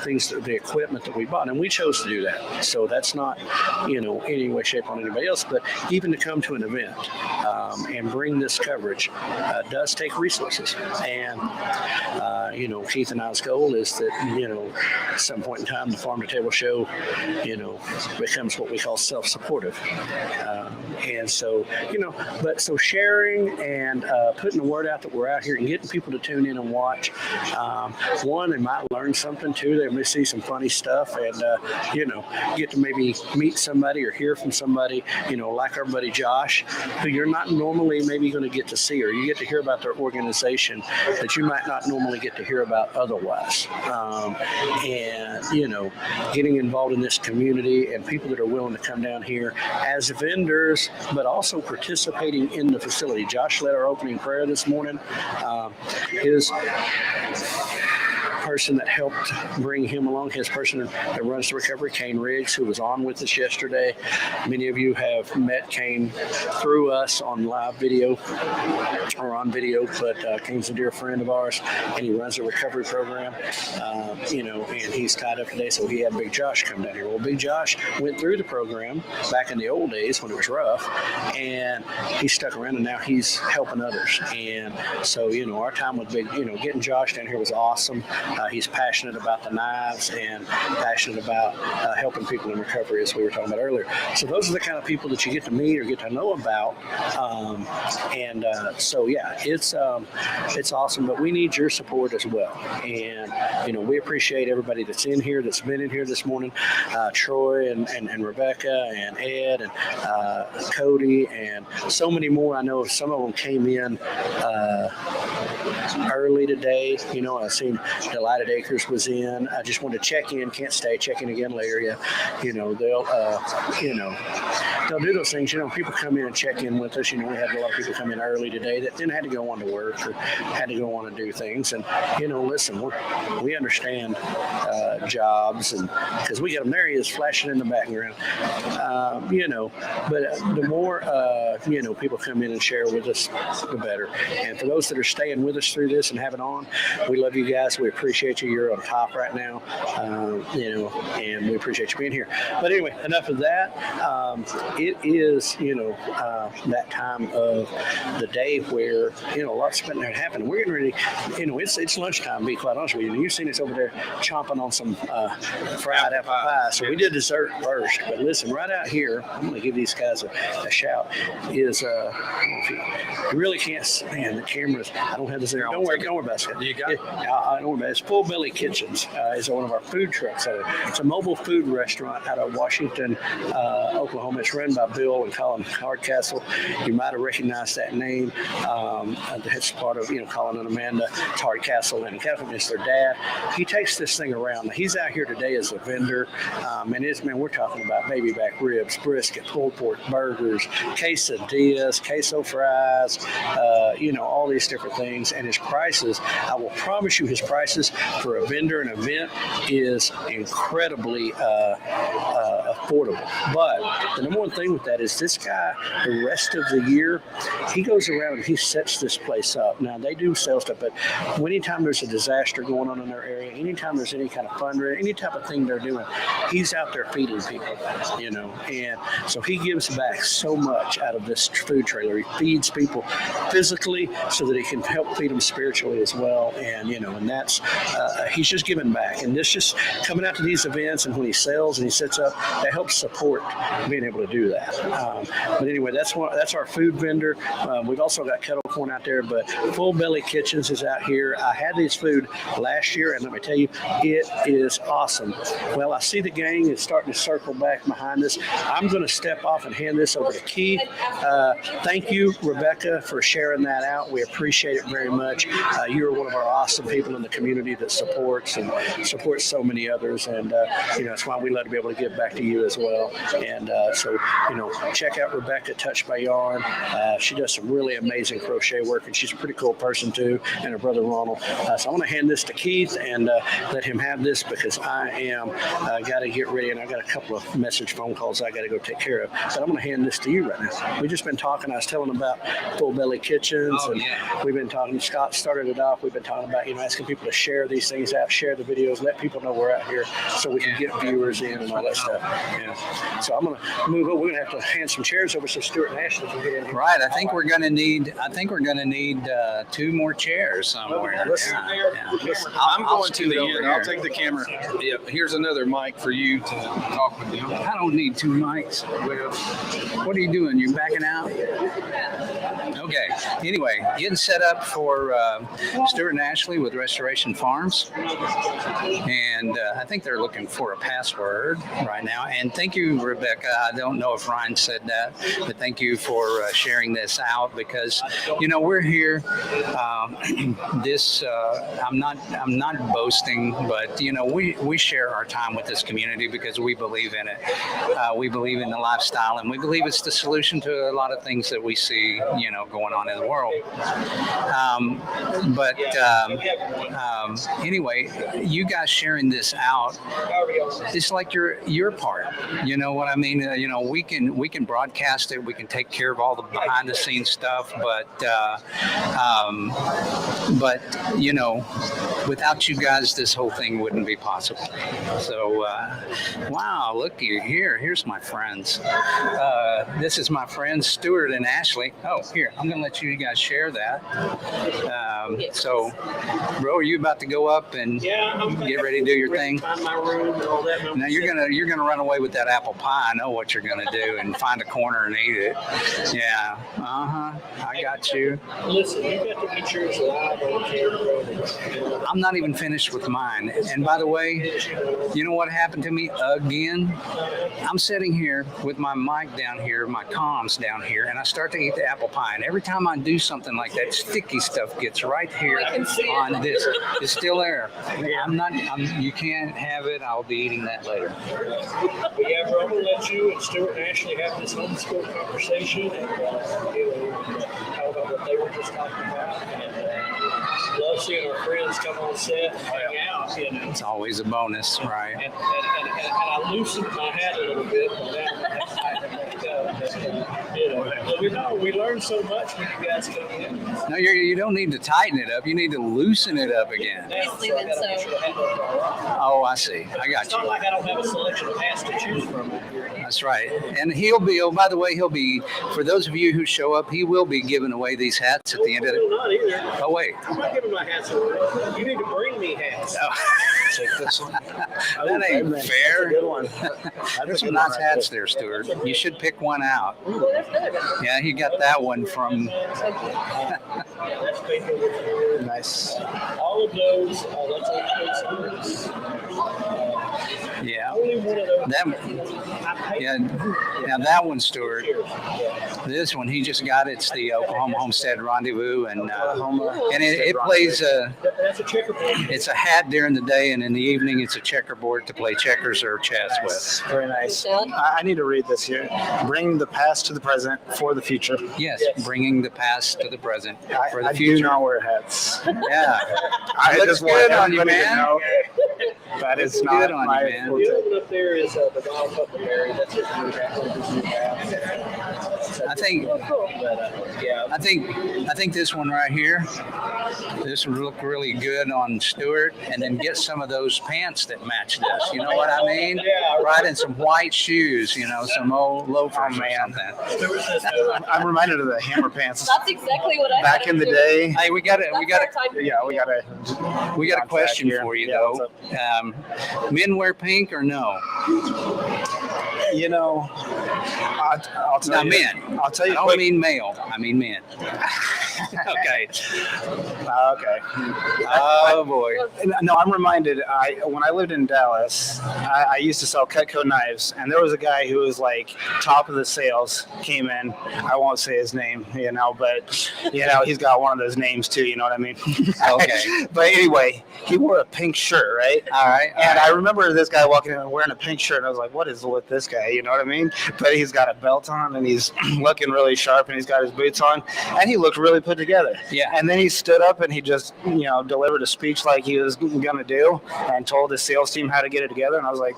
things, the equipment that we bought, and we chose to do that. So that's not any way, shape on anybody else. But even to come to an event and bring this coverage does take resources. And Keith and I's goal is that at some point in time the Farm to Table show becomes what we call self-supportive. And so so sharing and putting the word out that we're out here and getting people to tune in and watch. One, they might learn something. Two, they may see some funny stuff, and get to maybe meet somebody or hear from somebody, like our buddy Josh, who you're not normally maybe going to get to see, or you get to hear about their organization that you might not normally get to hear about otherwise. And getting involved in this community and people that are willing to come down here as vendors, but also participating in the facility. Josh led our opening prayer this morning. His person that helped bring him along, his person that runs the recovery, Kane Riggs, who was on with us yesterday. Many of you have met Kane through us on live video or on video, but Kane's a dear friend of ours, and he runs a recovery program, and he's tied up today, so he had Big Josh come down here. Well, Big Josh went through the program back in the old days when it was rough, and he stuck around, and now he's helping others. And so, our time with Big, getting Josh down here was awesome. He's passionate about the knives and passionate about helping people in recovery, as we were talking about earlier. So those are the kind of people that you get to meet or get to know about. So yeah, it's awesome, but we need your support as well. And we appreciate everybody that's in here, that's been in here this morning. Troy and Rebecca and Ed and Cody and so many more. I know some of them came in early today. I've seen Delighted Acres was in. I just wanted to check in. Can't stay. Check in again later. Yeah, they'll they'll do those things. People come in and check in with us. We had a lot of people come in early today that then had to go on to work or had to go on and do things. And listen, we understand jobs, and because we got them. There he is flashing in the background. But the more people come in and share with us, the better. And for those that are staying with us through this and have it on, we love you guys. We appreciate you. You're on top right now, and we appreciate you being here. But anyway, enough of that. It is, that time of the day where, a lot's been there happening. We're getting ready, it's lunchtime, to be quite honest with you. And you've seen us over there chomping on some fried apple pie. So we did dessert first. But listen, right out here, I'm going to give these guys a shout, is, you really can't, man, the cameras, I don't have this there. Don't worry about it. You got it? I don't worry about it. It's Full Belly Kitchens is one of our food trucks. It's a mobile food restaurant out of Washington, Oklahoma. It's run by Bill and Colin Hardcastle. You might have recognized that name. It's part of, Colin and Amanda. It's Hardcastle and Kevin. It's their dad. He takes this thing around. He's out here today as a vendor. We're talking about baby back ribs, brisket, pulled pork, burgers, quesadillas, queso fries, all these different things. And his prices, I will promise you, his prices for a vendor and event is incredibly affordable. But the number one thing with that is this guy, the rest of the year, he goes around and he sets this place up. Now, they do sell stuff, but anytime there's a disaster going on in their area, anytime there's any kind of fundraiser, any type of thing they're doing, he's out there feeding people, and so he gives back so much out of this food trailer. He feeds people physically so that he can help feed them spiritually as well, and and that's he's just giving back, and this just coming out to these events, and when he sells and he sets up, that helps support being able to do that. But anyway, that's our food vendor. We've also got kettle corn out there, but Full Belly Kitchens is out here. I had these food last year, and let me tell you, it is awesome. Well, I see the gang is starting to circle back behind us. I'm going to step off and hand this over to Keith. Thank you, Rebecca, for sharing that out. We appreciate it very much. You're one of our awesome people in the community that supports so many others, and it's why we love to be able to give back to you as well. And so check out Rebecca, Touched by Yarn. She does some really amazing crochet work, and she's a pretty cool person too, and her brother Ronald. So I want to hand this to Keith and let him have this, because I am got to get ready, and I got a couple of message phone calls I got to go take care of. But I'm going to hand this to you right now. We've just been talking. I was telling about Full Belly Kitchens, we've been talking. Scott started it off. We've been talking about asking people to share these things out, share the videos, let people know we're out here, so we can get viewers in and all that stuff. So I'm going to move over. We're going to have to hand some chairs over so Stuart and Ashley can get in here. Right. I think we're going to need 2 more chairs somewhere. I'm going to the end. I'll take the camera. Yeah, here's another mic for you to talk with them. I don't need 2 mics. What are you doing? You backing out? Okay. Anyway, getting set up for Stuart and Ashley with Restoration Farms, and I think they're looking for a password right now. And thank you, Rebecca. I don't know if Ryan said that, but thank you for sharing this out, because we're here. I'm not boasting, but we share our time with this community because we believe in it. We believe in the lifestyle, and we believe it's the solution to a lot of things that we see going on in the world. Anyway, you guys sharing this out, it's like your part. You know what I mean? We can broadcast it. We can take care of all the behind the scenes stuff, but without you guys, this whole thing wouldn't be possible. So, wow, look here. Here's my friends. This is my friends Stuart and Ashley. Oh, here, I'm gonna let you guys share that. So, bro, are you about to go up and get ready to do your thing? Find my room and all that. Now you're gonna run away with that apple pie. I know what you're gonna to do and find a corner and eat it. Yeah. I got you. Listen, you got to eat yours live on camera. I'm not even finished with mine. And by the way, you know what happened to me again? I'm sitting here with my mic down here, my comms down here, and I start to eat the apple pie. And every time I do something like that, sticky stuff gets right here on this. It's still there. You can't have it. I'll be eating that later. But yeah, bro, I'm going to let you and Stuart and Ashley have this homeschool conversation and talk about what they were just talking about. And love seeing our friends come on set and hang out, you know. It's always a bonus, right? And I loosened my hat a little bit, but that's you know, we learn so much when you guys come in. No, you don't need to tighten it up. You need to loosen it up again. Oh, I see. I got It's you. not like I don't have a selection of hats to choose from. That's right. And by the way, for those of you who show up, he will be giving away these hats at the end of it. Not either. Oh, wait. I'm not giving my hats away. You need to bring me hats. Oh. Take this one. That ain't fair. Good one. There's some nice hats there, Stuart. You should pick one out. Yeah, he got that one from. That's paper. Nice. All of those, that's Yeah. only one of those. Yeah. Now that one, Stuart. This one, he just got. It's the Oklahoma Homestead Rendezvous, and it plays. That's a checkerboard. It's a hat during the day, and in the evening, it's a checkerboard to play checkers or chess Nice. with. Very nice. I need to read this here. Bring the past to the present for the future. Yes, bringing the past to the present for the I future. do not wear hats. Yeah. I Looks just want good on you, everybody to man. know that is Looks not good on you, my man. forte. The other one up there is the Wild Huckleberry. That's his new hat. I think. Yeah. I think this one right here. This would look really good on Stuart, and then get some of those pants that match this. You know what I mean? Yeah. Right, and some white shoes. You know, some old loafers or something. I'm reminded of the hammer pants That's exactly what I back in the day. Hey, we got a question for you though. Men wear pink or no? You know, I'll tell Now, you. men. I'll tell you. I don't mean male. I mean men. Okay. Okay. Oh boy. No, I'm reminded. When I lived in Dallas, I used to sell Cutco knives, and there was a guy who was like top of the sales. Came in. I won't say his name, you know, but you know he's got one of those names too. You know what I mean? Okay. But anyway, he wore a pink shirt, right? All right. And I remember this guy walking in and wearing a pink shirt, and I was like, "What is with this guy?" You know what I mean? But he's got a belt on, and he's looking really sharp, and he's got his boots on, and he looked really put together. Yeah. And then he stood up and he just, you know, delivered a speech like he was gonna do, and told his sales team how to get it together. And I was like,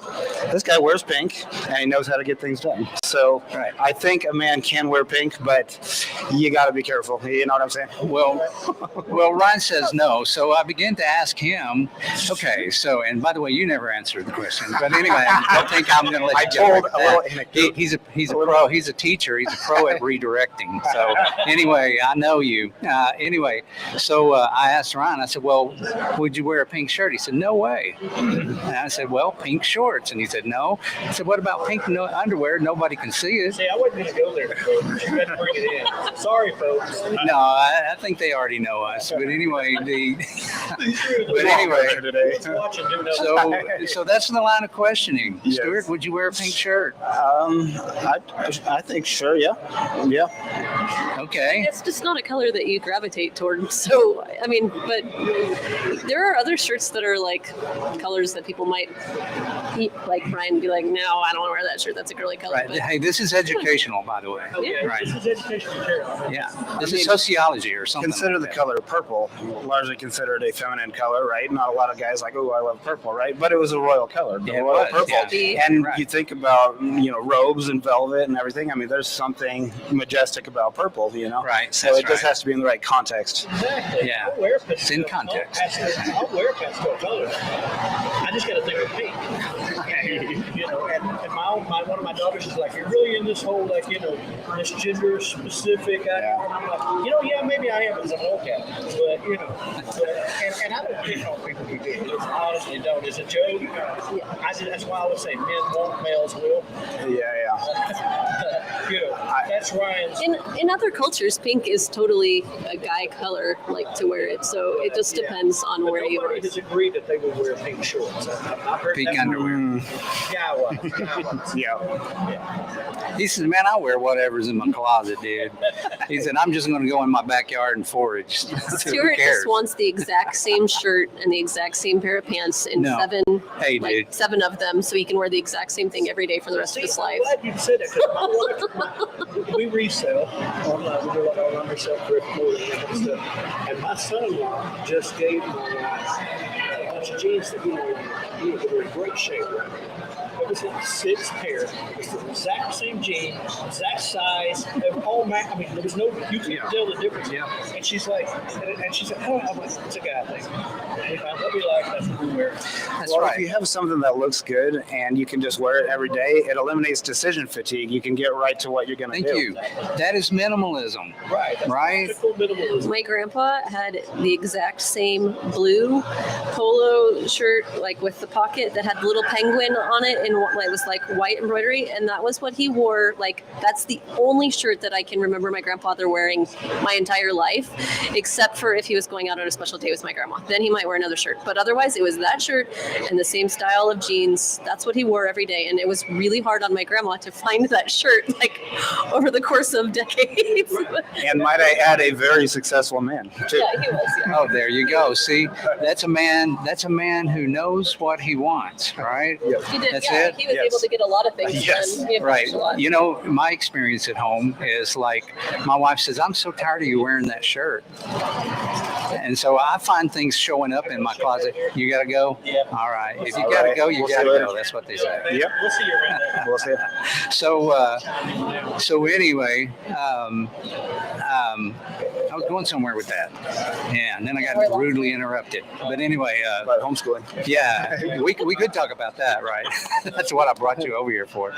this guy wears pink, and he knows how to get things done. So Right. I think a man can wear pink, but you got to be careful. You know what I'm saying? Well, Ryan says no. So I began to ask him. Okay. So, and by the way, you never answered the question. But anyway, I don't think I'm going to let you. I told a little anecdote. He's a pro. He's a teacher. He's a pro at redirecting. So anyway, I know you. Anyway, so I asked Ryan. I said, "Well, would you wear a pink shirt?" He said, "No way." And I said, "Well, pink shorts." And he said, "No." I said, "What about pink underwear? Nobody can see it." See, I wasn't going to go there, folks. You had to bring it in. Sorry, folks. No, I think they already know us. But anyway, Let's watch and do nothing. so that's the line of questioning. Yes. Stuart, would you wear a pink shirt? I think sure, yeah. Okay. It's just not a color that you gravitate toward. So, I mean, but there are other shirts that are like colors that people might, like Ryan, be like, no, I don't want to wear that shirt. That's a girly color. Right. But Hey, this is educational, by the way. Okay, Right. this is educational material. Yeah. This is sociology or something. Consider like the that. color purple, largely considered a feminine color, right? Not a lot of guys like, oh, I love purple, right? But it was a royal color, the Yeah, it royal was, purple. yeah. And Right. you think about, you know, robes and velvet and everything. I mean, there's something majestic about purple, you know? Right, So that's it just right. has to be in the right context. Exactly. Yeah. I'll wear It's in context. I'll wear pastel colors. I just got to think of pink. You know, and one of my daughters is like, you're really in this whole, like, this gender specific. And I'm like, yeah, maybe I am as a okay. But, and I don't pick on people who do. I honestly don't. It's a joke. That's why I would say men won't, males will. That's Ryan's. In other cultures, pink is totally a guy color, like to wear it. So it just depends on But where you are. nobody has agreed that they would wear pink shorts. I've heard Pink that underwear. Yeah. He says, man, I wear whatever's in my closet, dude. He said, I'm just going to go in my backyard and forage. Who Stuart cares? just wants the exact same shirt and the exact same pair of pants in No. seven of them, so he can wear the exact same thing every day for the rest of his life. I'm glad you said that, because we resell online. We do like online resell thrift clothing and that kind of stuff. And my son-in-law just gave my wife a bunch of jeans that he were in great shape. It was like 6 pair. It was the exact same jean, exact size. They were all there was no, you couldn't tell the difference. And she's like, oh, I'm like, it's a guy thing. What we like, that's what we wear. If you have something that looks good and you can just wear it every day, it eliminates decision fatigue. You can get right to what you're going to do. Thank you. That is minimalism. Right. Minimalism. My grandpa had the exact same blue polo shirt, like with the pocket that had the little penguin on it, and it was like white embroidery, and that was what he wore. Like, that's the only shirt that I can remember my grandfather wearing my entire life, except for if he was going out on a special day with my grandma. Then he might wear another shirt, but otherwise it was that shirt and the same style of jeans. That's what he wore every day, and it was really hard on my grandma to find that shirt like over the course of decades. And might I add, a very successful man too. Yeah, he was. Yeah. Oh, there you go. See, that's a man who knows what he wants, right? He did. That's Yeah, it? he was able to get a lot of things done. He Right. accomplished a lot. You know, my experience at home is like, my wife says, I'm so tired of you wearing that shirt. And so I find things showing up in my closet. You got to go? Yeah. All right. If you All got to right. go, you We'll got see to you later. go. That's what they say. Yep. We'll see you around there. We'll see. So anyway, I was going somewhere with that. Yeah, and then I got rudely interrupted. But anyway, About homeschooling. yeah, we could talk about that, right? That's what I brought you over here for.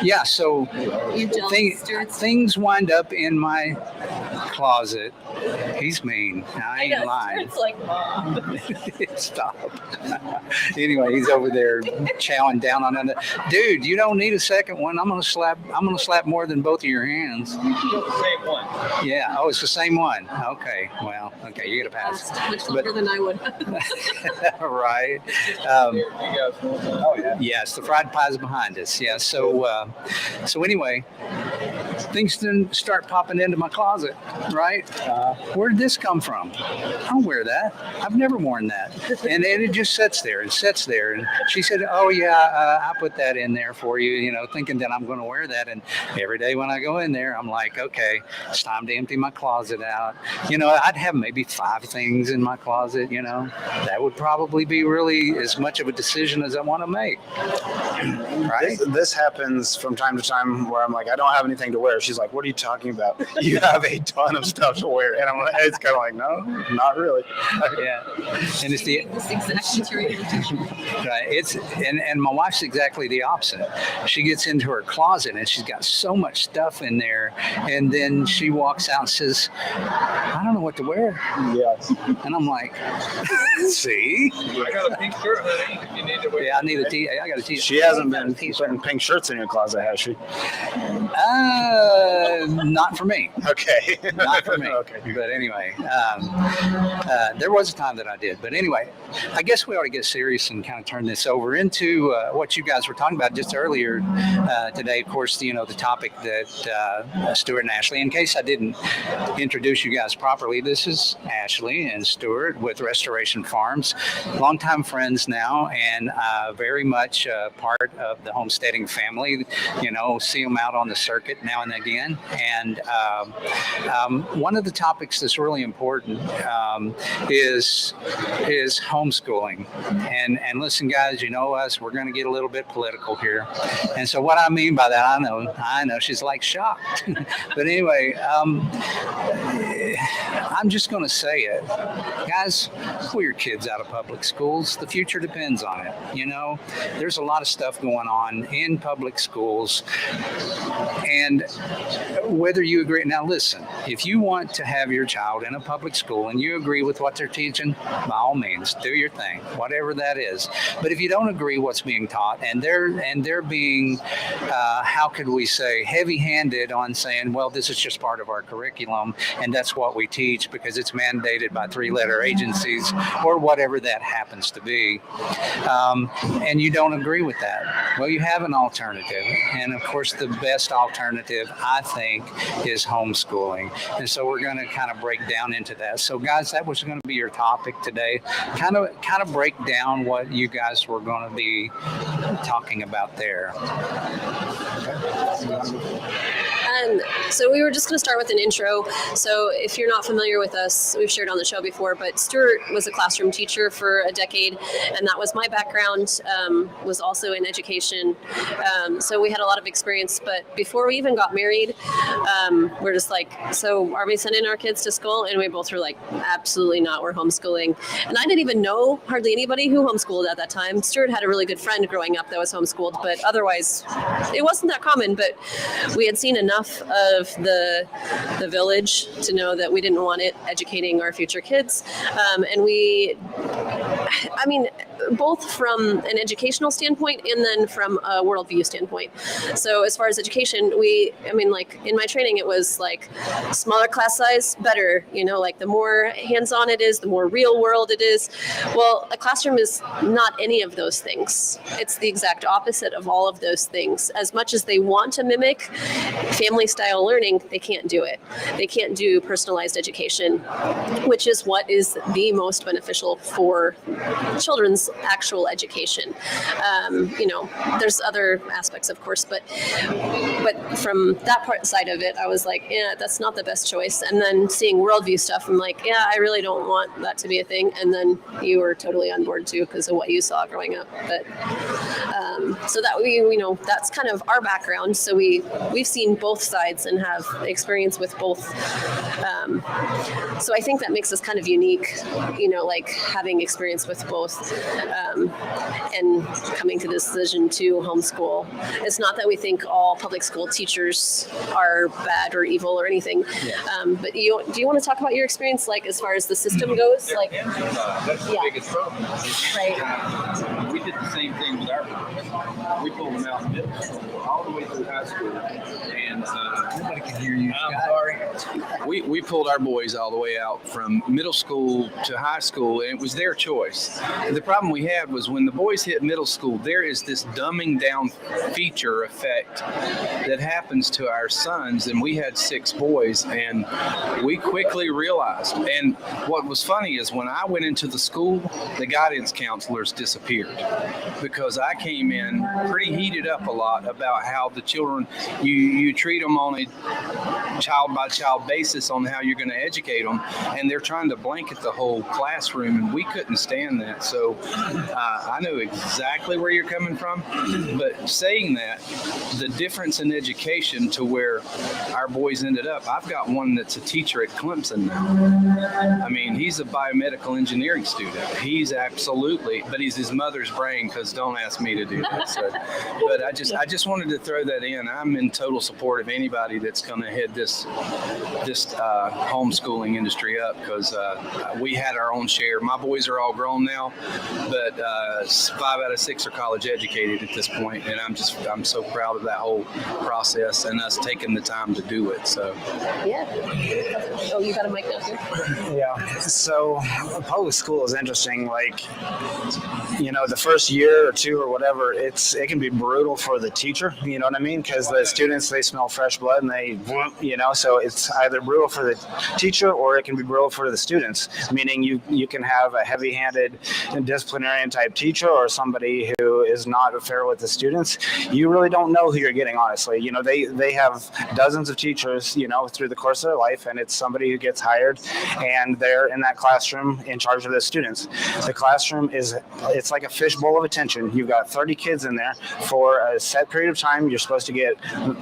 Yeah, so You jealous, Stuart? things wind up in my closet. He's mean. I ain't lying. Stuart's like, Mom. Stop. Anyway, he's over there chowing down on it. Dude, you don't need a second one. I'm gonna slap more than both of your hands. Same one. Yeah. Oh, it's the same one. Okay. Well, okay, you get a pass. Much longer than I would. Right. Oh, yeah. Yes, the fried pie's behind us. Yeah. So anyway, things then start popping into my closet. Right. Where did this come from? I don't wear that. I've never worn that. And it just sits there and sits there. And she said, oh yeah, I put that in there for you, thinking that I'm going to wear that. And every day when I go in there, I'm like, okay, it's time to empty my closet out. I'd have maybe 5 things in my closet, that would probably be really as much of a decision as I want to make. Right. This happens from time to time where I'm like, I don't have anything to wear. She's like, what are you talking about? You have a ton of stuff to wear. And it's kind of like, no, not really. Yeah. And it's the This exact material. right. And my wife's exactly the opposite. She gets into her closet and she's got so much stuff in there, and then she walks out and says, I don't know what to wear. Yes. And I'm like, see? I got a pink shirt, honey, if you need to wear. Yeah, I need a t. I got a t. She hasn't been putting pink shirts in your closet, has she? Not for me. Okay. Not for me. Okay. But anyway, there was a time that I did. But anyway, I guess we ought to get serious and kind of turn this over into what you guys were talking about just earlier today. Of course, the topic that Stuart and Ashley, in case I didn't introduce you guys properly, this is Ashley and Stuart with Restoration Farms, longtime friends now, and very much part of the homesteading family. See them out on the circuit now and again. And one of the topics that's really important is homeschooling. And listen, guys, us, we're going to get a little bit political here. And so what I mean by that, I know she's like shocked. But anyway, I'm just going to say it. Guys, pull your kids out of public schools. The future depends on it. You know, there's a lot of stuff going on in public schools. And whether you agree, now listen, if you want to have your child in a public school and you agree with what they're teaching, by all means, do your thing, whatever that is. But if you don't agree what's being taught and they're being, how could we say, heavy-handed on saying, well, this is just part of our curriculum and that's what we teach because it's mandated by three-letter agencies or whatever that happens to be, and you don't agree with that, well, you have an alternative. And of course, the best alternative, I think, is homeschooling. And so we're going to kind of break down into that. So guys, that was going to be your topic today. Kind of break down what you guys were going to be talking about there. So we were just going to start with an intro. So if you're not familiar with us, we've shared on the show before, but Stuart was a classroom teacher for a decade, and that was my background, was also in education. So we had a lot of experience, but before we even got married, we're just like, so are we sending our kids to school? And we both were like, absolutely not, we're homeschooling. And I didn't even know hardly anybody who homeschooled at that time. Stuart had a really good friend growing up that was homeschooled, but otherwise it wasn't that common. But we had seen enough of the village to know that we didn't want it educating our future kids. And both from an educational standpoint and then from a worldview standpoint. So as far as education, in my training, it was like smaller class size, better, like the more hands-on it is, the more real world it is. Well, a classroom is not any of those things. It's the exact opposite of all of those things. As much as they want to mimic family style learning, they can't do it. They can't do personalized education, which is what is the most beneficial for children's actual education. There's other aspects, of course, but from that side of it, I was like, yeah, that's not the best choice. And then seeing worldview stuff, I'm like, yeah, I really don't want that to be a thing. And then you were totally on board too because of what you saw growing up. But so that that's kind of our background. So we've seen both sides and have experience with both. So I think that makes us kind of unique, like having experience with both. And coming to this decision to homeschool. It's not that we think all public school teachers are bad or evil or anything, but do you want to talk about your experience, like as far as the system goes? Like, that's the biggest problem. Right. We did the same thing with our boys. We pulled them out middle school all the way through high school, and nobody can hear you. I'm sorry. We pulled our boys all the way out from middle school to high school, and it was their choice. The problem we had was when the boys hit middle school, there is this dumbing down feature effect that happens to our sons, and we had 6 boys, and we quickly realized. And what was funny is when I went into the school, the guidance counselors disappeared because I came in pretty heated up a lot about how the children, you treat them on a child by child basis on how you're going to educate them, and they're trying to blanket the whole classroom, and we couldn't stand that. So I know exactly where you're coming from, but saying that, the difference in education to where our boys ended up, I've got one that's a teacher at Clemson now. I mean, he's a biomedical engineering student. He's absolutely, but he's his mother's brain, because don't ask me to do that. So, but I just wanted to throw that in. I'm in total support of anybody that's going to head this homeschooling industry up, because we had our own share. My boys are all grown now, but 5 out of 6 are college educated at this point, and I'm so proud of that whole process and us taking the time to do it. So yeah. Oh, you got a mic now too? Yeah. So public school is interesting. Like, the first year or 2 or whatever, it can be brutal for the teacher. You know what I mean? Because the students, they smell fresh blood, and they, so it's either brutal for the teacher or it can be brutal for the students. Meaning you can have a heavy-handed disciplinarian type teacher or somebody who who is not fair with the students, you really don't know who you're getting, honestly. You know, they have dozens of teachers, you know, through the course of their life, and it's somebody who gets hired and they're in that classroom in charge of the students. The classroom it's like a fishbowl of attention. You've got 30 kids in there for a set period of time. You're supposed to get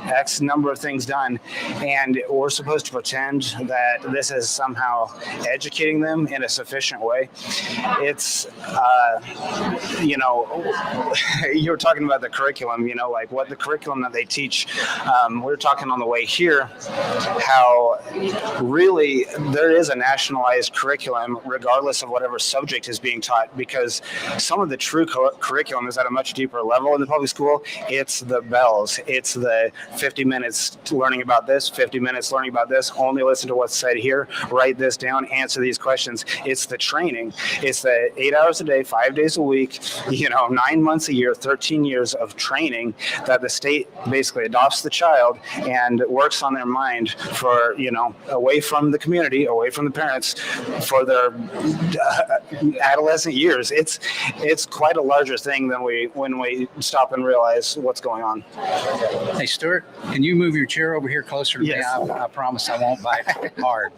X number of things done, and we're supposed to pretend that this is somehow educating them in a sufficient way. It's, you know, you were talking about the curriculum, you know, like what the curriculum that they teach. We were talking on the way here how really there is a nationalized curriculum regardless of whatever subject is being taught, because some of the true curriculum is at a much deeper level in the public school. It's the bells. It's the 50 minutes learning about this, 50 minutes learning about this, only listen to what's said here, write this down, answer these questions. It's the training. It's the 8 hours a day, 5 days a week, you know, 9 months a year, 13 years of training that the state basically adopts the child and works on their mind for, you know, away from the community, away from the parents for their adolescent years. It's quite a larger thing than when we stop and realize what's going on. Hey, Stuart, can you move your chair over here closer to Yes. me? I promise I won't bite hard.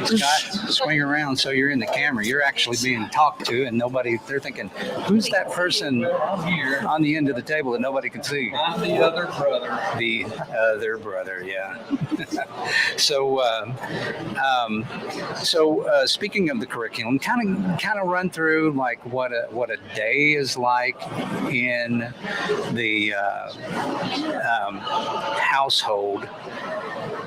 Scott, swing around so you're in the camera. You're actually being talked to, and they're thinking, who's that person on the end of the table that nobody can see? I'm the other brother. The other brother, yeah. So speaking of the curriculum, kind of run through like what a day is like in the household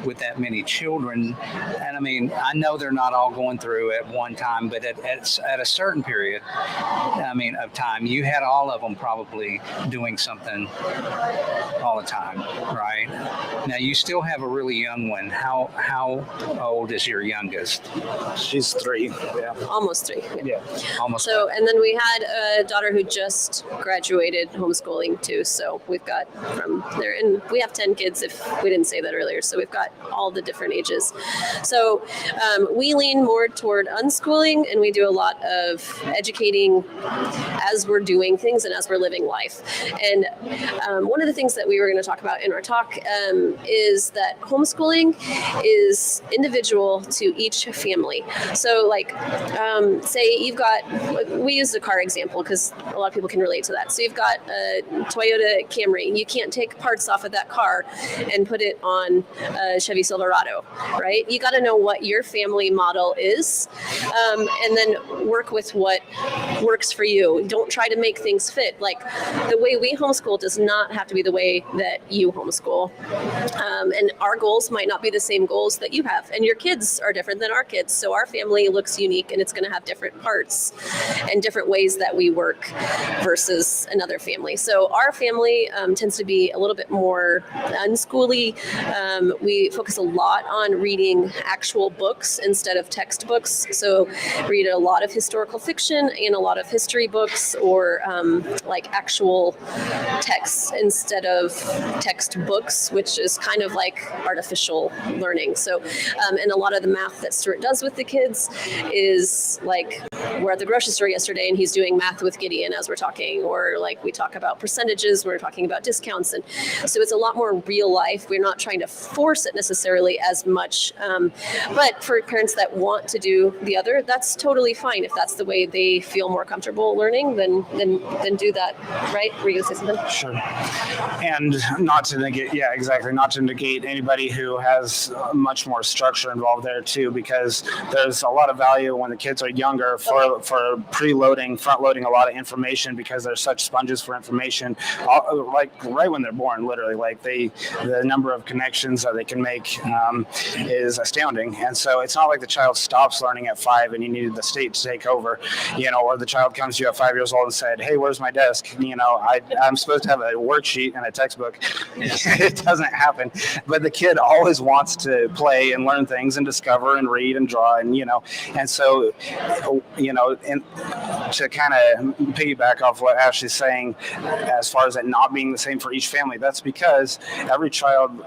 with that many children. And I mean, I know they're not all going through at one time, but at a certain period, I mean, of time, you had all of them probably doing something all the time, right? Now you still have a really young one. How old is your youngest? She's 3. Yeah. Almost 3. Yeah. Almost. So, and then we had a daughter who just graduated homeschooling too. So we've got from there, and we have 10 kids if we didn't say that earlier. So we've got all the different ages. So we lean more toward unschooling, and we do a lot of educating as we're doing things and as we're living life. And one of the things that we were going to talk about in our talk is that homeschooling is individual to each family. So like, say you've got, we used a car example because a lot of people can relate to that. So you've got a Toyota Camry. You can't take parts off of that car and put it on a Chevy Silverado, right? You got to know what your family model is, and then work with what works for you. Don't try to make things fit. Like the way we homeschool does not have to be the way that you homeschool. And our goals might not be the same goals that you have. And your kids are different than our kids. So our family looks unique, and it's going to have different parts and different ways that we work versus another family. So our family tends to be a little bit more unschooly. We focus a lot on reading actual books instead of textbooks. So read a lot of historical fiction and a lot of history books, or like actual texts instead of textbooks, which is kind of like artificial learning. So, and a lot of the math that Stuart does with the kids is like, we're at the grocery store yesterday and he's doing math with Gideon as we're talking, or like we talk about percentages, we're talking about discounts. And so it's a lot more real life. We're not trying to force it necessarily as much. But for parents that want to do the other, that's totally fine. If that's the way they feel more comfortable learning, then do that, right? Were you going to say something? Sure. And not to negate, yeah, exactly. Not to negate anybody who has much more structure involved there too, because there's a lot of value when the kids are younger for preloading, front loading a lot of information, because they're such sponges for information, like right when they're born, literally. Like the number of connections that they can make is astounding. And so it's not like the child stops learning at 5 and you needed the state to take over, you know, or the child comes to you at 5 years old and said, hey, where's my desk? You know, I'm supposed to have a worksheet and a textbook. It doesn't happen. But the kid always wants to play and learn things and discover and read and draw, and, you know, and so, you know, and to kind of piggyback off what Ashley's saying, as far as it not being the same for each family, that's because every child,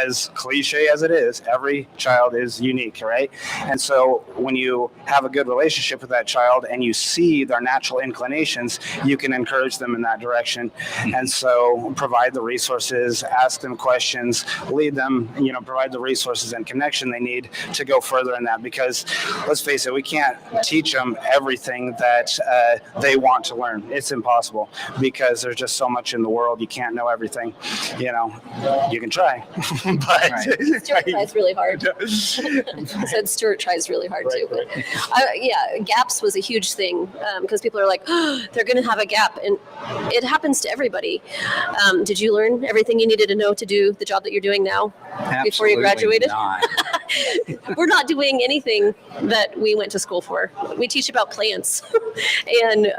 as cliche as it is, every child is unique, right? And so when you have a good relationship with that child and you see their natural inclinations, you can encourage them in that direction. And so provide the resources, ask them questions, lead them, provide the resources and connection they need to go further in that. Because let's face it, we can't teach them everything that they want to learn. It's impossible because there's just so much in the world. You can't know everything. You can try, but Stuart tries really hard. I said Stuart tries really hard too. But gaps was a huge thing because people are like, oh, they're going to have a gap, and it happens to everybody. Did you learn everything you needed to know to do the job that you're doing now before you graduated? Not. We're not doing anything that we went to school for. We teach about plants and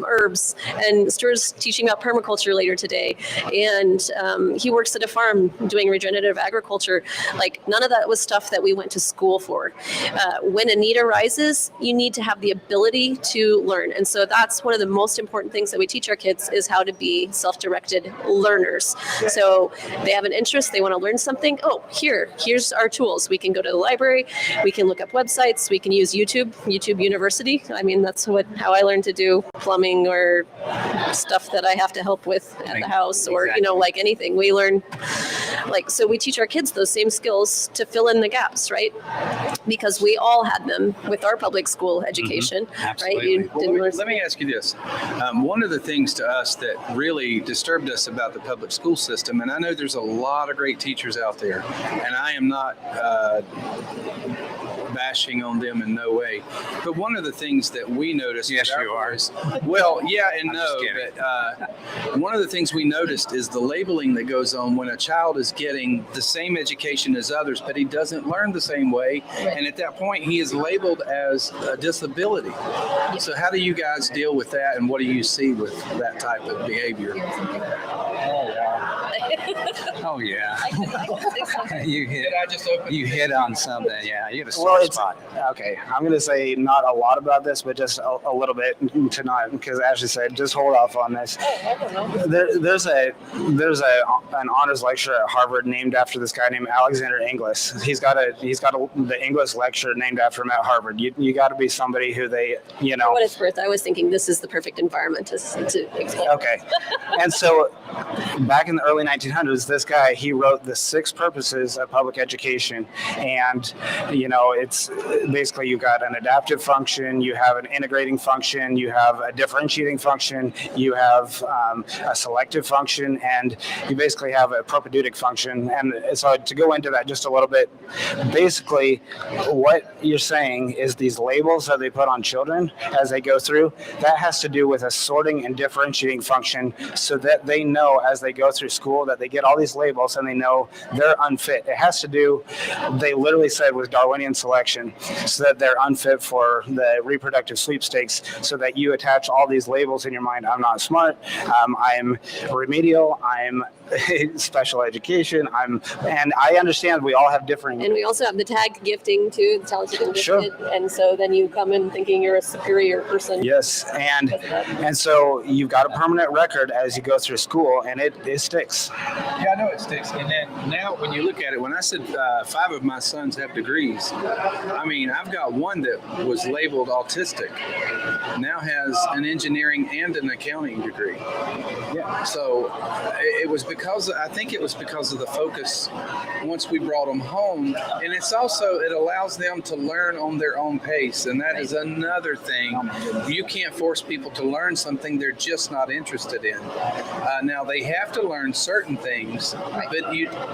herbs, and Stuart's teaching about permaculture later today, and he works at a farm doing regenerative agriculture. Like, none of that was stuff that we went to school for. When a need arises, you need to have the ability to learn, and so that's one of the most important things that we teach our kids is how to be self-directed learners. So they have an interest, they want to learn something. Oh, here's our tools. We can go to the library, we can look up websites, we can use YouTube University. I mean, that's how I learned to do plumbing or stuff that I have to help with at the house, or like anything. We learn, so we teach our kids those same skills to fill in the gaps, right? Because we all had them with our public school education, right? Let me ask you this. One of the things to us that really disturbed us about the public school system, and I know there's a lot of great teachers out there, and I am not bashing on them in no way, but one of the things that we noticed, yes, you are. Well, yeah and no, but one of the things we noticed is the labeling that goes on when a child is getting the same education as others, but he doesn't learn the same way, and at that point he is labeled as a disability. So how do you guys deal with that, and what do you see with that type of behavior? Oh yeah. You hit on something. Yeah, you hit a Well, spot. Okay, I'm going to say not a lot about this, but just a little bit tonight, because Ashley said just hold off on this. There's an honors lecturer at Harvard named after this guy named Alexander Inglis. He's got the Inglis lecture named after him at Harvard. You got to be somebody who they For what it's worth, I was thinking this is the perfect environment to explain. Okay, and so back in the early 1900s, this guy, he wrote the 6 purposes of public education, and it's basically you've got an adaptive function, you have an integrating function, you have a differentiating function, you have a selective function, and you basically have a propedeutic function. And so to go into that just a little bit, basically what you're saying is these labels that they put on children as they go through, that has to do with a sorting and differentiating function, so that they know as they go through school that they get all these labels and they know they're unfit. It has to do, they literally said, with Darwinian selection, so that they're unfit for the reproductive sweepstakes, so that you attach all these labels in your mind. I'm not smart, I'm remedial, I'm special education, and I understand we all have different. And we also have the tag gifting too, the talented and gifted. Sure. And so then you come in thinking you're a superior person. Yes, and so you've got a permanent record as you go through school, and it sticks. Yeah, I know it sticks. And then now when you look at it, when I said 5 of my sons have degrees, I mean, I've got one that was labeled autistic, now has an engineering and an accounting degree. Yeah. So it was I think it was because of the focus once we brought them home. And it's also, it allows them to learn on their own pace. And that is another thing. You can't force people to learn something they're just not interested in. Now they have to learn certain things, but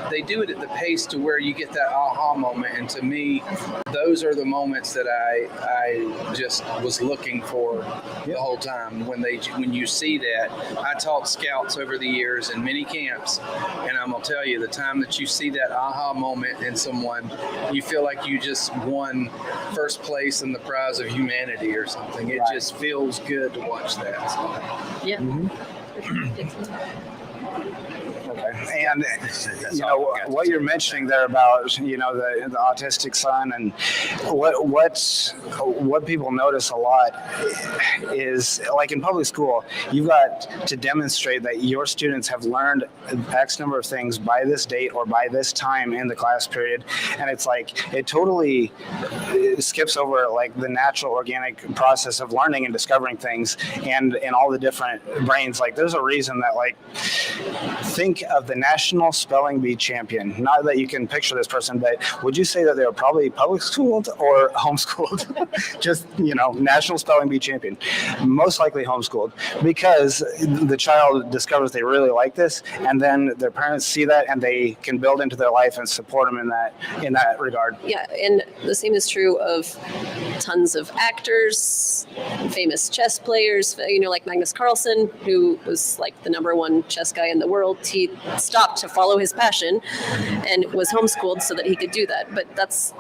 they do it at the pace to where you get that aha moment. And to me, those are the moments that I just was looking for the whole time. When you see that, I taught scouts over the years in many camps, and I'm gonna tell you, the time that you see that aha moment in someone, you feel like you just won first place in the prize of humanity or something. It just feels good to watch that. So. Yeah. Okay. And what you're mentioning there about the autistic son, and what people notice a lot is, like, in public school, you've got to demonstrate that your students have learned X number of things by this date or by this time in the class period, and it's like it totally skips over like the natural organic process of learning and discovering things, and in all the different brains. Like, there's a reason that, like, think of the national spelling bee champion. Not that you can picture this person, but would you say that they were probably public schooled or homeschooled? Just, national spelling bee champion. Most likely homeschooled, because the child discovers they really like this, and then their parents see that and they can build into their life and support them in that regard. Yeah, and the same is true of tons of actors, famous chess players, like Magnus Carlsen, who was like the #1 chess guy in the world. He stopped to follow his passion and was homeschooled so that he could do that. But that's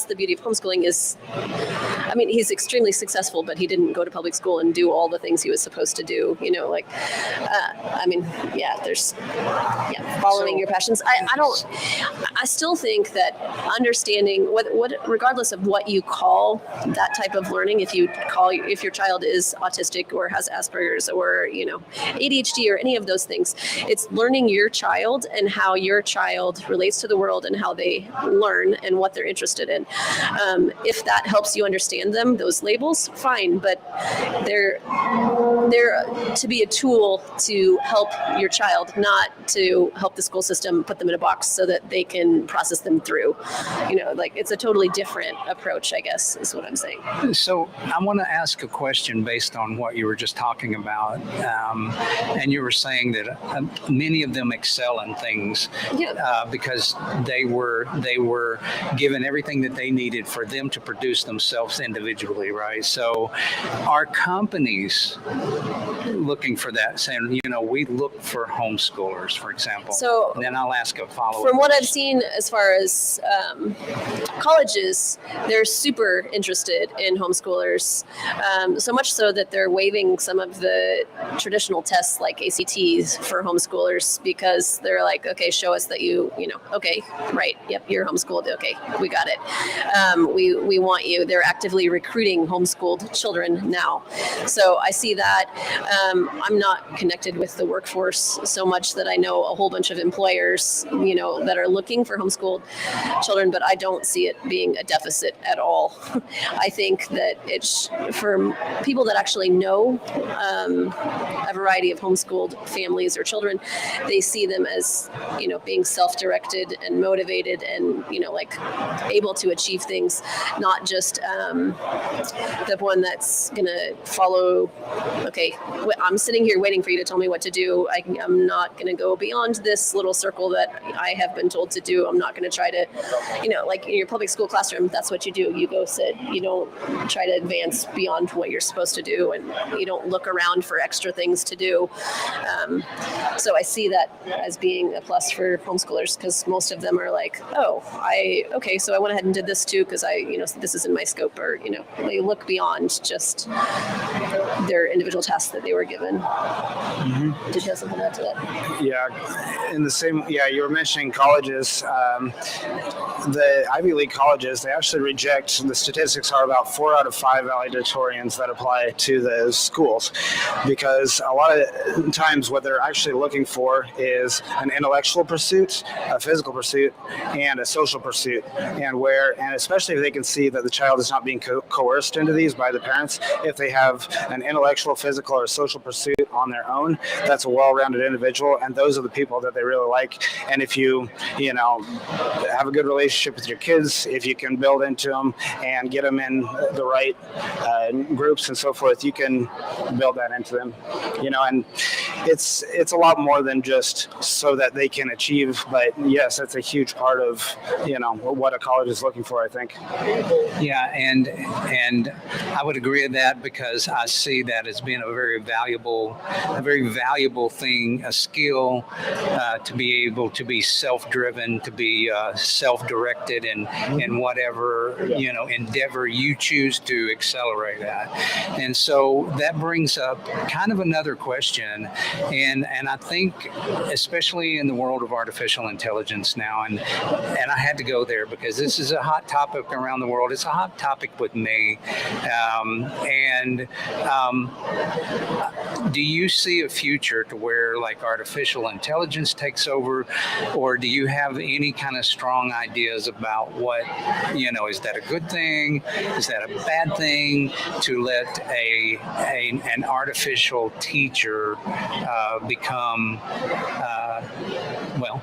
the beauty of homeschooling is, he's extremely successful, but he didn't go to public school and do all the things he was supposed to do. Following your passions. I still think that understanding what regardless of what you call that type of learning, if your child is autistic or has Asperger's or ADHD or any of those things, it's learning your child and how your child relates to the world and how they learn and what they're interested in. If that helps you understand them, those labels, fine, but they're to be a tool to help your child, not to help the school system put them in a box so that they can process them through. It's a totally different approach, I guess, is what I'm saying. So I want to ask a question based on what you were just talking about. And you were saying that many of them excel in things because they were given everything that they needed for them to produce themselves individually, right? So are companies looking for that, saying, we look for homeschoolers, for example? So and then I'll ask a follow-up. From what I've seen as far as colleges, they're super interested in homeschoolers, so much so that they're waiving some of the traditional tests like ACTs for homeschoolers, because they're like, okay, show us that okay, right, yep, you're homeschooled, okay, we got it. We want you. They're actively recruiting homeschooled children now. So I see that. I'm not connected with the workforce so much that I know a whole bunch of employers, that are looking for homeschooled children, but I don't see it being a deficit at all. I think that it's for people that actually know a variety of homeschooled families or children, they see them as, being self-directed and motivated and, able to achieve things, not just the one that's going to follow, okay, I'm sitting here waiting for you to tell me what to do. I'm not going to go beyond this little circle that I have been told to do. I'm not going to try to, like in your public school classroom, that's what you do. You go sit. You don't try to advance beyond what you're supposed to do, and you don't look around for extra things to do. So I see that as being a plus for homeschoolers, because most of them are like, so I went ahead and did this too because this is in my scope, or they look beyond just their individual tasks that they were given. Mm-hmm. Did you have something to add to that? Yeah, in the same. Yeah, you were mentioning colleges. The Ivy League colleges, they actually reject. The statistics are about 4 out of 5 valedictorians that apply to those schools, because a lot of times what they're actually looking for is an intellectual pursuit, a physical pursuit, and a social pursuit. And especially if they can see that the child is not being coerced into these by the parents, if they have an intellectual, physical, or social pursuit on their own, that's a well-rounded individual, and those are the people that they really like. And if you have a good relationship with your kids, if you can build into them and get them in the right groups and so forth, you can build that into them. And it's a lot more than just so that they can achieve, but yes, that's a huge part of what a college is looking for, I think. Yeah, and I would agree with that, because I see see that as being a very valuable thing, a skill to be able to be self-driven, to be self-directed in whatever endeavor you choose to accelerate at. And so that brings up kind of another question, and I think especially in the world of artificial intelligence now, and I had to go there because this is a hot topic around the world. It's a hot topic with me. Do you see a future to where like artificial intelligence takes over, or do you have any kind of strong ideas about what, is that a good thing? Is that a bad thing to let an artificial teacher become,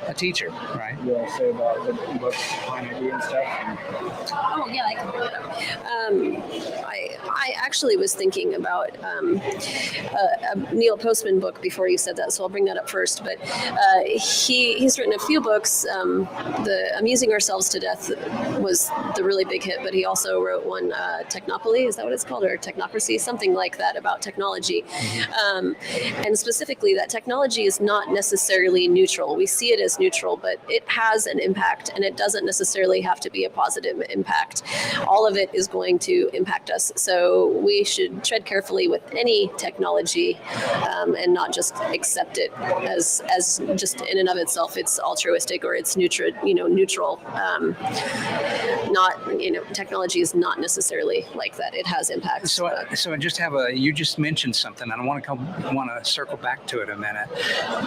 a teacher, right? Yeah, say about the book behind idea and stuff. Oh yeah, I can bring that up. I actually was thinking about a Neil Postman book before you said that, so I'll bring that up first. But he's written a few books. The Amusing Ourselves to Death was the really big hit, but he also wrote one, Technopoly, is that what it's called, or Technocracy, something like that, about technology. And specifically that technology is not necessarily neutral. We see it as neutral, but it has an impact, and it doesn't necessarily have to be a positive impact. All of it is going to impact us. So we should tread carefully with any technology, and not just accept it as just in and of itself it's altruistic or it's neutral. Technology is not necessarily like that. It has impacts. So I just you just mentioned something, and I want to circle back to it a minute.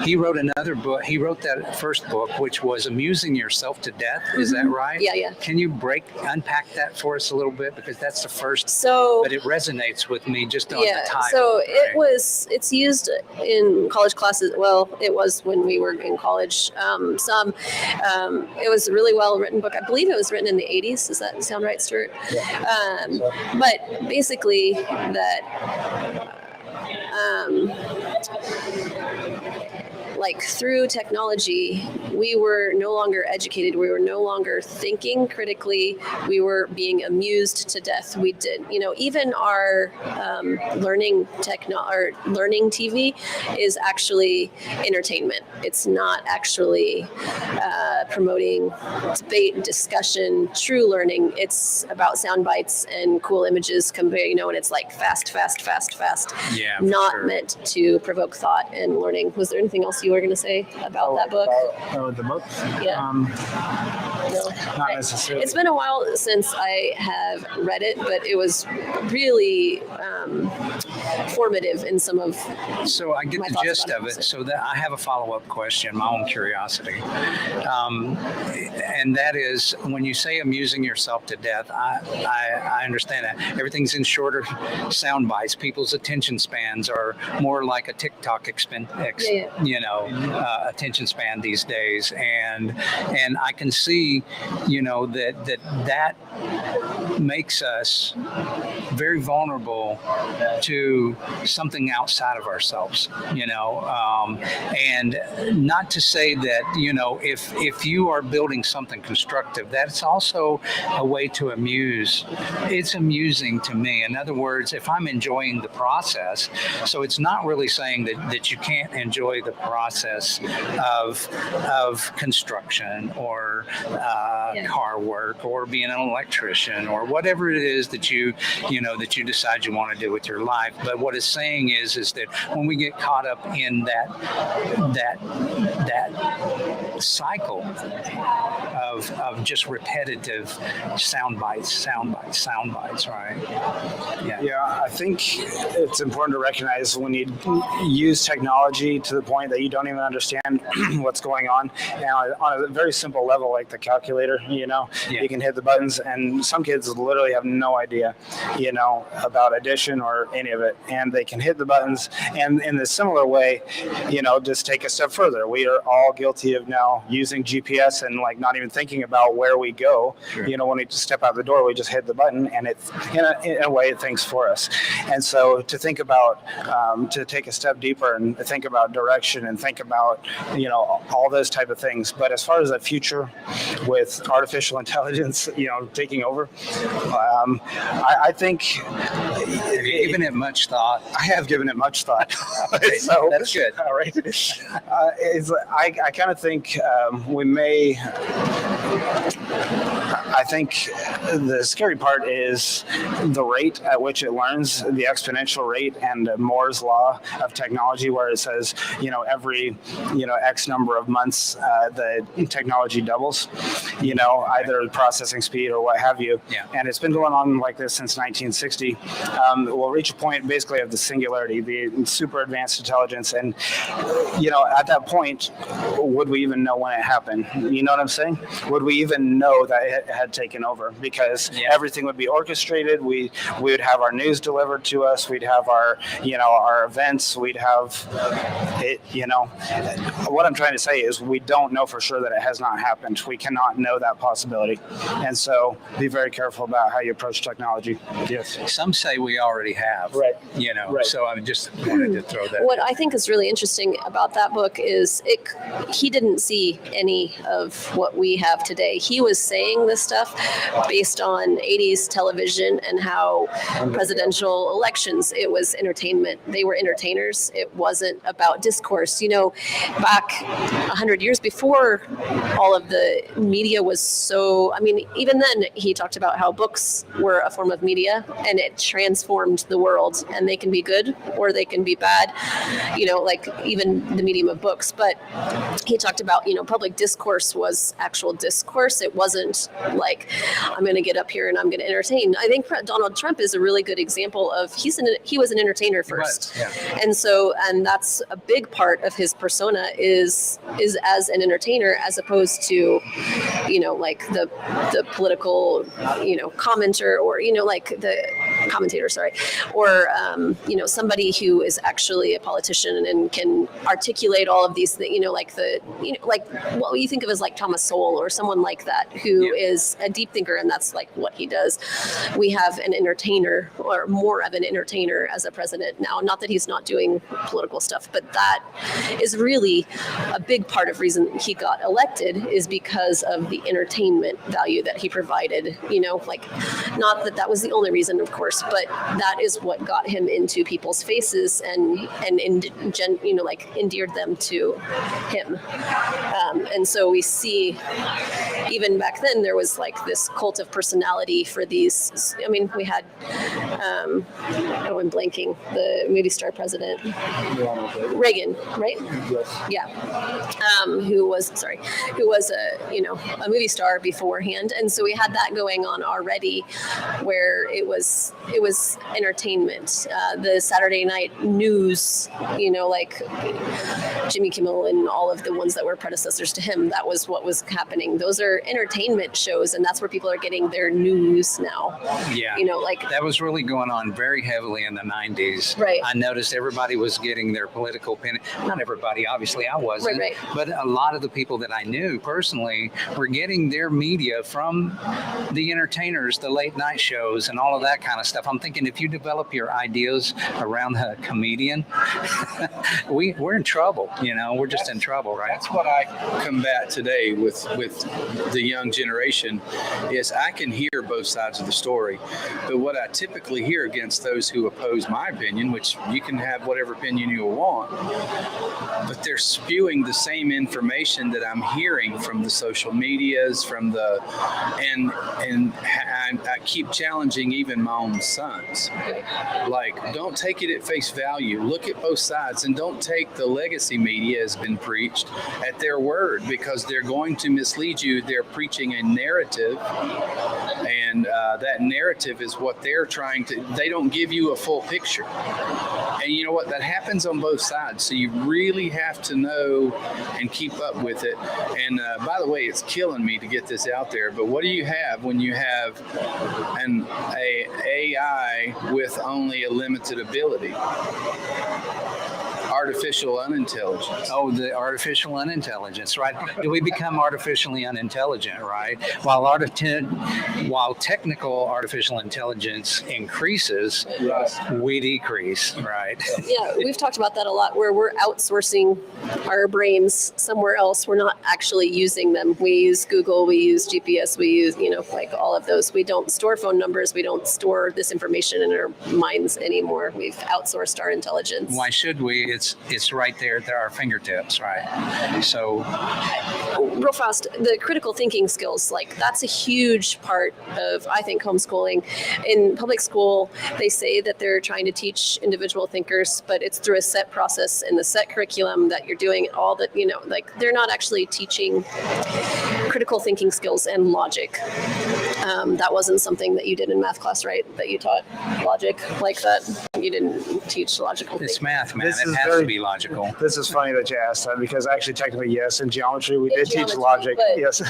He wrote another book. He wrote that first book, which was Amusing Yourself to Death. Is that right? Yeah. Can you unpack that for us a little bit, because that's the first. So, but it resonates with me just on the title. So it's used in college classes. Well, it was when we were in college. It was a really well written book. I believe it was written in the 80s. Does that sound right, Stuart? Yeah. But basically that. Like through technology, we were no longer educated. We were no longer thinking critically. We were being amused to death. We did, even our learning TV is actually entertainment. It's not actually promoting debate, discussion, true learning. It's about sound bites and cool images, and it's like fast. Yeah, not meant to provoke thought and learning. Was there anything else you were going to say about that book? The book? Yeah. No, not necessarily. It's been a while since I have read it, but it was really formative in some of. So I get my the thoughts gist about of it. it. So that I have a follow-up question, my own curiosity, and that is, when you say amusing yourself to death, I understand that everything's in shorter sound bites. People's attention spans are more like a TikTok attention span these days, and I can see, that makes us very vulnerable to something outside of ourselves, and not to say that, if you are building something constructive, that's also a way to amuse. It's amusing to me. In other words, if I'm enjoying the process, so it's not really saying that you can't enjoy the process of construction or car work or being an electrician or whatever it is that you decide you want to do with your life. But what it's saying is that when we get caught up in that cycle of just repetitive sound bites, right? Yeah, I think it's important to recognize when you use technology to the point that you don't even understand what's going on. And on a very simple level, like the calculator, you can hit the buttons, and some kids literally have no idea, about addition or any of it. And they can hit the buttons. And in a similar way, just take a step further. We are all guilty of now using GPS and like not even thinking about where we go. Sure. You know, when we just step out the door, we just hit the button, and it's in a way it thinks for us. And so to think about to take a step deeper and think about direction and think about all those type of things. But as far as the future with artificial intelligence, taking over, I think Have you given it much thought? I have given it much thought. So that's good. All right. I kind of think we may. I think the scary part is the rate at which it learns, the exponential rate, and Moore's law of technology, where it says, every, X number of months, the technology doubles, either processing speed or what have you. Yeah. And it's been going on like this since 1960. We'll reach a point basically of the singularity, the super advanced intelligence. And, at that point, would we even know when it happened? You know what I'm saying? Would we even know that it had taken over? Because everything would be orchestrated. We would have our news delivered to us. We'd have our, our events. We'd have it, What I'm trying to say is we don't know for sure that it has not happened. We cannot know that possibility. And so be very careful about how you approach technology. Yes. Some say we already have. Right. Right. So I just wanted to throw that. What I think is really interesting about that book is he didn't see any of what we have today. He was saying this stuff based on 80s television and how presidential elections, it was entertainment. They were entertainers. It wasn't about discourse. Back 100 years before all of the media was so, even then he talked about how books were a form of media and it transformed the world, and they can be good or they can be bad, like even the medium of books. But he talked about, public discourse was actual discourse. It wasn't like, I'm going to get up here and I'm going to entertain. I think Donald Trump is a really good example of, he was an entertainer first. And that's a big part of his persona is as an entertainer, as opposed to, like the political, commenter, or, like the commentator, sorry, or, somebody who is actually a politician and can articulate all of these things, like what you think of as like Thomas Sowell or someone like that, who is a deep thinker, and that's like what he does. We have an entertainer, or more of an entertainer, as a president now. Not that he's not doing political stuff, but that is really a big part of reason he got elected, is because of the entertainment value that he provided. Not that was the only reason, of course, but that is what got him into people's faces and endeared them to him. And so we see, even back then, there was like this cult of personality for these. We had, I'm blanking, the movie star president, Reagan, right? Yes. Yeah. Who was a movie star beforehand. And so we had that going on already, where it was entertainment. The Saturday night news, like Jimmy Kimmel and all of the ones that were predecessors to him, that was what was happening. Those are entertainment shows, and that's where people are getting their news now. Yeah. That was really going on very heavily in the 90s. Right. I noticed everybody was getting their political opinion. Not everybody, obviously I wasn't. Right. But a lot of the people that I knew personally were getting their media from the entertainers, the late night shows, and all of that kind of stuff. I'm thinking, if you develop your ideas around a comedian, we're in trouble. We're just in trouble, right? That's what I combat today with the young generation, is I can hear both sides of the story, but what I typically hear against those who oppose my opinion, which you can have whatever opinion you want, but they're spewing the same information that I'm hearing from the social medias, from the and I keep challenging even my own sons. Like, don't take it at face value. Look at both sides, and don't take the legacy media has been preached at their word, because they're going to mislead you. They're preaching a narrative, and that narrative is what they're trying to. They don't give you a full picture, and you know what? That happens on both sides. So you really have to know and keep up with it. And by the way, it's killing me to get this out there, but what do you have when you have an AI with only a limited ability? artificial unintelligence. Oh, the artificial unintelligence, right? Do we become artificially unintelligent, right? While technical artificial intelligence increases, we decrease, right? Yeah, we've talked about that a lot, where we're outsourcing our brains somewhere else. We're not actually using them. We use Google, we use GPS, we use, like all of those. We don't store phone numbers. We don't store this information in our minds anymore. We've outsourced our intelligence. Why should we? It's right there at our fingertips, right? So, real fast, the critical thinking skills, that's a huge part of, I think, homeschooling. In public school, they say that they're trying to teach individual thinkers, but it's through a set process in the set curriculum that you're doing all that, they're not actually teaching critical thinking skills and logic. That wasn't something that you did in math class, right? That you taught logic like that? You didn't teach logical it's thinking. math, man. This It is has very- to be logical. This is funny that you asked that, because actually, technically, yes, in geometry we In did teach geometry, logic. but- Yes.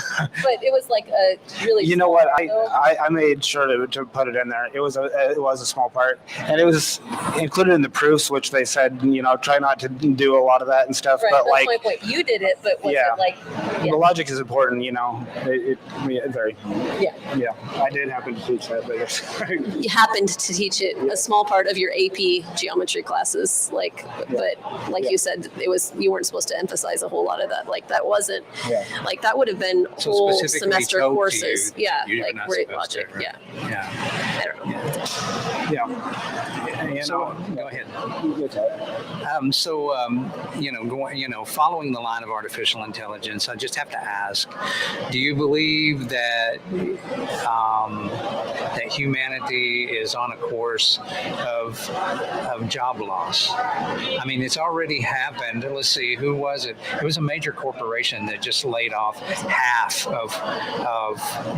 But it was like a really. You know what? small- I made sure to put it in there. It was a small part, and it was included in the proofs, which they said, try not to do a lot of that and stuff. Right, but that's my point. You did it, but was Yeah. it like? Yeah. the logic is important. Very. Yeah. Yeah, I did happen to teach that, but yes. You happened to teach it a small part of your AP geometry classes, but you said, you weren't supposed to emphasize a whole lot of that. That wasn't that would have been So whole specifically semester told to courses. you, Yeah, you're not great supposed to, logic. right? Yeah, Yeah. I don't know. Yeah. So go ahead. Following the line of artificial intelligence, I just have to ask: do you believe that that humanity is on a course of job loss? I mean, it's already happened. Let's see, who was it? It was a major corporation that just laid off half of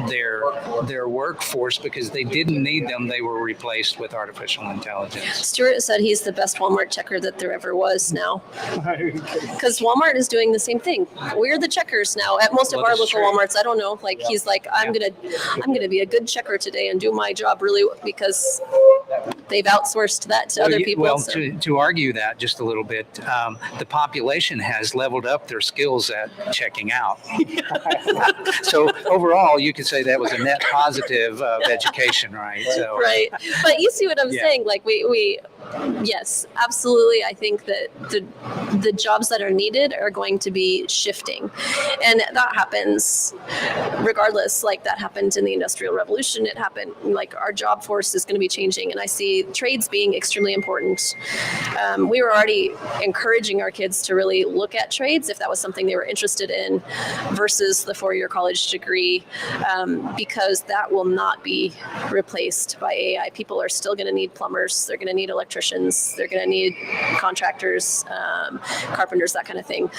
their workforce because they didn't need them. They were replaced with artificial intelligence. Stuart said he's the best Walmart checker that there ever was now. Because Walmart is doing the same thing. We're the checkers now at most of Well, our that's local true. Walmarts. I don't know. He's like, I'm gonna be a good checker today and do my job really, because they've outsourced that to other people. Well, so. to argue that just a little bit, the population has leveled up their skills at checking out. So overall, you could say that was a net positive of education, right? So, Right. But you see what I'm Yeah. saying? We yes, absolutely. I think that the jobs that are needed are going to be shifting. And that happens regardless. That happened in the Industrial Revolution. It happened, our job force is going to be changing. And I see trades being extremely important. We were already encouraging our kids to really look at trades if that was something they were interested in versus the 4-year college degree, because that will not be replaced by AI. People are still going to need plumbers. They're going to need electricians. They're going to need contractors, carpenters, that kind of thing.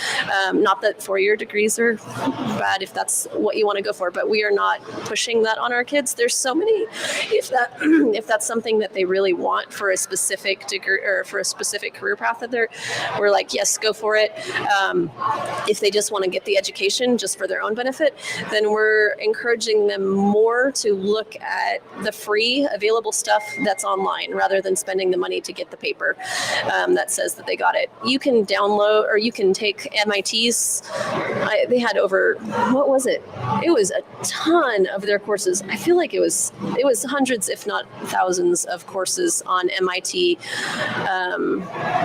Not that 4-year degrees are bad if that's what you want to go for, but we are not pushing that on our kids. There's so many, if that's something that they really want for a specific degree or for a specific career path that we're like, yes, go for it. If they just want to get the education just for their own benefit, then we're encouraging them more to look at the free available stuff that's online rather than spending the money to get the paper that says that they got it. You can download, or you can take MIT's. They had over, what was it? It was a ton of their courses. I feel like it was hundreds, if not thousands, of courses on MIT.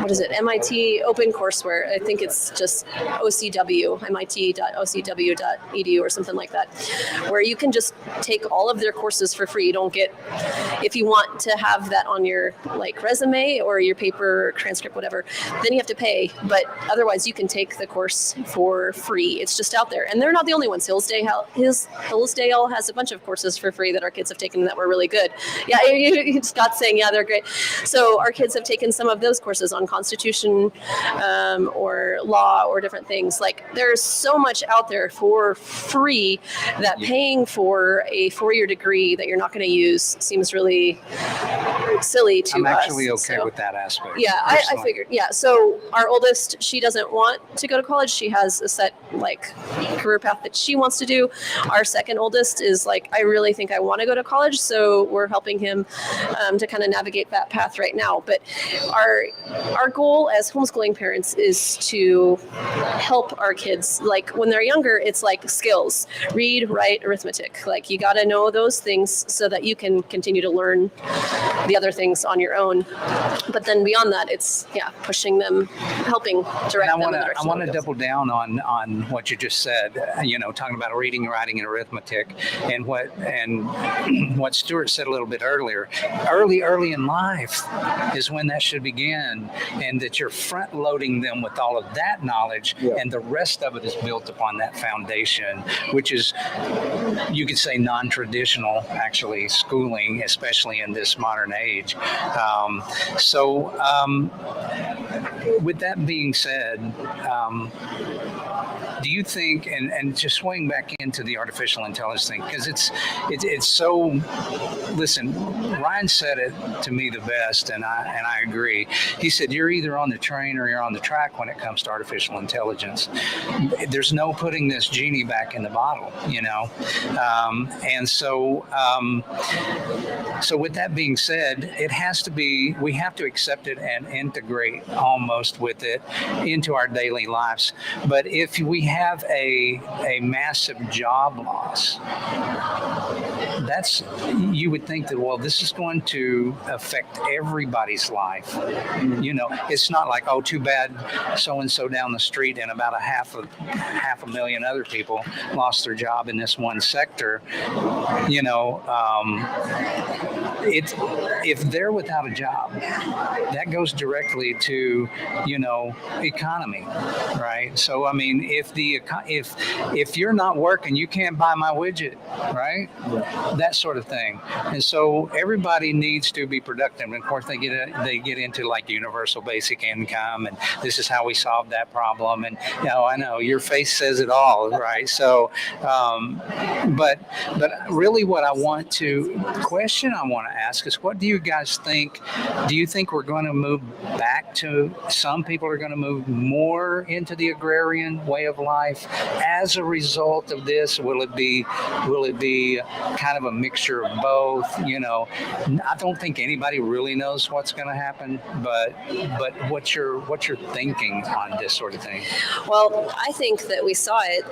What is it? MIT OpenCourseWare. I think it's just OCW, MIT.ocw.edu or something like that, where you can just take all of their courses for free. You don't get, if you want to have that on your resume or your paper or transcript, whatever, then you have to pay. But otherwise, you can take the course for free. It's just out there, and they're not the only ones. Hillsdale has a bunch of courses for free that our kids have taken that were really good. Yeah, Scott's saying, yeah, they're great. So our kids have taken some of those courses on Constitution or law or different things. There's so much out there for free that paying for a 4-year degree that you're not going to use seems really silly to I'm us. actually okay So. with that aspect. Yeah, I personally. figured. Yeah, so our oldest, she doesn't want to go to college. She has a set career path that she wants to do. Our second oldest is like, I really think I want to go to college, so we're helping him to kind of navigate that path right now. But our goal as homeschooling parents is to help our kids. Like when they're younger, it's like skills: read, write, arithmetic. Like you got to know those things so that you can continue to learn the other things on your own. But then beyond that, it's pushing them, helping direct them in the direction. I want to double down on what you just said. Talking about reading, writing, and arithmetic, and what Stuart said a little bit earlier. Early in life is when that should begin, and that you're front loading them with all of that knowledge, and the rest of it is built upon that foundation, which is, you could say, non-traditional actually schooling, especially in this modern age. With that being said, do you think, and just swing back into the artificial intelligence thing, because it's so, listen, Ryan said it to me the best, and I agree. He said, you're either on the train or you're on the track when it comes to artificial intelligence. There's no putting this genie back in the bottle, so with that being said, we have to accept it and integrate almost with it into our daily lives. But if we have a massive job loss, you would think that, well, this is going to affect everybody's life. It's not like, oh, too bad so-and-so down the street and about half a million other people lost their job in this one sector. If they're without a job, that goes directly to, economy, right? So, I mean, if you're not working, you can't buy my widget, right? That sort of thing. And so everybody needs to be productive. And of course, they get into like universal basic income, and this is how we solve that problem. And I know your face says it all, right? So, but really, what I want to ask is, what do you guys think? Do you think we're going to move back to, some people are going to move more into the agrarian way of life as a result of this? Will it be kind of a mixture of both? I don't think anybody really knows what's going to happen, but what's your thinking on this sort of thing? Well, I think that we saw it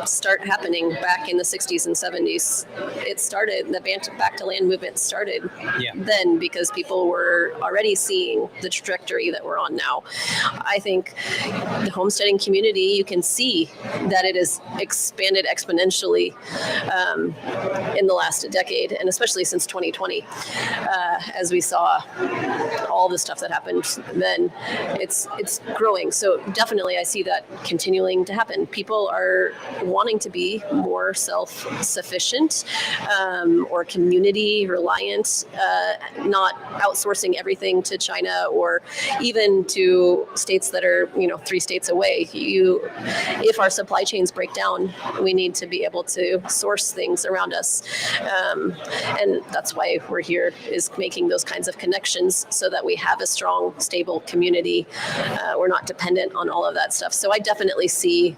start happening back in the 60s and 70s. It started, the Back to Land movement started then, because people were already seeing the trajectory that we're on now. I think the homesteading community, you can see that it has expanded exponentially in the last decade, and especially since 2020, as we saw all the stuff that happened then. It's growing. So definitely I see that continuing to happen. People are wanting to be more self-sufficient or community reliant, not outsourcing everything to China or even to states that are 3 states away. If our supply chains break down, we need to be able to source things around us, and that's why we're here, is making those kinds of connections so that we have a strong, stable community. We're not dependent on all of that stuff. So I definitely see,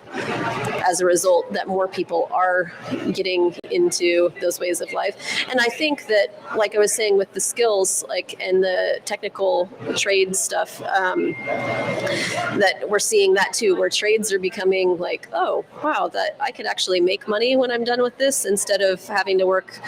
as a result, that more people are getting into those ways of life. And I think that, like I was saying, with the skills, and the technical trade stuff, that we're seeing that too, where trades are becoming like, oh, wow, that I could actually make money when I'm done with this, instead of having to work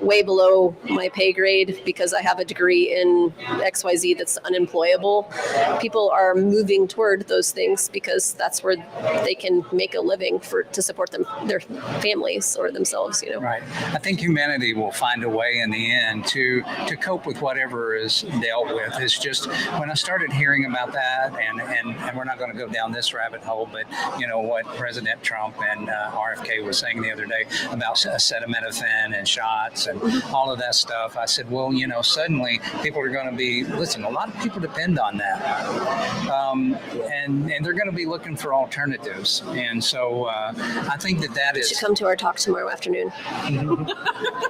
way below my pay grade because I have a degree in XYZ that's unemployable. People are moving toward those things because that's where they can make a living to support their families or themselves. Right. I think humanity will find a way in the end to cope with whatever is dealt with. It's just, when I started hearing about that, and we're not going to go down this rabbit hole, but what President Trump and RFK was saying the other day about acetaminophen and shots and all of that stuff, I said, well, suddenly people are going to be, listen, a lot of people depend on that, and they're going to be looking for alternatives. And so so I think that You should is. come to our talk tomorrow afternoon.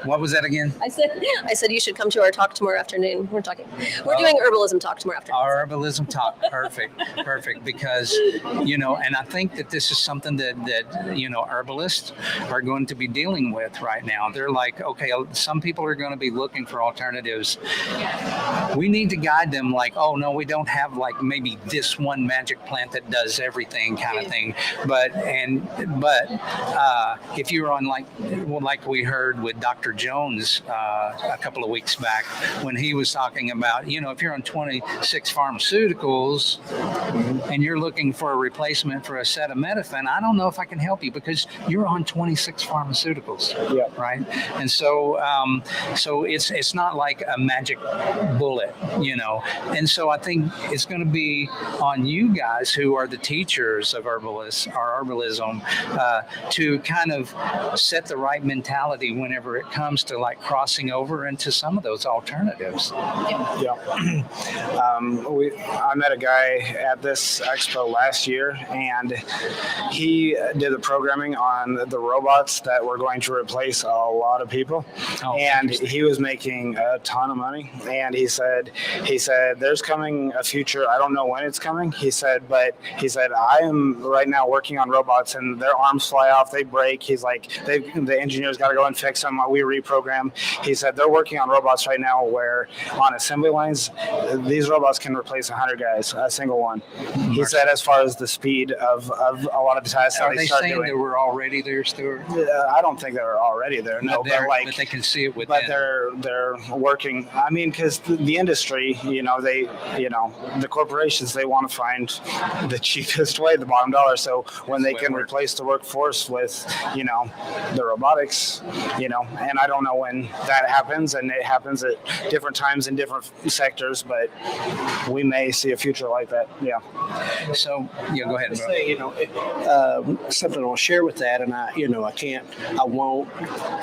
What was that again? I said you should come to our talk tomorrow afternoon. We're doing herbalism talk tomorrow afternoon. Our herbalism talk, perfect, because and I think that this is something that herbalists are going to be dealing with right now. They're like, okay, some people are going to be looking for alternatives. We need to guide them, like, oh no, we don't have like maybe this one magic plant that does everything kind of thing. But if you're on like we heard with Dr. Jones a couple of weeks back when he was talking about, if you're on 26 pharmaceuticals and you're looking for a replacement for acetaminophen, I don't know if I can help you because you're on 26 pharmaceuticals, right? And so it's not like a magic bullet, And so I think it's going to be on you guys who are the teachers of herbalism to kind of set the right mentality whenever it comes to like crossing over into some of those alternatives. I met a guy at this expo last year, and he did the programming on the robots that were going to replace a lot of people, and he was making a ton of money. And he said there's coming a future. I don't know when it's coming. He said I am right now working on robots, and their arms fly off, they break. He's like, the engineers got to go and fix them. We reprogram. He said they're working on robots right now where on assembly lines, these robots can replace 100 guys, a single one. He said as far as the speed of a lot of the tasks that they start doing. Are they saying they were already there, Stuart? I don't think they were already there. No, but they can see it within. But they're working. I mean, because the industry, the corporations, they want to find the cheapest way, the bottom dollar. So when they can replace the workforce with, the robotics, and I don't know when that happens, and it happens at different times in different sectors, but we may see a future like that. Yeah. So, go ahead. Say, something I'll share with that, and I won't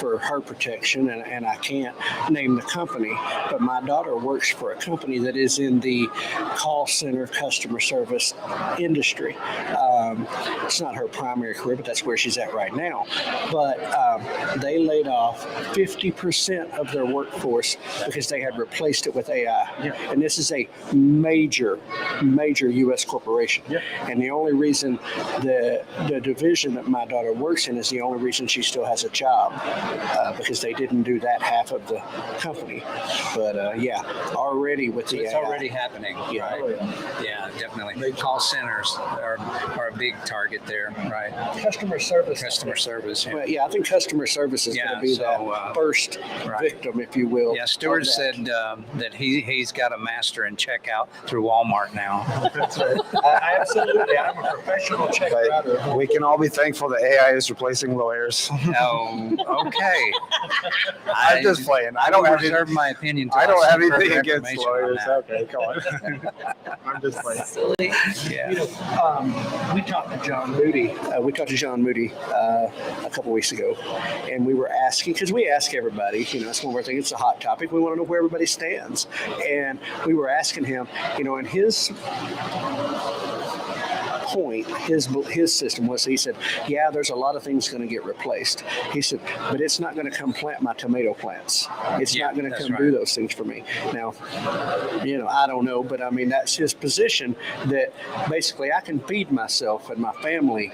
for her protection, and I can't name the company, but my daughter works for a company that is in the call center customer service industry. It's not her primary career, but that's where she's at right now. But they laid off 50% of their workforce because they had replaced it with AI. Yeah. And this is a major U.S. corporation. Yeah. And the only reason the division that my daughter works in is the only reason she still has a job because they didn't do that half of the company. But already with the it's AI. already happening. Yeah. Right? Yeah, definitely. Call centers are a big target there, right? Customer service. Yeah. Well, I think customer service is going to be that first victim, if you will. Yeah, Stuart said that he's got a master in checkout through Walmart now. That's right. Absolutely. I'm a professional checkout. We can all be thankful that AI is replacing lawyers. Oh, okay. I'm just playing. I don't reserve my opinion. I don't have anything against lawyers. Okay, come on. I'm just playing. Silly. Yeah. We talked to John Moody. A couple weeks ago, and we were asking, because we ask everybody, it's one more thing, it's a hot topic. We want to know where everybody stands. And we were asking him, and his point, his system was, he said, there's a lot of things going to get replaced. He said, but it's not going to come plant my tomato plants. It's not going to come do those things for me. Now, I don't know, but I mean, that's his position, that basically I can feed myself and my family.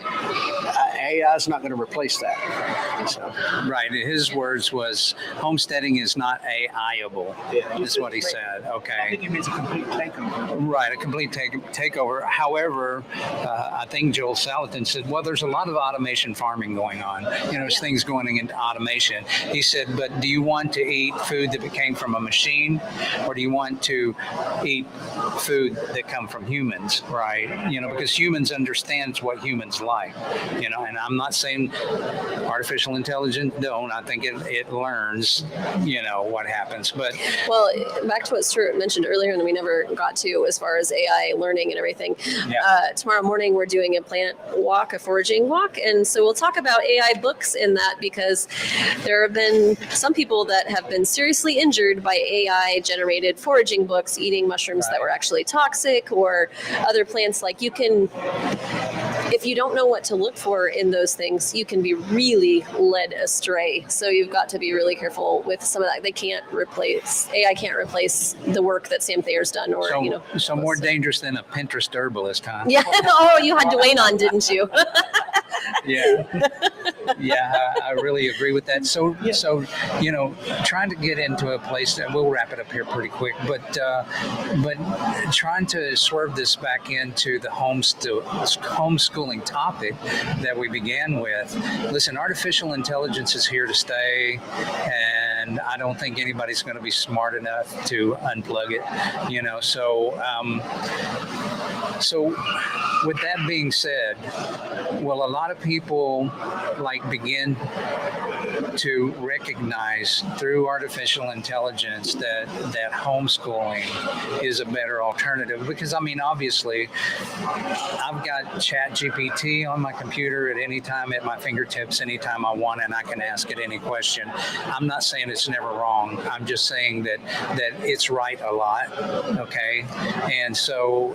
AI is not going to replace that. So. Right. His words was, homesteading is not AI-able. Yeah. Is what he said. Okay. I think he means a complete takeover. Right, a complete takeover. However, I think Joel Salatin said, well, there's a lot of automation farming going on. There's things going into automation. He said, but do you want to eat food that came from a machine, or do you want to eat food that come from humans, right? Because humans understands what humans like, and I'm not saying artificial intelligence don't. I think it learns, what happens. But well, back to what Stuart mentioned earlier, and we never got to as far as AI learning and everything. Yeah. Tomorrow morning we're doing a plant walk, a foraging walk, and so we'll talk about AI books in that, because there have been some people that have been seriously injured by AI generated foraging books, eating mushrooms that were actually toxic, or other plants. Like, you can if you don't know what to look for in those things, you can be really led astray. So you've got to be really careful with some of that. AI can't replace the work that Sam Thayer's done, or So more dangerous than a Pinterest herbalist, huh? Yeah. Oh, you had Dwayne on, didn't you? Yeah, I really agree with that. So trying to get into a place that we'll wrap it up here pretty quick, but trying to swerve this back into the homeschooling topic that we began with. Listen, artificial intelligence is here to stay, and I don't think anybody's going to be smart enough to unplug it. So with that being said, will a lot of people begin to recognize through artificial intelligence that homeschooling is a better alternative? Because obviously I've got Chat GPT on my computer at any time, at my fingertips, anytime I want, and I can ask it any question. I'm not saying it's never wrong. I'm just saying that it's right a lot. Okay. And so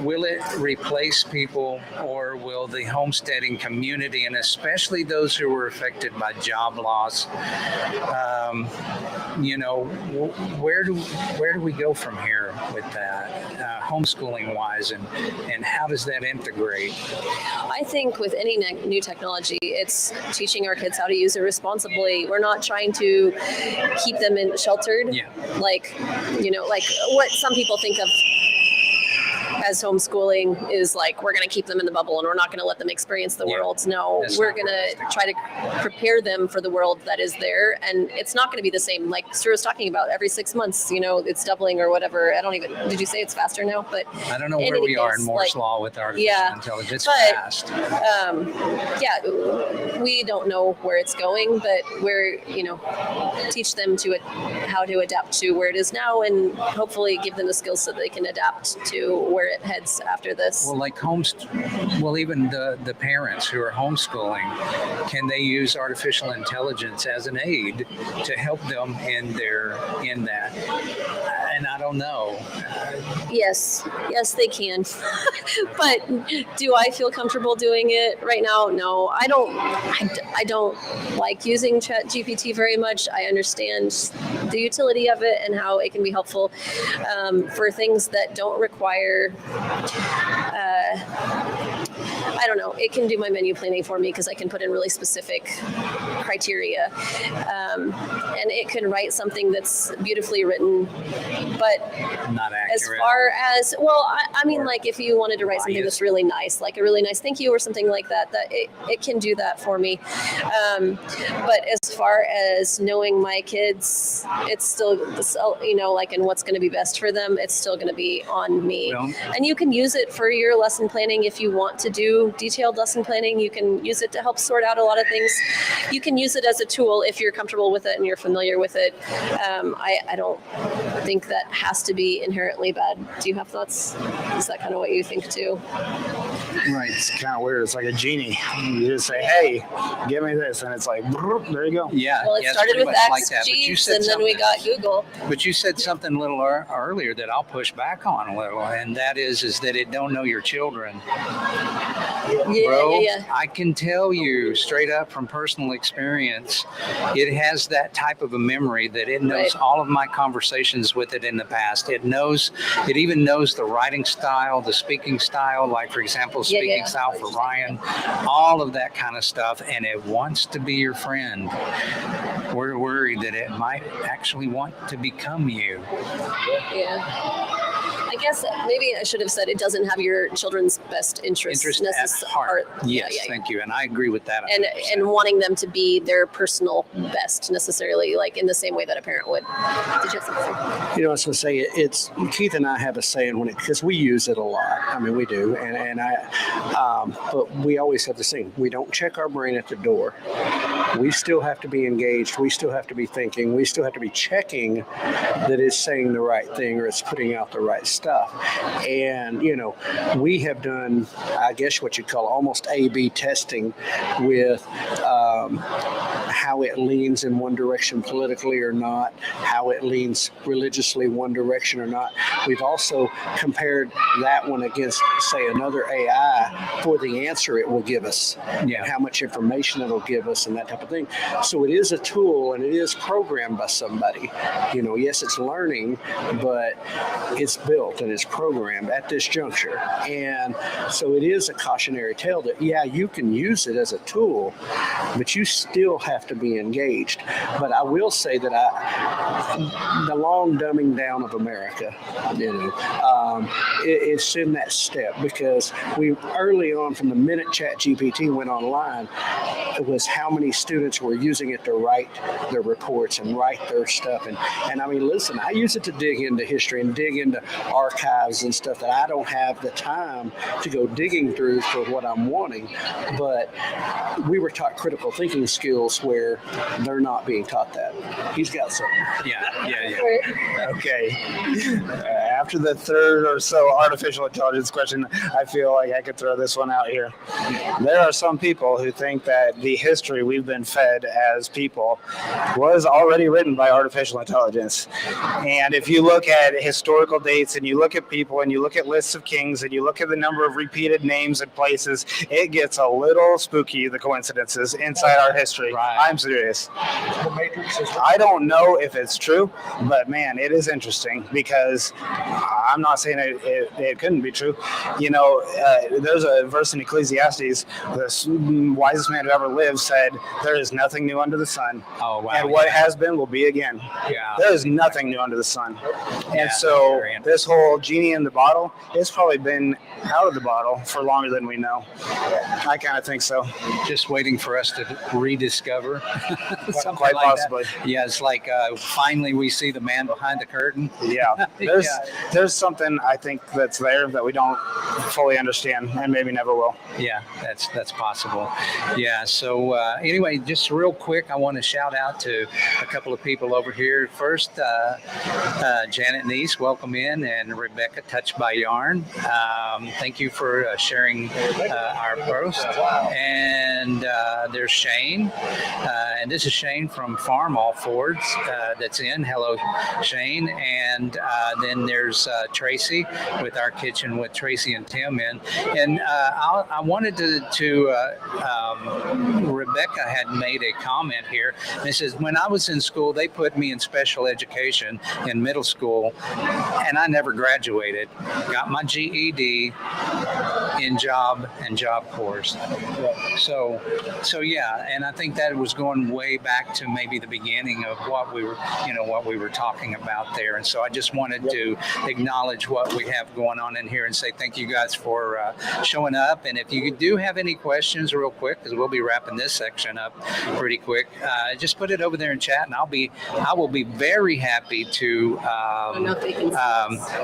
will it replace people, or will the homesteading community, and especially those who were affected by job loss, where do we go from here with that, homeschooling wise, and how does that integrate? I think with any new technology, it's teaching our kids how to use it responsibly. We're not trying to keep them sheltered, like what some people think of as homeschooling is like, we're going to keep them in the bubble and we're not going to let them experience the world. No, we're going to try to prepare them for the world that is there. And it's not going to be the same. Like Stu was talking about, every 6 months, it's doubling or whatever. Did you say it's faster now? But I don't know where we are in Moore's Law with artificial intelligence. Fast. We don't know where it's going, but we're, teach them how to adapt to where it is now, and hopefully give them the skills so they can adapt to where it heads after this. Well, even the parents who are homeschooling, can they use artificial intelligence as an aid to help them in that? And I don't know. Yes, they can. But do I feel comfortable doing it right now? No, I don't like using Chat GPT very much. I understand the utility of it and how it can be helpful for things that don't require I don't know, it can do my menu planning for me because I can put in really specific criteria. And it can write something that's beautifully written, but not accurate. As far as, like if you wanted to write something that's really nice, like a really nice thank you or something like that, it can do that for me. But as far as knowing my kids, it's still, and what's going to be best for them, it's still going to be on me. And you can use it for your lesson planning if you want to do detailed lesson planning. You can use it to help sort out a lot of things. You can use it as a tool if you're comfortable with it and you're familiar with it. I don't think that has to be inherently bad. Do you have thoughts? Is that kind of what you think too? Right. It's kind of weird. It's like a genie. You just say, hey, give me this. And it's like, there you go. Yeah. Well, it started with XGs and then we got Google. But you said something a little earlier that I'll push back on a little, and that is that it don't know your children. Yeah. I can tell you straight up from personal experience, it has that type of a memory that it knows all of my conversations with it in the past. It even knows the writing style, the speaking style, like for example, speaking style for Ryan, all of that kind of stuff, and it wants to be your friend. We're worried that it might actually want to become you. Yeah. I guess maybe I should have said it doesn't have your children's best interest at heart. Yes, thank you. And I agree with that. And wanting them to be their personal best necessarily, like in the same way that a parent would. Did you have something? I was going to say, it's Keith and I have a saying because we use it a lot. I mean, we do. But we always have the same. We don't check our brain at the door. We still have to be engaged. We still have to be thinking. We still have to be checking that it's saying the right thing or it's putting out the right stuff. stuff. And, we have done, I guess what you'd call almost A/B testing with how it leans in one direction politically or not, how it leans religiously one direction or not. We've also compared that one against, say, another AI for the answer it will give us, and how much information it'll give us and that type of thing. So it is a tool and it is programmed by somebody. Yes, it's learning, but it's built and it's programmed at this juncture. And so it is a cautionary tale that, you can use it as a tool, but you still have to be engaged. But I will say that the long dumbing down of America, it's in that step, because we early on, from the minute ChatGPT went online, it was how many students were using it to write their reports and write their stuff. And I mean, listen, I use it to dig into history and dig into archives and stuff that I don't have the time to go digging through for what I'm wanting. But we were taught critical thinking skills where they're not being taught that. He's got something. Yeah. Okay. After the third or so artificial intelligence question, I feel like I could throw this one out here. There are some people who think that the history we've been fed as people was already written by artificial intelligence. And if you look at historical dates and you look at people and you look at lists of kings and you look at the number of repeated names and places, it gets a little spooky, the coincidences inside our history. Right. I'm serious. I don't know if it's true, but man, it is interesting, because I'm not saying it couldn't be true. There's a verse in Ecclesiastes, the wisest man who ever lived said, there is nothing new under the sun. Oh, wow. And what has been will be again. Yeah. There is nothing new under the sun. And so this whole genie in the bottle, it's probably been out of the bottle for longer than we know. I kind of think so. Just waiting for us to rediscover. Something Quite like possibly. That. Yeah, it's like finally we see the man behind the curtain. Yeah. There's something I think that's there that we don't fully understand and maybe never will. Yeah, that's possible. Yeah, so anyway, just real quick, I want to shout out to a couple of people over here. First, Janet Neese, welcome in, and Rebecca, Touched by Yarn. Thank you for sharing our post. And there's Shane, and this is Shane from Farm All Fords that's in. Hello, Shane. And then there's Tracy with Our Kitchen with Tracy and Tim in. And I wanted to Rebecca had made a comment here. And it says, when I was in school, they put me in special education in middle school, and I never graduated. Got my GED in Job Corps. So yeah, and I think that was going way back to maybe the beginning of what we were talking about there. And so I just wanted to acknowledge what we have going on in here and say thank you guys for showing up. And if you do have any questions real quick, because we'll be wrapping this section up pretty quick, just put it over there in chat, and I will be very happy to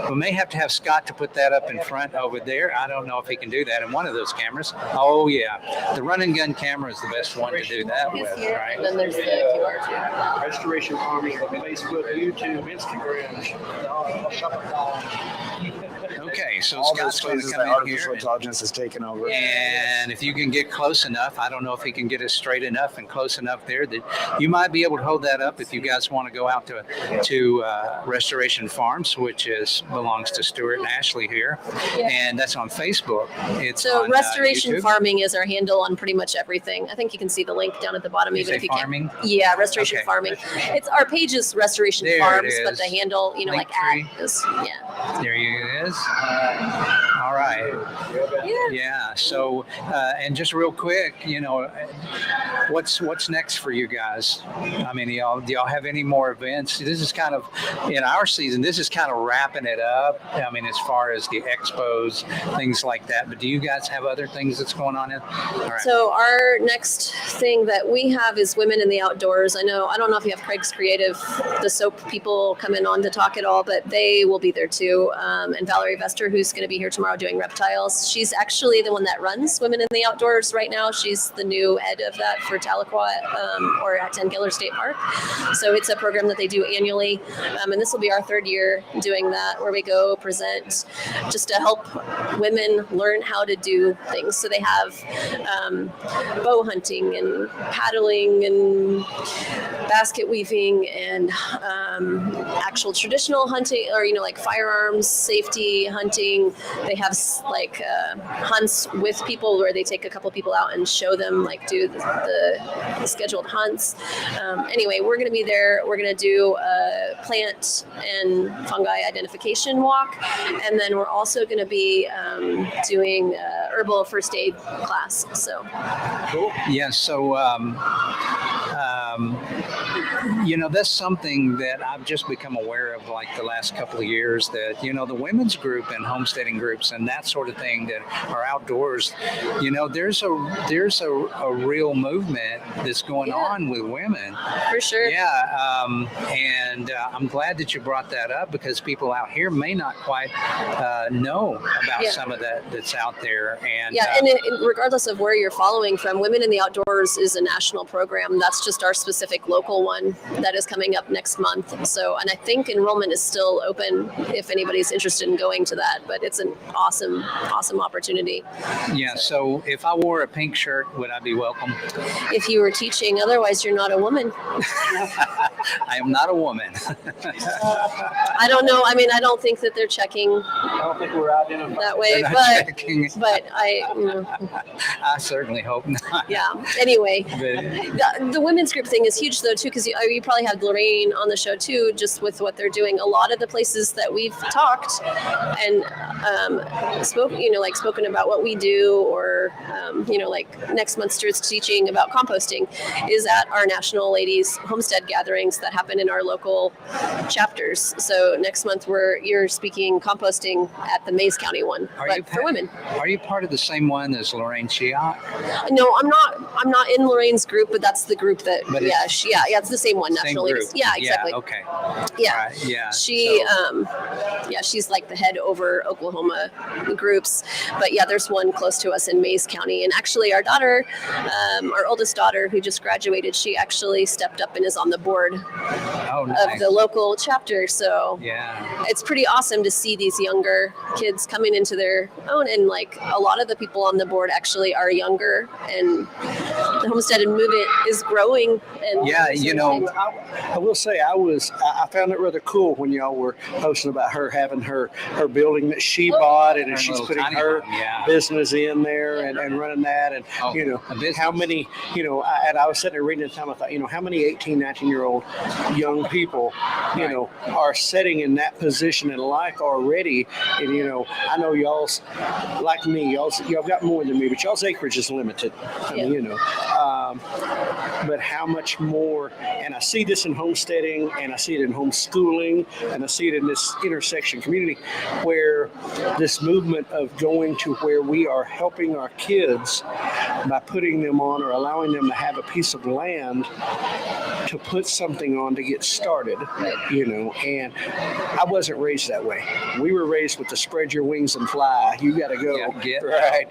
we may have to have Scott to put that up in front over there. I don't know if he can do that in one of those cameras. Oh yeah, the run and gun camera is the best one to do that with, right? And then there's the QR too. Restoration Farming on Facebook, YouTube, Instagram, Shopify. Okay, so All Scott's those going to places come that in artificial here. intelligence has taken over. And if you can get close enough, I don't know if he can get it straight enough and close enough there that you might be able to hold that up if you guys want to go out to Restoration Farms, which belongs to Stuart and Ashley here, and that's on Facebook. It's so on, Restoration YouTube. Farming is our handle on pretty much everything. I think you can see the link down at the bottom, You even say if you farming? can't. Yeah, Restoration Okay. Farming. It's our page is Restoration There it Farms, but is. the handle, Link like tree. at is There it is. All right. Yeah. So, and just real quick, what's next for you guys? I mean, do y'all have any more events? This is kind of in our season. This is kind of wrapping it up. I mean, as far as the expos, things like that. But do you guys have other things that's going on? All right. So our next thing that we have is Women in the Outdoors. I don't know if you have Craig's Creative, the soap people coming on to talk at all, but they will be there too. And Valerie Vester, who's going to be here tomorrow doing reptiles. She's actually the one that runs Women in the Outdoors right now. She's the new head of that for Tahlequah or at Tangiller State Park. So it's a program that they do annually. And this will be our third year doing that, where we go present just to help women learn how to do things. So they have bow hunting and paddling and basket weaving and actual traditional hunting, or like firearms safety hunting. They have like hunts with people where they take a couple people out and show them do the scheduled hunts. Anyway, we're going to be there. We're going to do a plant and fungi identification walk, and then we're also going to be doing herbal first aid class. So Cool. Yeah. So, that's something that I've just become aware of like the last couple of years, that, the women's group and homesteading groups and that sort of thing that are outdoors, there's a real movement that's going on with women. for sure. Yeah. And I'm glad that you brought that up, because people out here may not quite know about some of that that's out there. And and regardless of where you're following from, Women in the Outdoors is a national program. That's just our specific local one that is coming up next month. So, and I think enrollment is still open if anybody's interested in going to that, but it's an awesome opportunity. yeah. So if I wore a pink shirt, would I be welcome? If you were teaching, otherwise you're not a woman. I am not a woman. I don't know. I mean, I don't think that they're checking I don't think we're identified. that way, They're not but checking. I I certainly hope not. yeah. Anyway, But, the women's group thing is huge though too, because you probably had Lorraine on the show too, just with what they're doing. A lot of the places that we've talked and spoken about what we do, or like next month Stuart's teaching about composting is at our National Ladies Homestead gatherings that happen in our local chapters. So next month you're speaking composting at the Mays County one, for women. Are you part of the same one as Lorraine Chiot? No, I'm not in Lorraine's group, but that's the group that. But it's the same one. Same National group. Ladies. Yeah, exactly. Yeah, okay. Yeah. All right, yeah. She, she's like the head over Oklahoma groups. But yeah, there's one close to us in Mays County. And actually our daughter, our oldest daughter who just graduated, she actually stepped up and is on the board nice. of the local chapter. So Yeah. it's pretty awesome to see these younger kids coming into their own. And like a lot of the people on the board actually are younger, and the homestead movement is growing. And Yeah, I will say I found it rather cool when y'all were posting about her having her building that she bought, and Her she's little putting tiny her home, yeah. business in there and running that, and a business. how many I was sitting there reading at the time, I thought how many 18-19-year-old young people are sitting in that position in life already, and I know y'all's like me, y'all got more than me, but y'all's acreage is limited. But how much more, and I see this in homesteading, and I see it in homeschooling, and I see it in this intersection community, where this movement of going to where we are helping our kids by putting them on or allowing them to have a piece of land to put something on to get started, and I wasn't raised that way. We were raised with the spread your wings and fly. You got to go, right?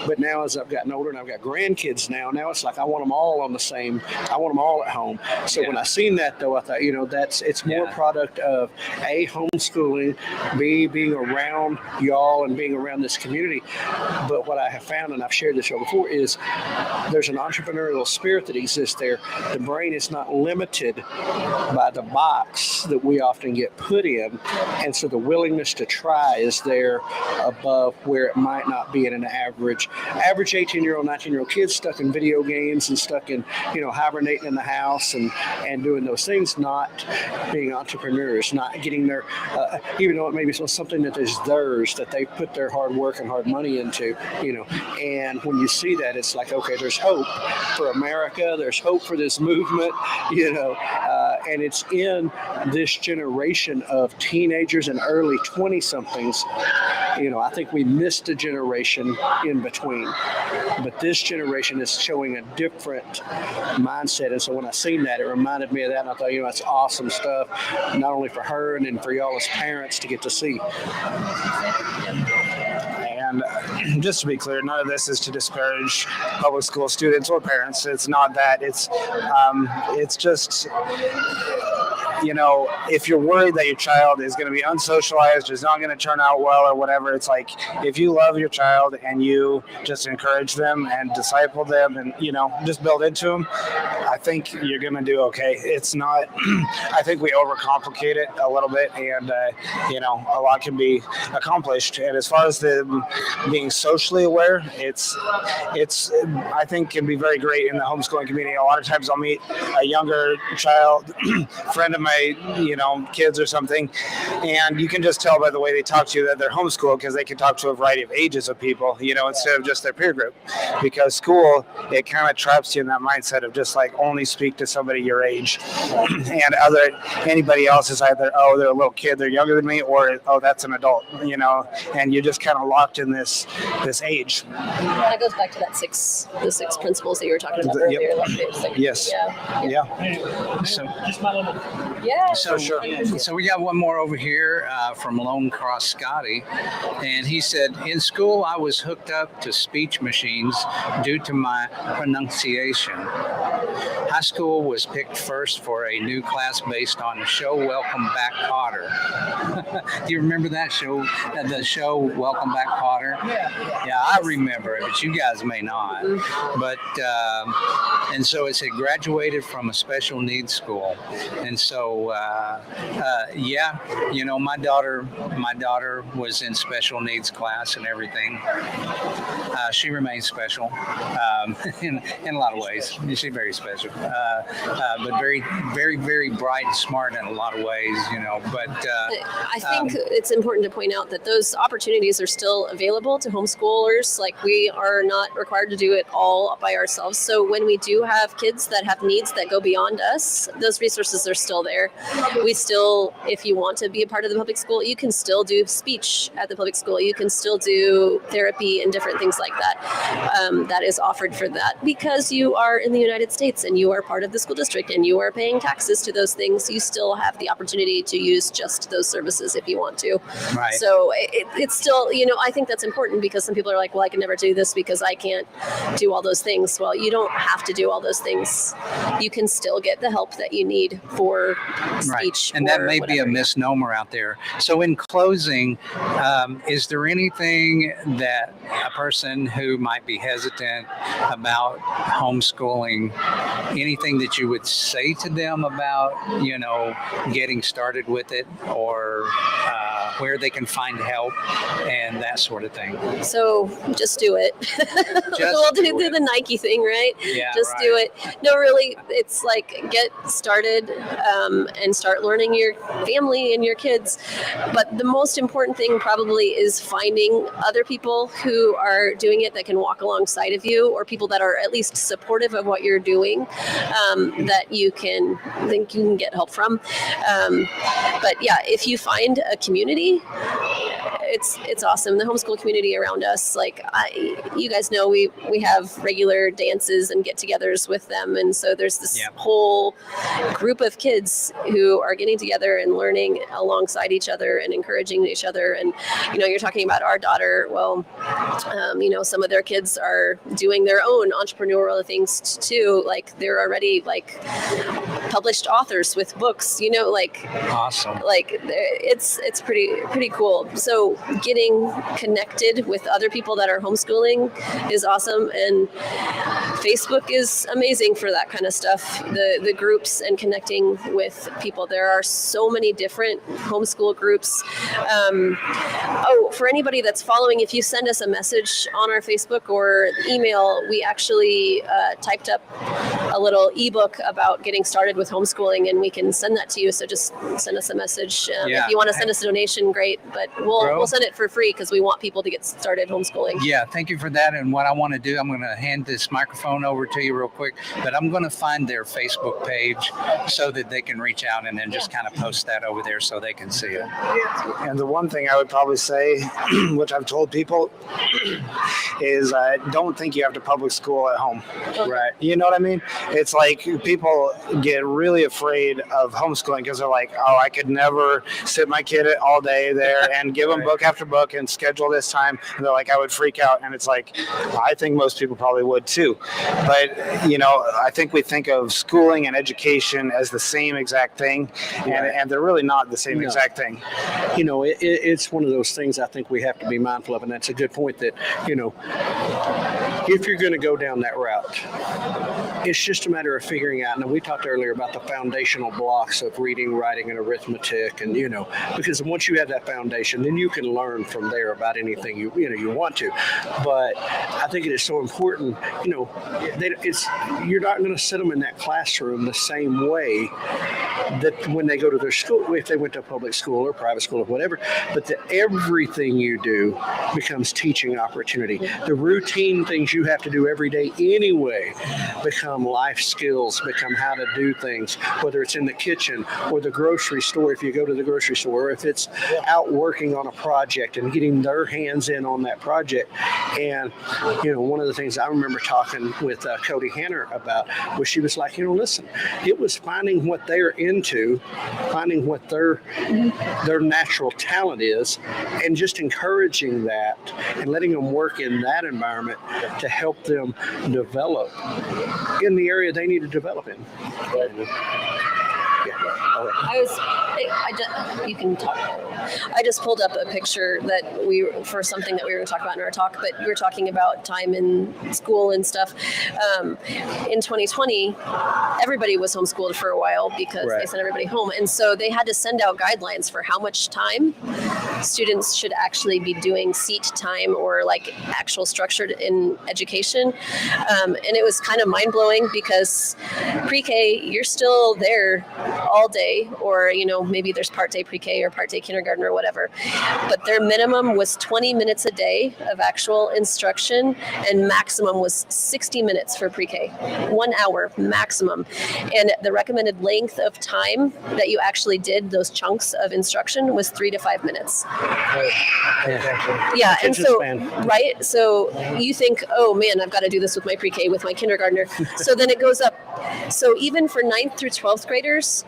But now as I've gotten older and I've got grandkids now it's like I want them all on the same. I want them all at home. So when I seen that though, I thought it's more product of A, homeschooling, B, being around y'all and being around this community. But what I have found, and I've shared this show before, is there's an entrepreneurial spirit that exists there. The brain is not limited by the box that we often get put in, and so the willingness to try is there above where it might not be in an average 18-year-old, 19-year-old kid stuck in video games and stuck in hibernating in the house and doing those things, not being entrepreneurs, not getting their even though it maybe it's something that is theirs, that they put their hard work and hard money into, and when you see that, it's like, okay, there's hope for America, there's hope for this movement, and it's in this generation of teenagers and early 20-somethings I think we missed a generation in between, but this generation is showing a different mindset. And so when I seen that, it reminded me of that, and I thought, that's awesome stuff, not only for her and then for y'all as parents to get to see. And just to be clear, none of this is to disparage public school students or parents. It's not that. It's just, if you're worried that your child is going to be unsocialized, is not going to turn out well or whatever, it's like, if you love your child and you just encourage them and disciple them and, just build into them, I think you're going to do okay. It's not, I think we overcomplicate it a little bit, and, a lot can be accomplished. And as far as the being socially aware, it's I think can be very great in the homeschooling community. A lot of times I'll meet a younger child, friend of my, kids or something, and you can just tell by the way they talk to you that they're homeschooled, because they can talk to a variety of ages of people, instead of just their peer group. Because school, it kind of traps you in that mindset of just like only speak to somebody your age, and anybody else is either, oh, they're a little kid, they're younger than me, or oh, that's an adult, and you're just kind of locked in this age. That goes back to the 6 principles that you were talking about earlier. Yep. Like there's, like, Yes. Yeah. So, Just my little. Yeah. so, so we got one more over here from Lone Cross Scotty, and he said, in school I was hooked up to speech machines due to my pronunciation. High school was picked first for a new class based on the show Welcome Back, Kotter. Do you remember that show? The show Welcome Back, Kotter? Yeah, I remember it, but you guys may not. But and so it said graduated from a special needs school, and so my daughter was in special needs class and everything. She remains special in a lot of ways. She's very special, but very, very, very bright and smart in a lot of ways. But I think it's important to point out that those opportunities are still available to homeschoolers. Like, we are not required to do it all by ourselves. So when we do have kids that have needs that go beyond us, those resources are still there. We still, if you want to be a part of the public school, you can still do speech at the public school. You can still do therapy and different things like that. That is offered for that, because you are in the United States and you are part of the school district and you are paying taxes to those things. You still have the opportunity to use just those services if you want to. Right. So it's still, I think that's important, because some people are like, well, I can never do this because I can't do all those things. Well, you don't have to do all those things. You can still get the help that you need for speech. Right. And that may whatever. be a misnomer out there. So in closing, is there anything that a person who might be hesitant about homeschooling, anything that you would say to them about, getting started with it, or where they can find help and that sort of thing? So just do it. We'll do the Nike thing, right? Yeah, just right. do it. No, really, it's like get started and start learning your family and your kids. But the most important thing probably is finding other people who are doing it that can walk alongside of you, or people that are at least supportive of what you're doing, that you can get help from. But yeah, if you find a community, it's awesome. The homeschool community around us, like you guys know, we have regular dances and get-togethers with them, and so there's this whole group of kids who are getting together and learning alongside each other and encouraging each other. And you're talking about our daughter. Well, some of their kids are doing their own entrepreneurial things too. Like, they're already like published authors with books. Awesome. Like, it's pretty cool. So getting connected with other people that are homeschooling is awesome, and Facebook is amazing for that kind of stuff. The groups and connecting with people. There are so many different homeschool groups. For anybody that's following, if you send us a message on our Facebook or email, we actually typed up a little ebook about getting started started with homeschooling, and we can send that to you. So just send us a message. Yeah. If you want to send us a donation, great, but we'll send it for free because we want people to get started homeschooling. Yeah, thank you for that. And what I want to do, I'm going to hand this microphone over to you real quick, but I'm going to find their Facebook page so that they can reach out and then just kind of post that over there so they can see it. And the one thing I would probably say, which I've told people, is don't think you have to public school at home. Right. You know what I mean? It's like people get really afraid of homeschooling because they're like, oh, I could never sit my kid all day there and give them book after book and schedule this time. And they're like, I would freak out. And it's like, I think most people probably would too. But, I think we think of schooling and education as the same exact thing. And they're really not the same exact thing. It's one of those things I think we have to be mindful of. And that's a good point that, if you're going to go down that route, it's just a matter of figuring out. Now, we talked earlier about the foundational blocks of reading, writing, and arithmetic, and because once you have that foundation, then you can learn from there about anything you want to. But I think it is so important. You're not going to sit them in that classroom the same way that when they go to their school, if they went to a public school or private school or whatever. But that everything you do becomes teaching opportunity. The routine things you have to do every day anyway become life skills, become how to do things, whether it's in the kitchen or the grocery store, if you go to the grocery store, or if it's out working on a project and getting their hands in on that project. And, one of the things I remember talking with Cody Hanner about was she was like, listen, it was finding what they're into, finding what their natural talent is, and just encouraging that and letting them work in that environment to help them develop in the area they need to develop in. You can talk. I just pulled up a picture for something that we were going to talk about in our talk, but we were talking about time in school and stuff. In 2020, everybody was homeschooled for a while because they sent everybody home. And so they had to send out guidelines for how much time students should actually be doing seat time or like actual structured in education. And it was kind of mind blowing because pre-K, you're still there all day, or maybe there's part-day pre-K or part-day kindergarten or whatever, but their minimum was 20 minutes a day of actual instruction, and maximum was 60 minutes for pre-K, 1 hour maximum. And the recommended length of time that you actually did those chunks of instruction was 3 to 5 minutes. Yeah, and so right, so you think, oh man, I've got to do this with my pre-K, with my kindergartner. So then it goes up. So even for 9th through 12th graders,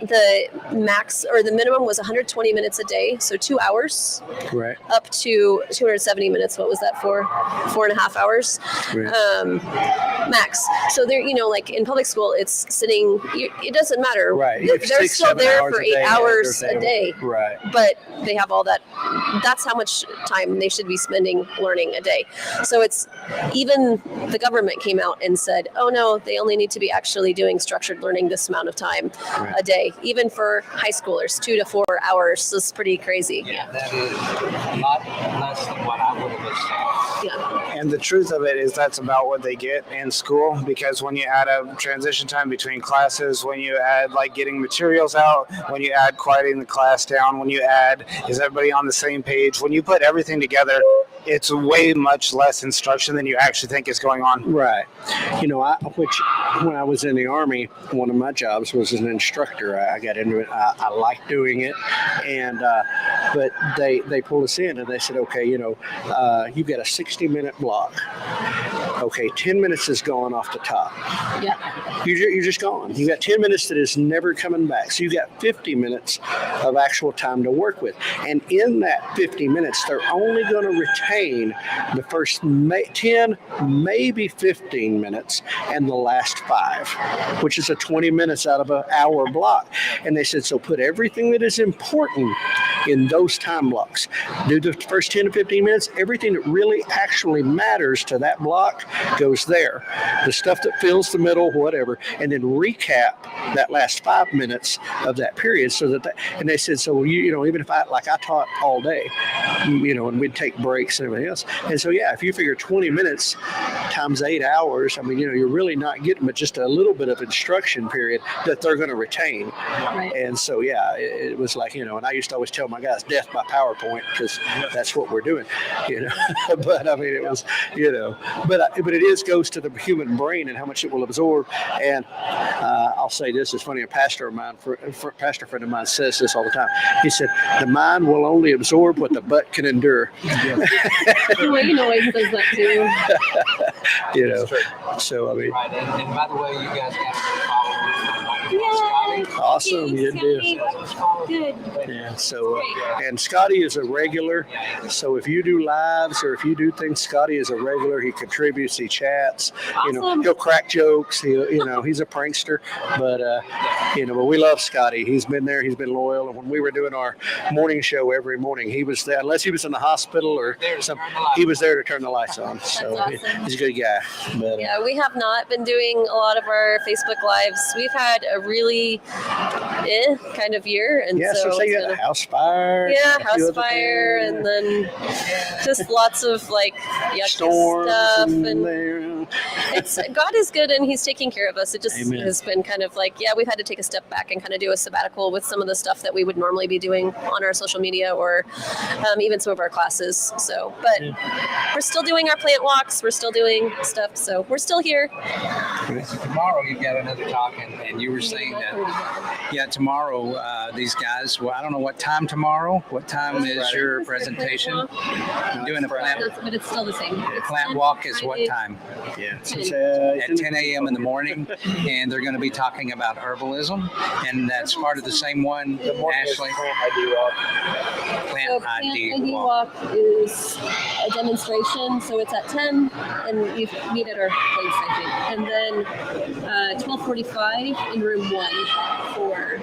the max or the minimum was 120 minutes a day, so 2 hours, right, up to 270 minutes. What was that for? 4.5 hours, right. Max. So they're, like in public school, it's sitting. It doesn't matter. Right. They're still there for 8 hours a day. Right. But they have all that. That's how much time they should be spending learning a day. So it's even the government came out and said, oh no, they only need to be actually doing structured learning this amount of time a day, even for high schoolers, 2 to 4 hours. So it's pretty crazy. Yeah, that is a lot less than what I would have said. Yeah. And the truth of it is that's about what they get in school, because when you add a transition time between classes, when you add like getting materials out, when you add quieting the class down, when you add is everybody on the same page, when you put everything together, it's way much less instruction than you actually think is going on. Right. When I was in the Army, one of my jobs was as an instructor. I got into it. I liked doing it. And but they pulled us in and they said, okay, you've got a 60-minute block. Okay, 10 minutes is gone off the top. Yeah. You're just gone. You got 10 minutes that is never coming back. So you got 50 minutes of actual time to work with. And in that 50 minutes, they're only going to retain the first 10, maybe 15 minutes and the last 5, which is a 20 minutes out of an hour block. And they said, so put everything that is important in those time blocks. Do the first 10 to 15 minutes. Everything that really actually matters to that block goes there. The stuff that fills the middle, whatever, and then recap that last 5 minutes of that period so that, and they said, so, even if I taught all day, and we'd take breaks and everything else. And so, yeah, if you figure 20 minutes times 8 hours, I mean, you're really not getting but just a little bit of instruction period that they're going to retain. Right. And so, yeah, it was like, and I used to always tell my guys, death by PowerPoint, because that's what we're doing, But I mean, it was, but it goes to the human brain and how much it will absorb. And I'll say this, it's funny, a pastor of mine, pastor friend of mine says this all the time. He said, the mind will only absorb what the butt can endure. Wayne always says that too. So I mean, Right, and by the way, you guys got to follow awesome, you do. Good. Yeah. So, and Scotty is a regular. So if you do lives or if you do things, Scotty is a regular. He contributes. He chats. Awesome. He'll crack jokes. He's a prankster. But but we love Scotty. He's been there. He's been loyal. And when we were doing our morning show every morning, he was there. Unless he was in the hospital or something, he was there to turn the lights on. So awesome. he's a good guy. But, Yeah, we have not been doing a lot of our Facebook lives. We've had a really kind of year, and yeah. So say you had a house fire. Yeah, a few house other fire, things. and then just lots of yucky Storms stuff. and God is good, and He's taking care of us. It just Amen. has been kind of we've had to take a step back and kind of do a sabbatical with some of the stuff that we would normally be doing on our social media or even some of our classes. So, but we're still doing our plant walks. We're still doing stuff. So we're still here. Tomorrow you've got another talk, and you were saying that, tomorrow these guys, well, I don't know what time tomorrow. What time is your presentation? Doing a plant, But it's still the same. It's plant 10 walk is Friday. what time? Yeah. At 10 a.m. in the morning, and they're going to be talking about herbalism, and that's part of the same one, Ashley. Plant So ID walk. walk is a demonstration, so it's at 10, and you meet at our place, I think. And then 12:45 in room 1 for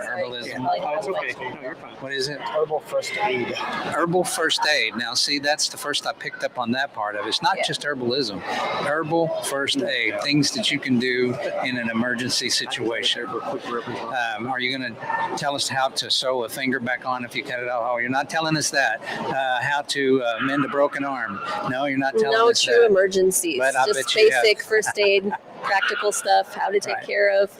herbalism. Oh, it's okay. No, you're fine. What is it? Herbal first aid. Herbal first aid. Now, see, that's the first I picked up on that part of it. It's not just herbalism. Herbal first aid, things that you can do in an emergency situation. Are you going to tell us how to sew a finger back on if you cut it off? Oh, you're not telling us that. How to mend a broken arm? No, you're not telling no us true that. emergencies. But I Just bet you have. basic first aid, practical stuff, how to take Right. care of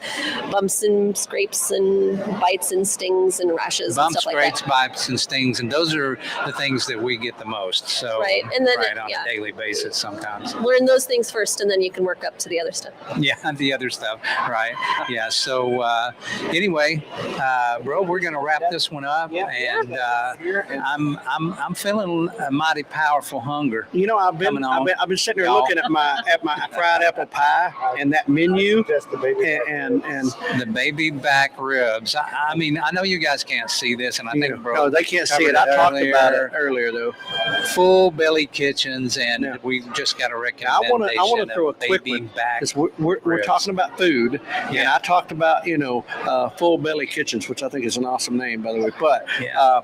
bumps and scrapes and bites and stings and rashes Bumps, and stuff scrapes, like that. bites, and stings, and those are the things that we get the most. So, Right, and then, on a daily basis sometimes. Learn those things first, and then you can work up to the other stuff. Yeah, the other stuff, right? Yeah. So anyway, bro, we're gonna wrap this one up, and I'm feeling a mighty powerful hunger. I've been Coming on. I've been sitting there Y'all. looking at my fried apple pie and that menu, Just the baby. and The baby back ribs. I mean, I know you guys can't see this, and I think, bro, no, they can't see it. covered I talked earlier. about it earlier, though. Full belly kitchens, and Yeah. we just got a I recommendation want to throw a of quick baby one back. because we're ribs. talking about food, and Yeah. I talked about full belly kitchens, which I think is an awesome name, by the way. But Yeah.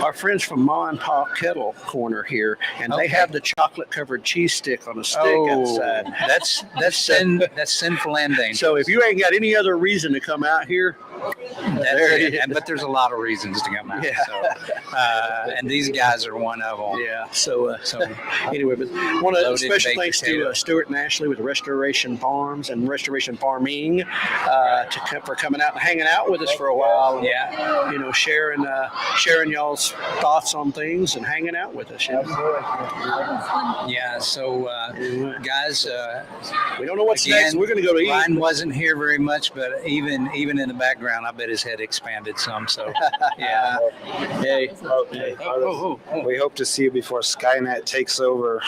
our friends from Ma and Pa Kettle Corner here, and they Okay. have the chocolate covered cheese stick on a stick Oh, outside. that's sinful ending. So if you ain't got any other reason to come out here, there it is. But there's a lot of reasons to come out. Yeah. So, and these guys are one of them. Yeah. So So anyway, but one of the Loaded special baked thanks potato. to Stuart and Ashley with Restoration Farms and Restoration Farming for coming out and hanging out with us for a while. And, yeah. sharing y'all's thoughts on things and hanging out with us. Yeah. So guys, We don't know what's again, next. We're going to go to eat. Ryan wasn't here very much, but even in the background, I bet his head expanded some. So yeah. Hey. Okay. We hope to see you before Skynet takes over.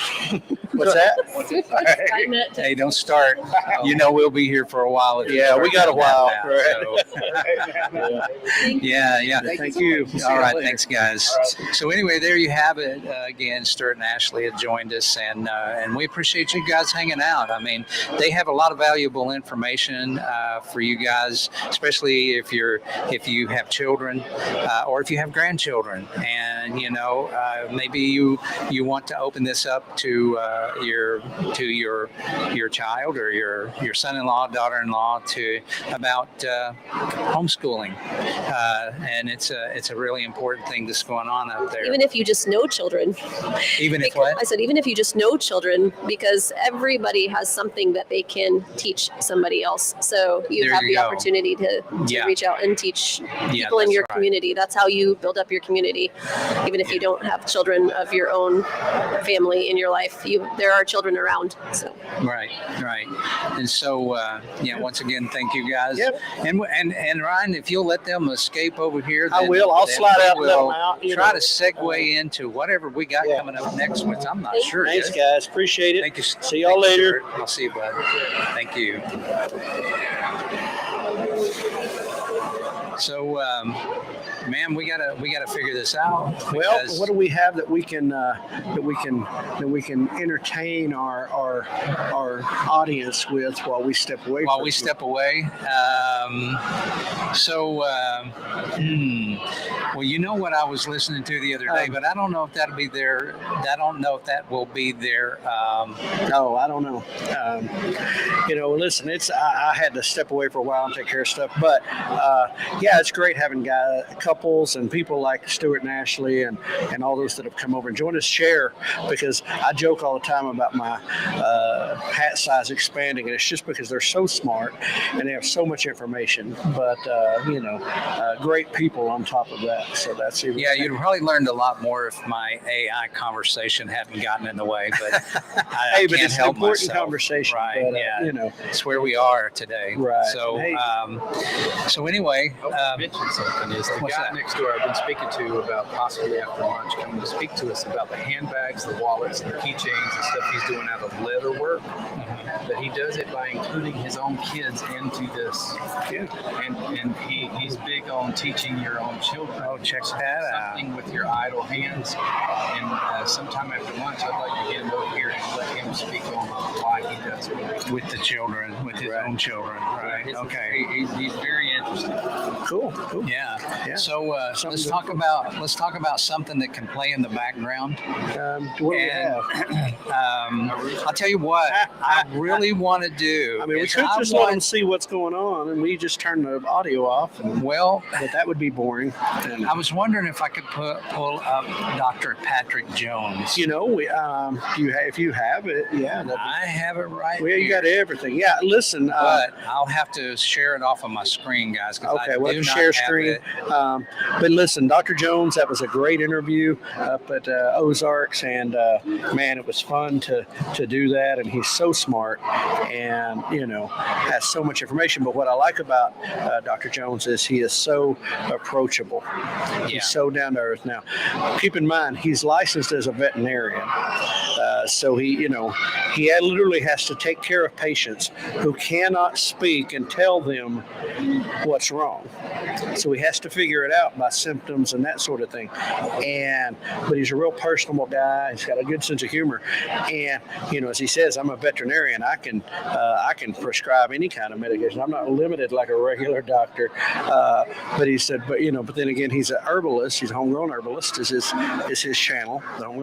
What's that? Skynet. Hey, don't start. You know we'll be here for a while. If you Yeah, start we got a doing that while. now, so. Yeah. Thank you. All right, thanks, guys. So anyway, there you have it. Again, Stuart and Ashley had joined us, and we appreciate you guys hanging out. I mean, they have a lot of valuable information for you guys, especially if you have children or if you have grandchildren, and maybe you want to open this up to your child or your son-in-law, daughter-in-law about homeschooling, and it's a really important thing that's going on out there. Even if you just know children. Even if what? I said, even if you just know children, because everybody has something that they can teach somebody else. So you There have you the go. opportunity to Yeah. reach out and teach people in that's your right. community. That's how you build up your community. Even if you don't have children of your own family in your life, there are children around. So. Right. And so, once again, thank you guys. Yep. And Ryan, if you'll let them escape over here, I then- will. I'll then slide we out and let will them out, you Try know. to segue into whatever we got Yeah. coming up next, which I'm not sure Thanks, yet. guys. Appreciate it. Thank you. See y'all Thank you, later. Stuart. I'll see you, bud. Thank you. So, man, we gotta figure this out. Well, because- what do we have that we can entertain our audience with while we step away? while from we it? step away. Well, you know what I was listening to the other day, but I don't know if that'll be there. I don't know if that will be there. No, I don't know. Listen, I had to step away for a while and take care of stuff, but it's great having couples and people like Stuart and Ashley and all those that have come over and joined us share, because I joke all the time about my hat size expanding, and it's just because they're so smart and they have so much information, but great people on top of that. So that's even. Yeah, you'd probably learned a lot more if my AI conversation hadn't gotten in the way, but I but can't it's an help important myself. conversation. Right? But, Yeah, it's where we are today. Right. So, Hey. so anyway, mention something is the what's guy that? next door I've been speaking to about possibly after lunch coming to speak to us about the handbags, the wallets, and the keychains and stuff he's doing out of leather work. But he does it by including his own kids into this. Yeah. And he's big on teaching your own children. Oh, check that out. Something with your idle hands. And sometime after lunch, I'd like to get him over here and let him speak on why he does it. with the children, with his own children, right? It's- Okay. He's very interested. Cool. Yeah. Yeah. So Something let's to- talk about something that can play in the background. What do we And have? I'll tell you what I really want to do. I mean, we is could I just let want- them see what's going on, and we just turn the audio off. Well, But that would be boring. And, I was wondering if I could pull up Dr. Patrick Jones. if you have it, yeah. I have it right Well, you here. got everything. Yeah, listen. But I'll have to share it off of my screen, guys. 'Cause Okay, I we'll do have to not share have screen. it. But listen, Dr. Jones, that was a great interview up at Ozarks, and man, it was fun to do that. And he's so smart, and has so much information. But what I like about Dr. Jones is he is so approachable. Yeah. He's so down to earth. Now, keep in mind, he's licensed as a veterinarian, so he literally has to take care of patients who cannot speak and tell them what's wrong. So he has to figure it out by symptoms and that sort of thing. But he's a real personable guy. He's got a good sense of humor. And as he says, I'm a veterinarian. I can prescribe any kind of medication. I'm not limited like a regular doctor. But he said, but then again, he's a herbalist. He's a homegrown herbalist. Is his channel. The